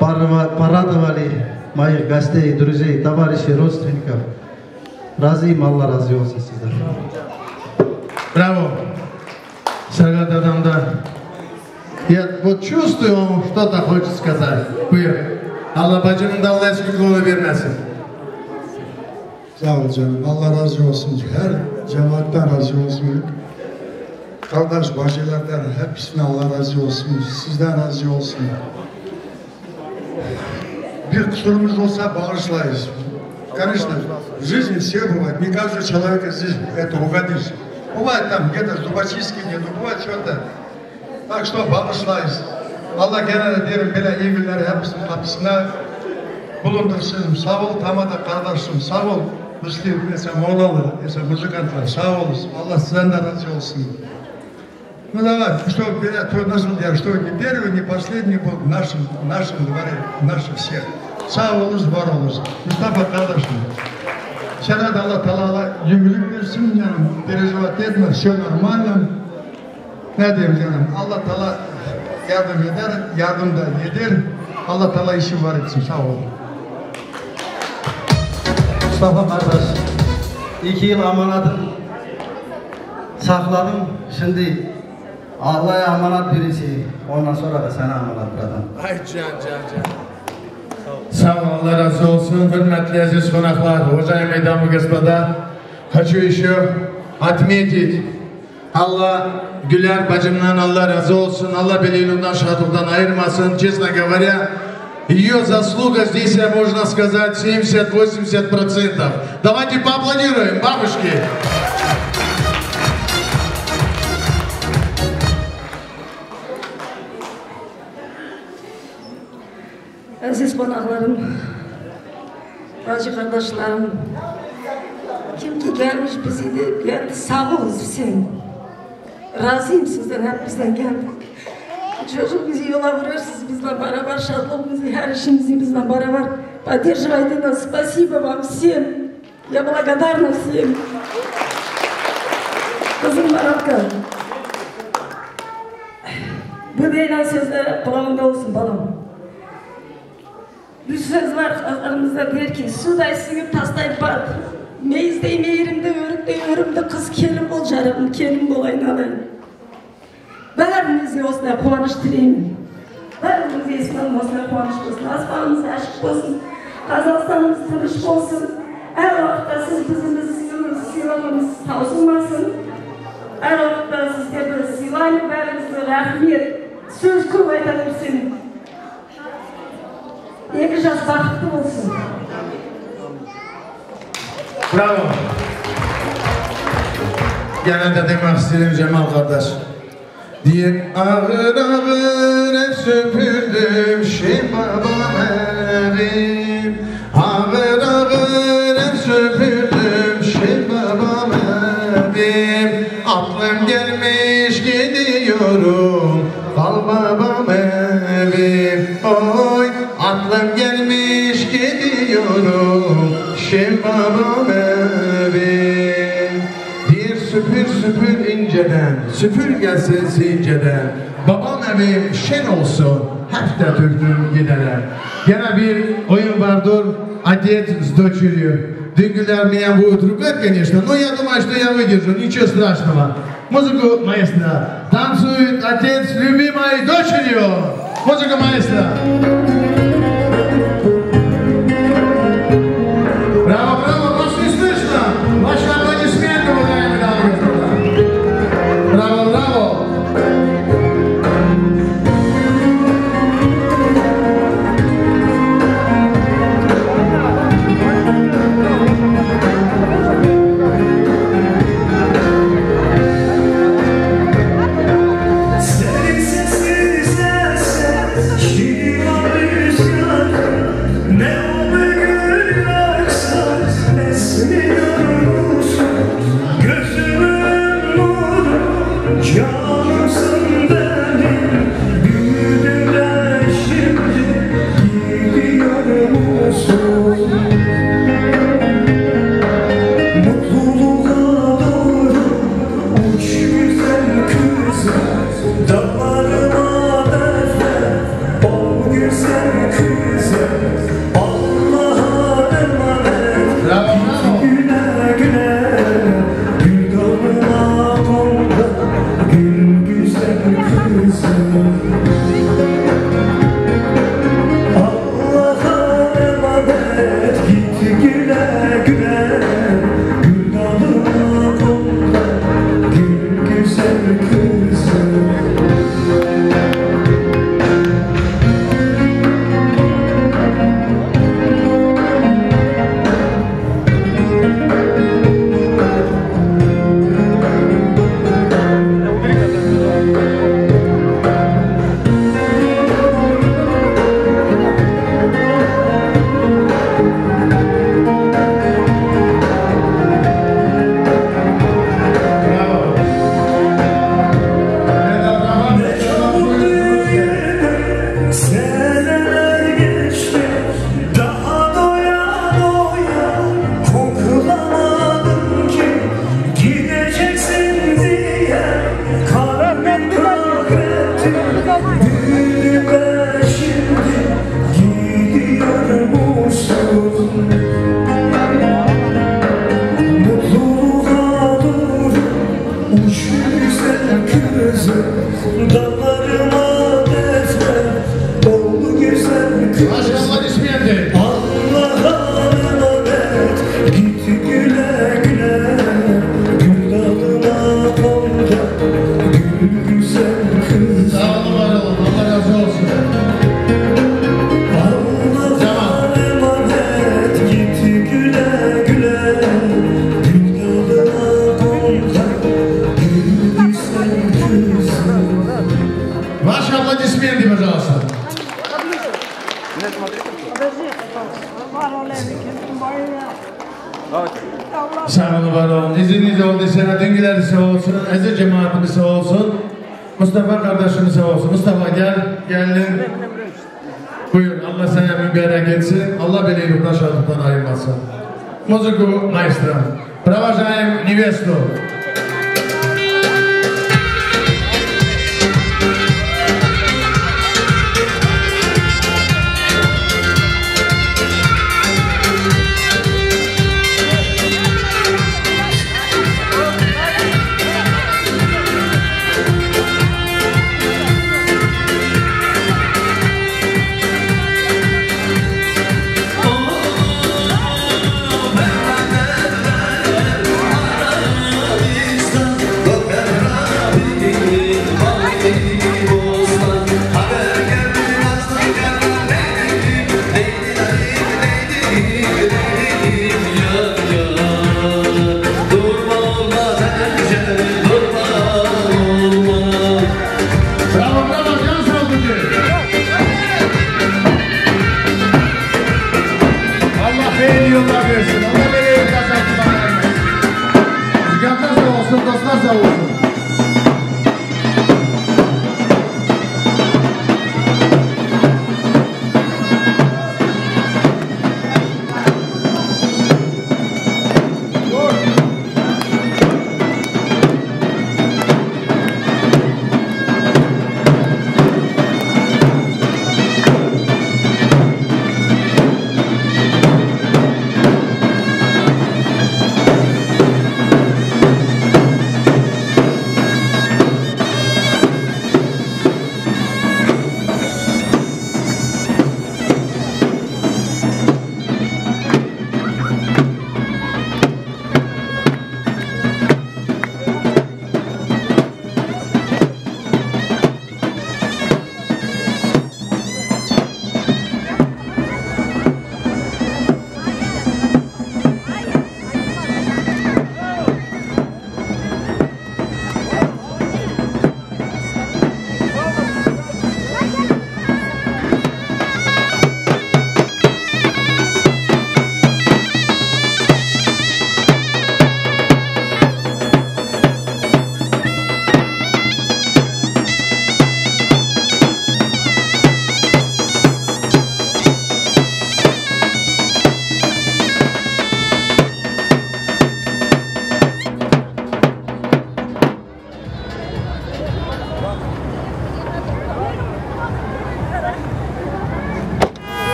Порадовали моих гостей, друзей, товарищей, родственников. Разıyım, Allah razı olsun sizden. Браво! Сагат адамда. Я вот чувствую, он что-то хочет сказать. Buyur. Allah bacının da Allah eski onu vermesin. Sağ ol canım, Allah razı olsun. Her cemaatten razı olsun. Kardeş bacılardan hepsine Allah razı olsun. Sizden razı olsun. Bir kusurumuz olsa bağışlayız. Конечно, в жизни все бывает. Не каждый человек здесь это угодишь. Бывает там где-то зубочистки нету, бывает что-то. Так что bağışlayız. Allah gene derim böyle iyi günleri hepsinin kapısına bulundursun. Sağ ol Tamada kardeşim, sağ ol Müslüm, mesela Moğolalı, mesela müzikantlar, sağ olun. Allah sizden de razı olsun. Ну давай, что nasıl diyor, что не первый, не последний был в нашем дворе, наши все. Sağ olunuz, var olunuz. Mustafa kardeşim. Sana da Allah Teala yüngülük versin canım. Переживать etme, все нормально. Ne diyeyim canım, Allah Teala yardım eder, yardım da eder. Allah Teala işi var etsin, sağ olun. Mustafa kardeş, 2 yıl amanatın sakladım. Şimdi Allah'a amanat birisi, ondan sonra da sana amanat bırakalım. Ay can. Sağ ol, Allah razı olsun. Hürmetli aziz konaklar, уважаемые дамы и господа, хочу еще отметить, Allah Güler bacımdan Allah razı olsun, Allah Белилунdan шатудан ayırmasın. Честно говоря, ее заслуга здесь, можно сказать, 70-80%. Давайте поаплодируем бабушке. Aziz konaklarım, bacı kardeşlerim, kim ki gelmiş bizi de geldi, sağ olun sen. Razıyım sizden, hep bizden geldik. Çocuk bizi yola vurursunuz, bizle beraber şartlarımızı, her işimizi bizle beraber поддерживайте нас. Спасибо вам всем. Я благодарна всем. Kızım Maratka. Bu beyler sözler kulağında olsun balam. Bir söz var aramızda der ki, suday sınıp tastayıp bat. Meyizdeyim yerimde, örümde kız kelim ol carabım, kelim olayın alayım. Bәрімізге осылай қуаныш тілеймін. Бәрімізге исламға осылай қуаныш болсын. Аспанымыз ашық болсын. Қазақстанымыз тыныш болсын. Әр уақытта сіз біздің сыйлығымыз таусылмасын. Әр уақытта сіздерді сыйлаймын. Бәрімізге рахмет. Сөз көп айта берсем. 2 жас бақытты болсын. Bravo. Gene de demek istedim Cemal kardeş. Diye ağır ağır süpürdüm babam evim. Ağır ağır süpürdüm babam evim. Aklım gelmiş gidiyorum, kal babam evim. Oy, aklım gelmiş gidiyorum, babam evim. Süpür süpür inceden, süpür gelsin sinceden. Babam evim şen olsun, hep de döktüm gidene. Gene bir oyun vardır, отец с дочерью. Дыгуляр меня будет ругать, конечно, но я думаю, что я выдержу, ничего страшного. Музыку маэстро. Танцует отец с любимой дочерью. Музыка маэстро. Браво, браво, вас не слышно. Ваши аплодисменты, уважаемые дамы и господа. Браво, браво. Senin sesin, Sağ olun, var olun. İzniniz olduysa düngeleri sağ olsun, aziz cemaatimiz sağ olsun. Mustafa kardeşimiz sağ olsun. Mustafa gel, geldin. Buyur, Allah sana mübarek etsin. Allah beni yurtta şadıktan ayırmasın. Muziku maestro. Провожаем невесту. Oh,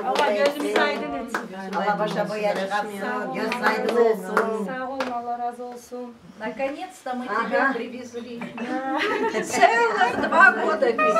Allah gözümüz aydın etsin. Allah başa boya çıkarsın, göz aydın olsun. Sağ olun, Allah razı olsun. Наконец-то мы тебя привезли. Целых 2 года без.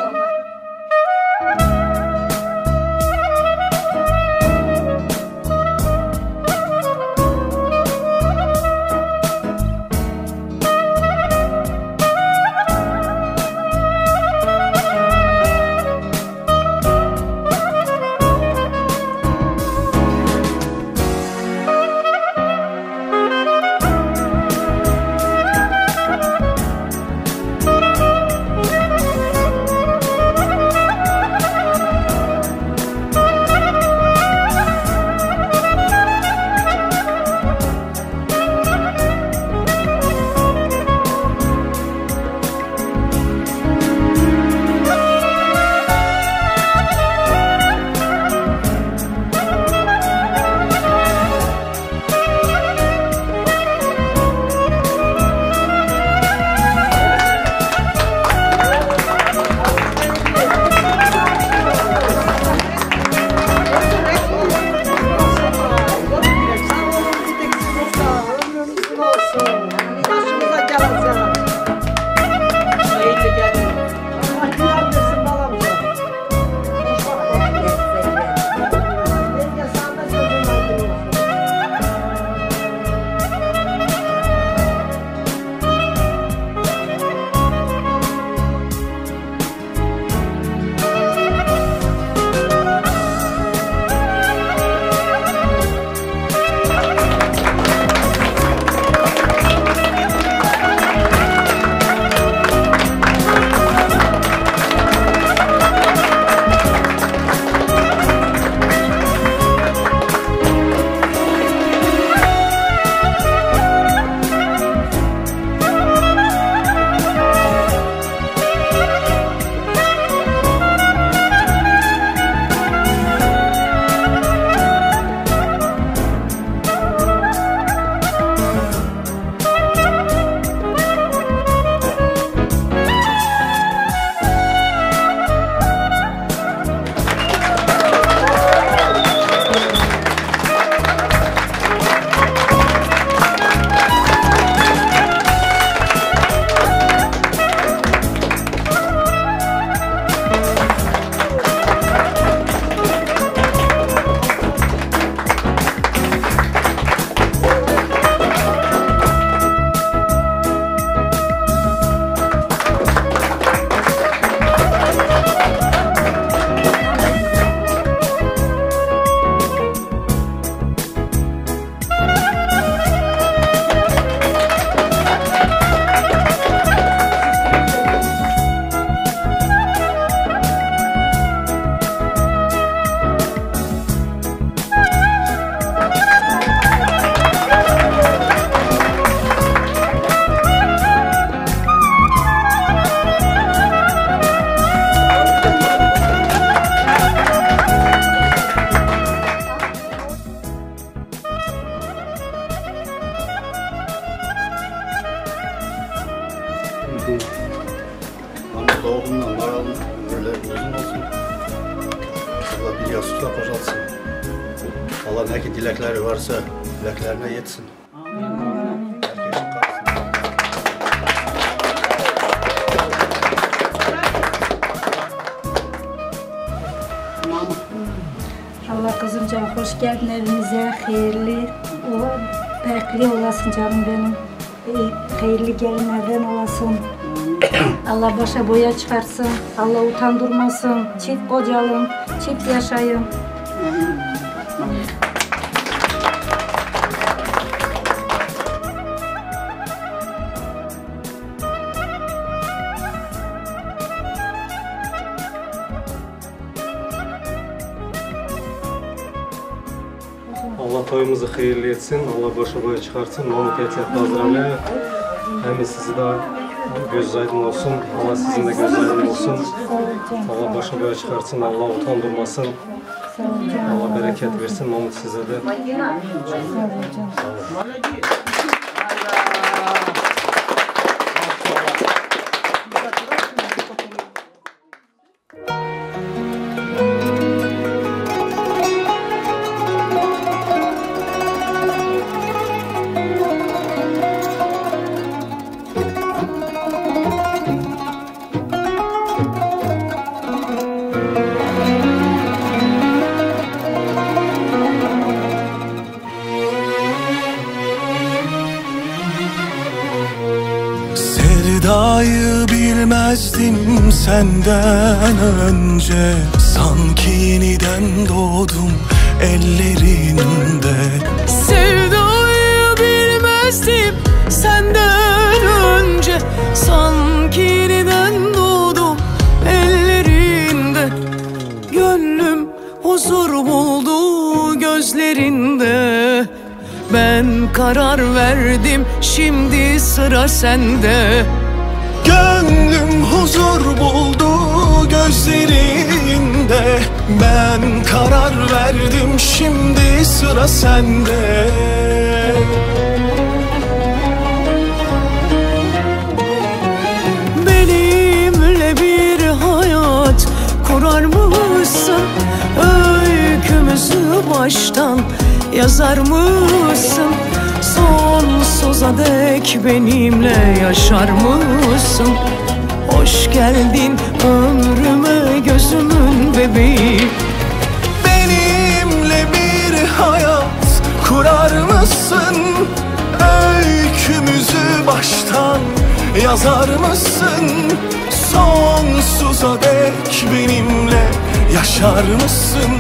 Doğumdan varalım, böyle uzun olsun. Allah bir yastıkla boşaltsın. Allah ne ki dilekleri varsa dileklerine yetsin. Allah kızım canım, hoş geldin evimize, hayırlı, bekli olasın canım benim. Hayırlı gelinlerden olasın. Allah başa boya çıkarsın, Allah utandırmasın, çift kocalın, çift yaşayın. Allah toyumuzu hayırlı etsin, Allah başa boya çıkarsın, Mahmut Etyat Bazrami. Hem sizi de göz aydın olsun, Allah sizin de göz aydın olsun. Allah başa boya çıkarsın, Allah utandırmasın. Allah bereket versin, Mahmut size de. Sağ olun. bilmezdim senden önce. Sanki yeniden doğdum ellerinde. Sevdayı bilmezdim senden önce. Sanki yeniden doğdum ellerinde. Gönlüm huzur buldu gözlerinde. Ben karar verdim, şimdi sıra sende. Gönlüm huzur buldu gözlerinde. Ben karar verdim, şimdi sıra sende. Benimle bir hayat kurar mısın? Öykümüzü baştan yazar mısın? Sonsuza dek benimle yaşar mısın? Hoş geldin ömrüme gözümün bebeği. Benimle bir hayat kurar mısın? Öykümüzü baştan yazar mısın? Sonsuza dek benimle yaşar mısın?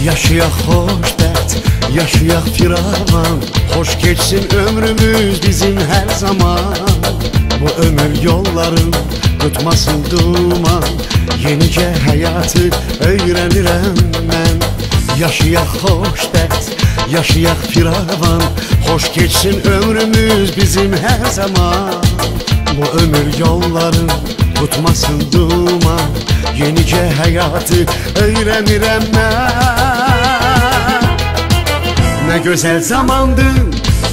Yaşayak hoşbet, yaşayak firavan. Hoş geçsin ömrümüz bizim her zaman. Bu ömür yolların tutmasın duman. Yenice hayatı öğrenirem ben. Yaşayak hoşbet, yaşayak firavan. Hoş geçsin ömrümüz bizim her zaman. Bu ömür yolların tutmasın duman. Yenice hayatı öğrenirem ben. Ne güzel zamandı,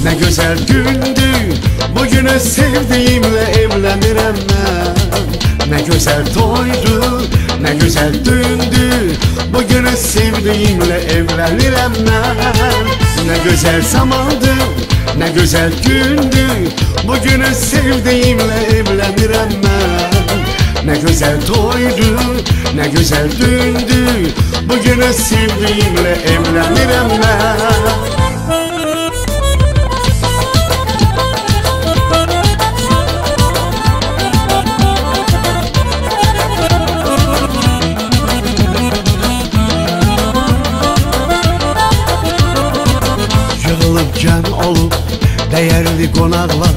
ne güzel gündü. Bugünü sevdiğimle evlenirem ben. Ne güzel toydu, ne güzel dündü. Bugünü sevdiğimle evlenirem ben. Ne güzel zamandı, ne güzel gündü. Bugünü sevdiğimle evlenirem ben. Ne güzel toydu, ne güzel dündü. Bugünü sevdiğimle evlenirem ben. cəm olub dəyərli qonaqlar,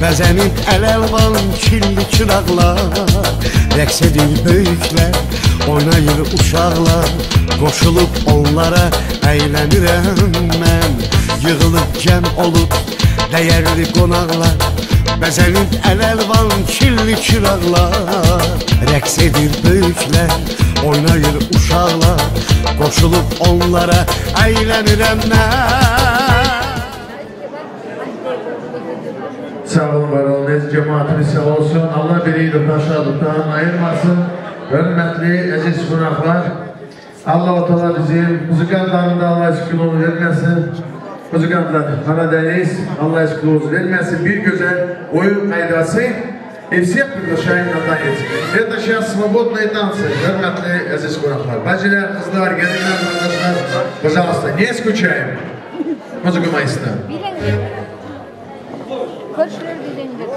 bəzənib əl-əlvan kirli çıraqlar, rəqs edir böyüklər, oynayır uşaqlar, qoşulub onlara əylənirəm mən. Yığılıb cəm olub dəyərli qonaqlar, bəzənib əl-əlvan kirli çıraqlar, rəqs edir böyüklər, oynayır uşaqlar, qoşulub onlara əylənirəm mən. Sağ olun, var olun, cemaatimiz sağ olsun. Allah biriyle taşadıktan ayırmasın. Hürmetli, aziz qonaqlar, Allah-u Teala bizim müzikantlarında Allah eşkılığını vermesin. Müzikantlar, Karadeniz, Allah eşkılığını vermesin. Bir güzel oyun kaydası. И всех приглашаем на танец. Это сейчас свободные танцы, hürmetli, aziz qonaqlar. Bacılar, kızlar, gelinler, arkadaşlar, пожалуйста, не скучаем. Müzik maestro. Koşular bilendir.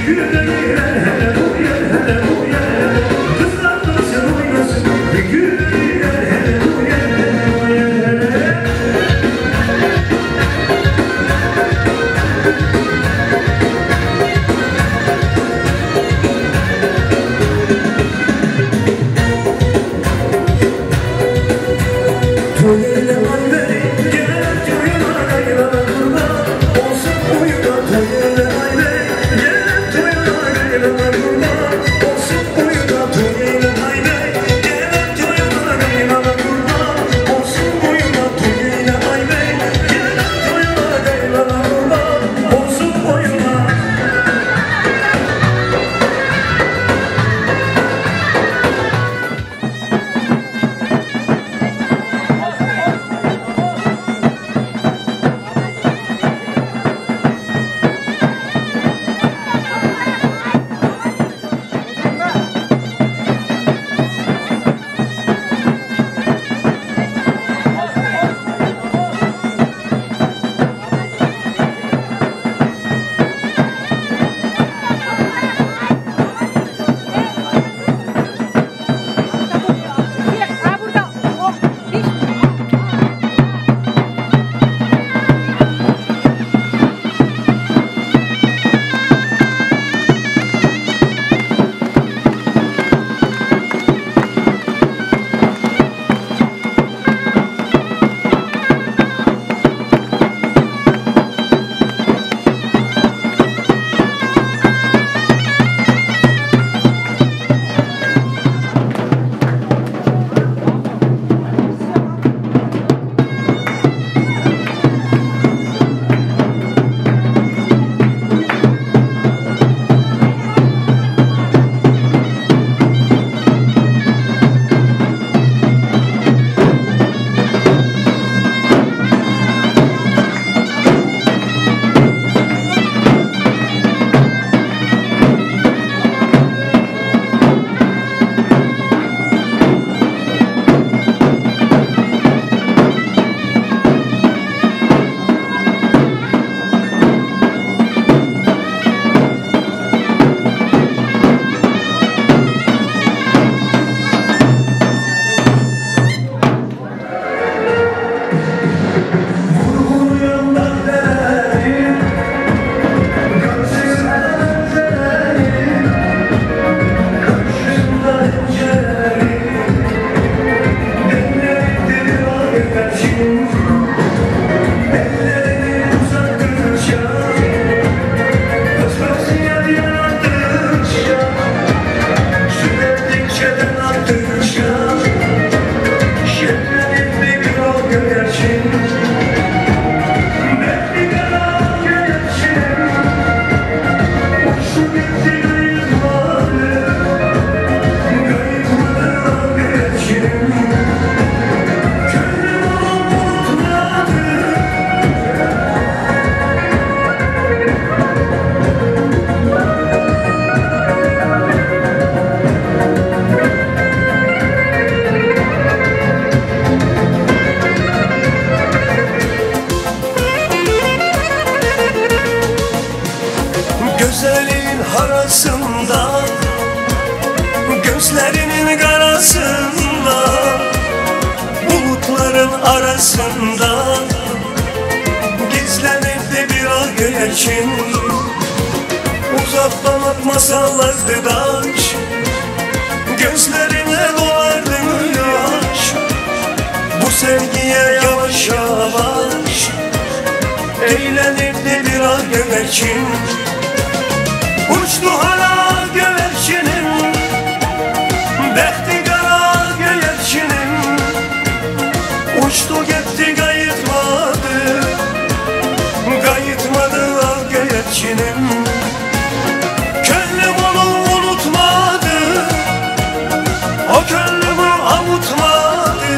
Yürü arasında, gözlerinin karasında, bulutların arasında gizlenirdi bir ah güneşin. Uzaktan atmasalardı daş, gözlerine dolardı yaş. Bu sevgiye yavaş yavaş eğlenirdi bir ah güneşin. Uçtu hala güvercinin, bekti kara güvercinin. Uçtu gitti kayıtmadı, kayıtmadı ah güvercinin. Könlüm onu unutmadı, o könlümü avutmadı.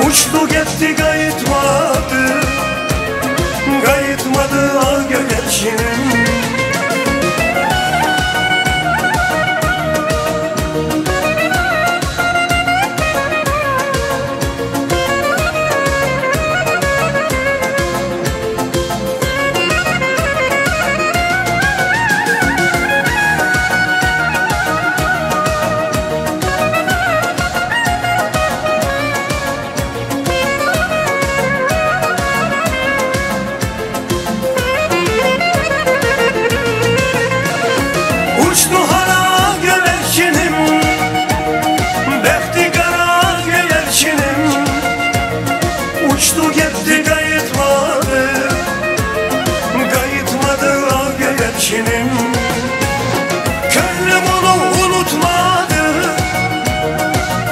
Uçtu gitti kayıtmadı, kayıtmadı ah güvercinin. Uçtu hala güvercinim, bekti kara güvercinim. Uçtu gitti kayıtmadı, kayıtmadı ah güvercinim. Könlüm onu unutmadı,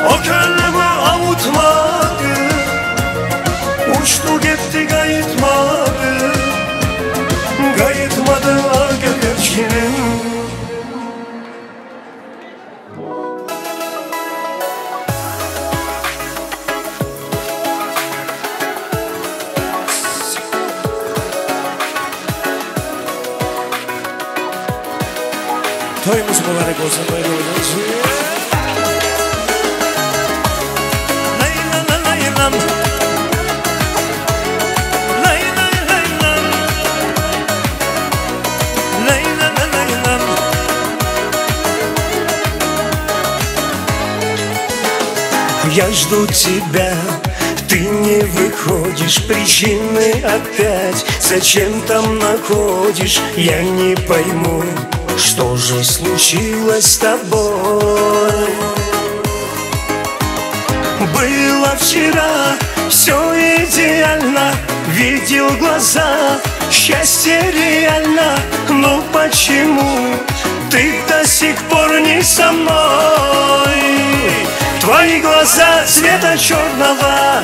o könlümü avutmadı. Uçtu gitti kayıtmadı, kayıtmadı ah güvercinim. Toyumuz mübarek olsun, böyle olsun. Layla laylam, layla laylam, layla laylam. Я жду тебя, ты не выходишь, причины опять. Зачем там находишь, я не пойму. Что же случилось с тобой? Было вчера все идеально, видел глаза, счастье реально. Но почему ты до сих пор не со мной? Твои глаза цвета черного,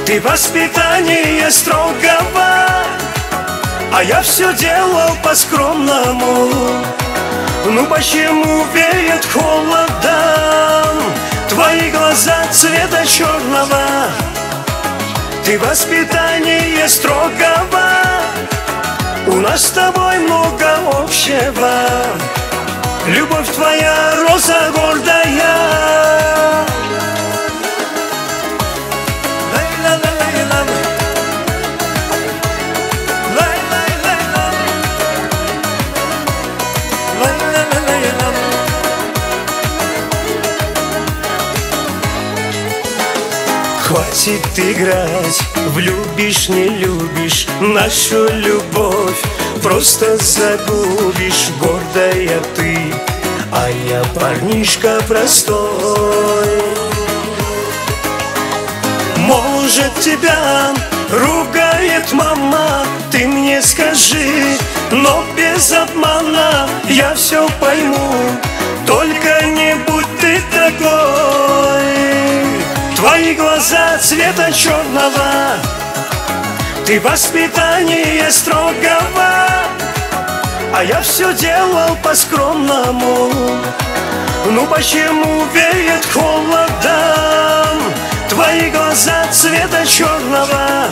ты воспитание строгого. А я все делал по-скромному. Ну почему веет холодом? Твои глаза цвета черного, ты воспитание строгого. У нас с тобой много общего. Любовь твоя роза гордая. Хватит играть, влюбишь, не любишь нашу любовь, просто загубишь, гордая ты, а я парнишка простой. Может, тебя ругает мама, ты мне скажи, но без обмана я все пойму, только не будь ты такой. Твои глаза цвета черного, ты воспитание строгого. А я все делал по-скромному. Ну почему веет холодом? Твои глаза цвета черного,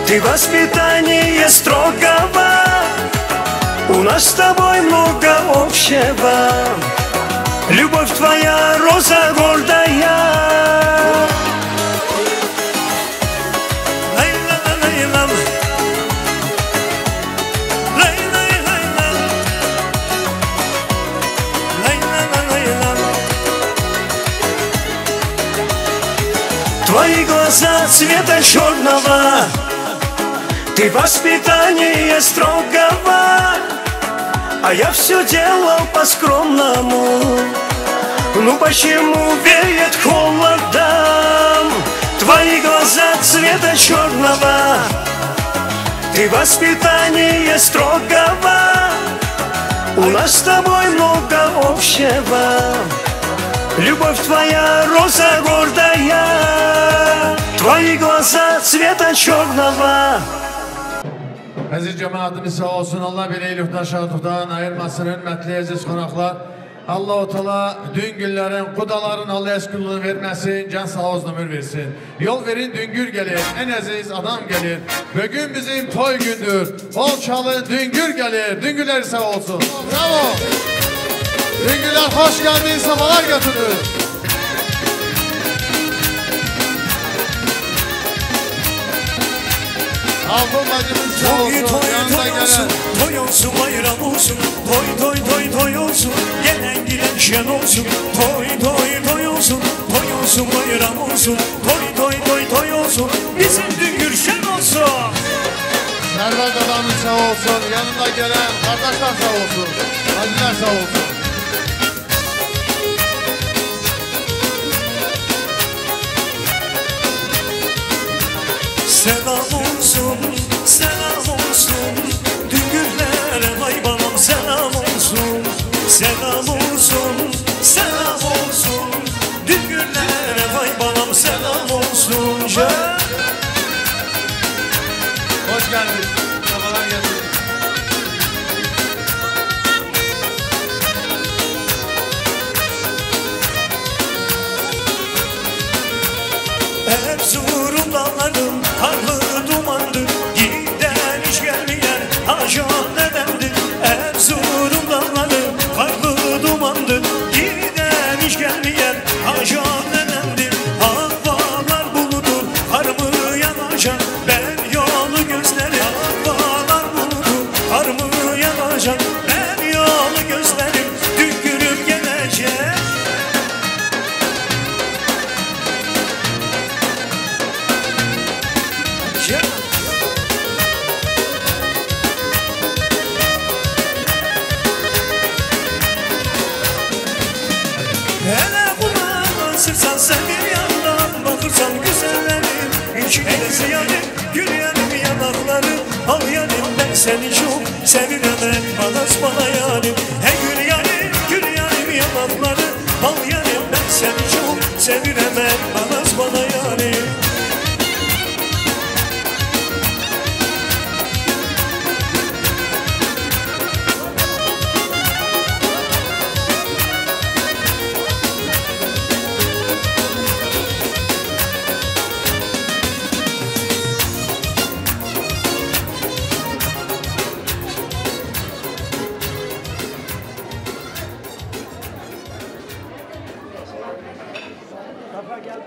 ты воспитание строгого. У нас с тобой много общего. Любовь твоя роза гордая. Layla laylam, layla laylam. Твои глаза цвета черного, ты воспитание строгого, а я все делал по-скромному. Ну почему веет холодом? Твои глаза цвета черного, ты воспитание строгого, у нас с тобой много общего. Любовь твоя, роза гордая, твои глаза цвета черного. Əziz cəmaatimiz sağ olsun, Allah belə ilufdan, şadlıqdan ayırmasın, hörmətli əziz qonaqlar. Allah-u Teala dün günlərin, qudaların Allah əskülünü verməsin, can sağ olsun, ömür versin. Yol verin, düngür gelir, en əziz adam gelir. Bugün bizim toy gündür, bol çalın, düngür gelir, düngürler sağ olsun. Bravo! Düngürler hoş geldin, sabahlar götürdü. Altın bacımız sağ olsun, yanında gelen. Toy olsun, bayram olsun, toy olsun, gelen giden şen olsun, toy olsun, bayram olsun, toy olsun, bizim düngür şen olsun. Servet adamın sağ olsun, yanında gelen kardeşler sağ olsun, haciler sağ olsun. Selam olsun, düngürlere vay banam selam olsun. Selam olsun, düngürlere vay banam selam olsun. Hoş geldin, sabahlar geldin. Erzurum dağlarım karlı dumandır, giden hiç gelmeyen ajan dedemdir. Erzurum dağlarım karlı dumandır, giden hiç gelmeyen ajan dedemdir. Havalar buludur, karımı yanacak, ben yolu gözlerim. Havalar buludur, karımı yanacak, ben yolu gözlerim. Düngürüm gelecek. Hele kulağına sırsan sen bir yandan bakırsan güzellerim. Üç elisi yarim, gül yarim yanaklarım. Al yarim ben seni çok seviremem, bana yarim. Hey gül yarim yanaklarım. Al yarim ben seni çok seviremem, bana yarim. Kafa geldi.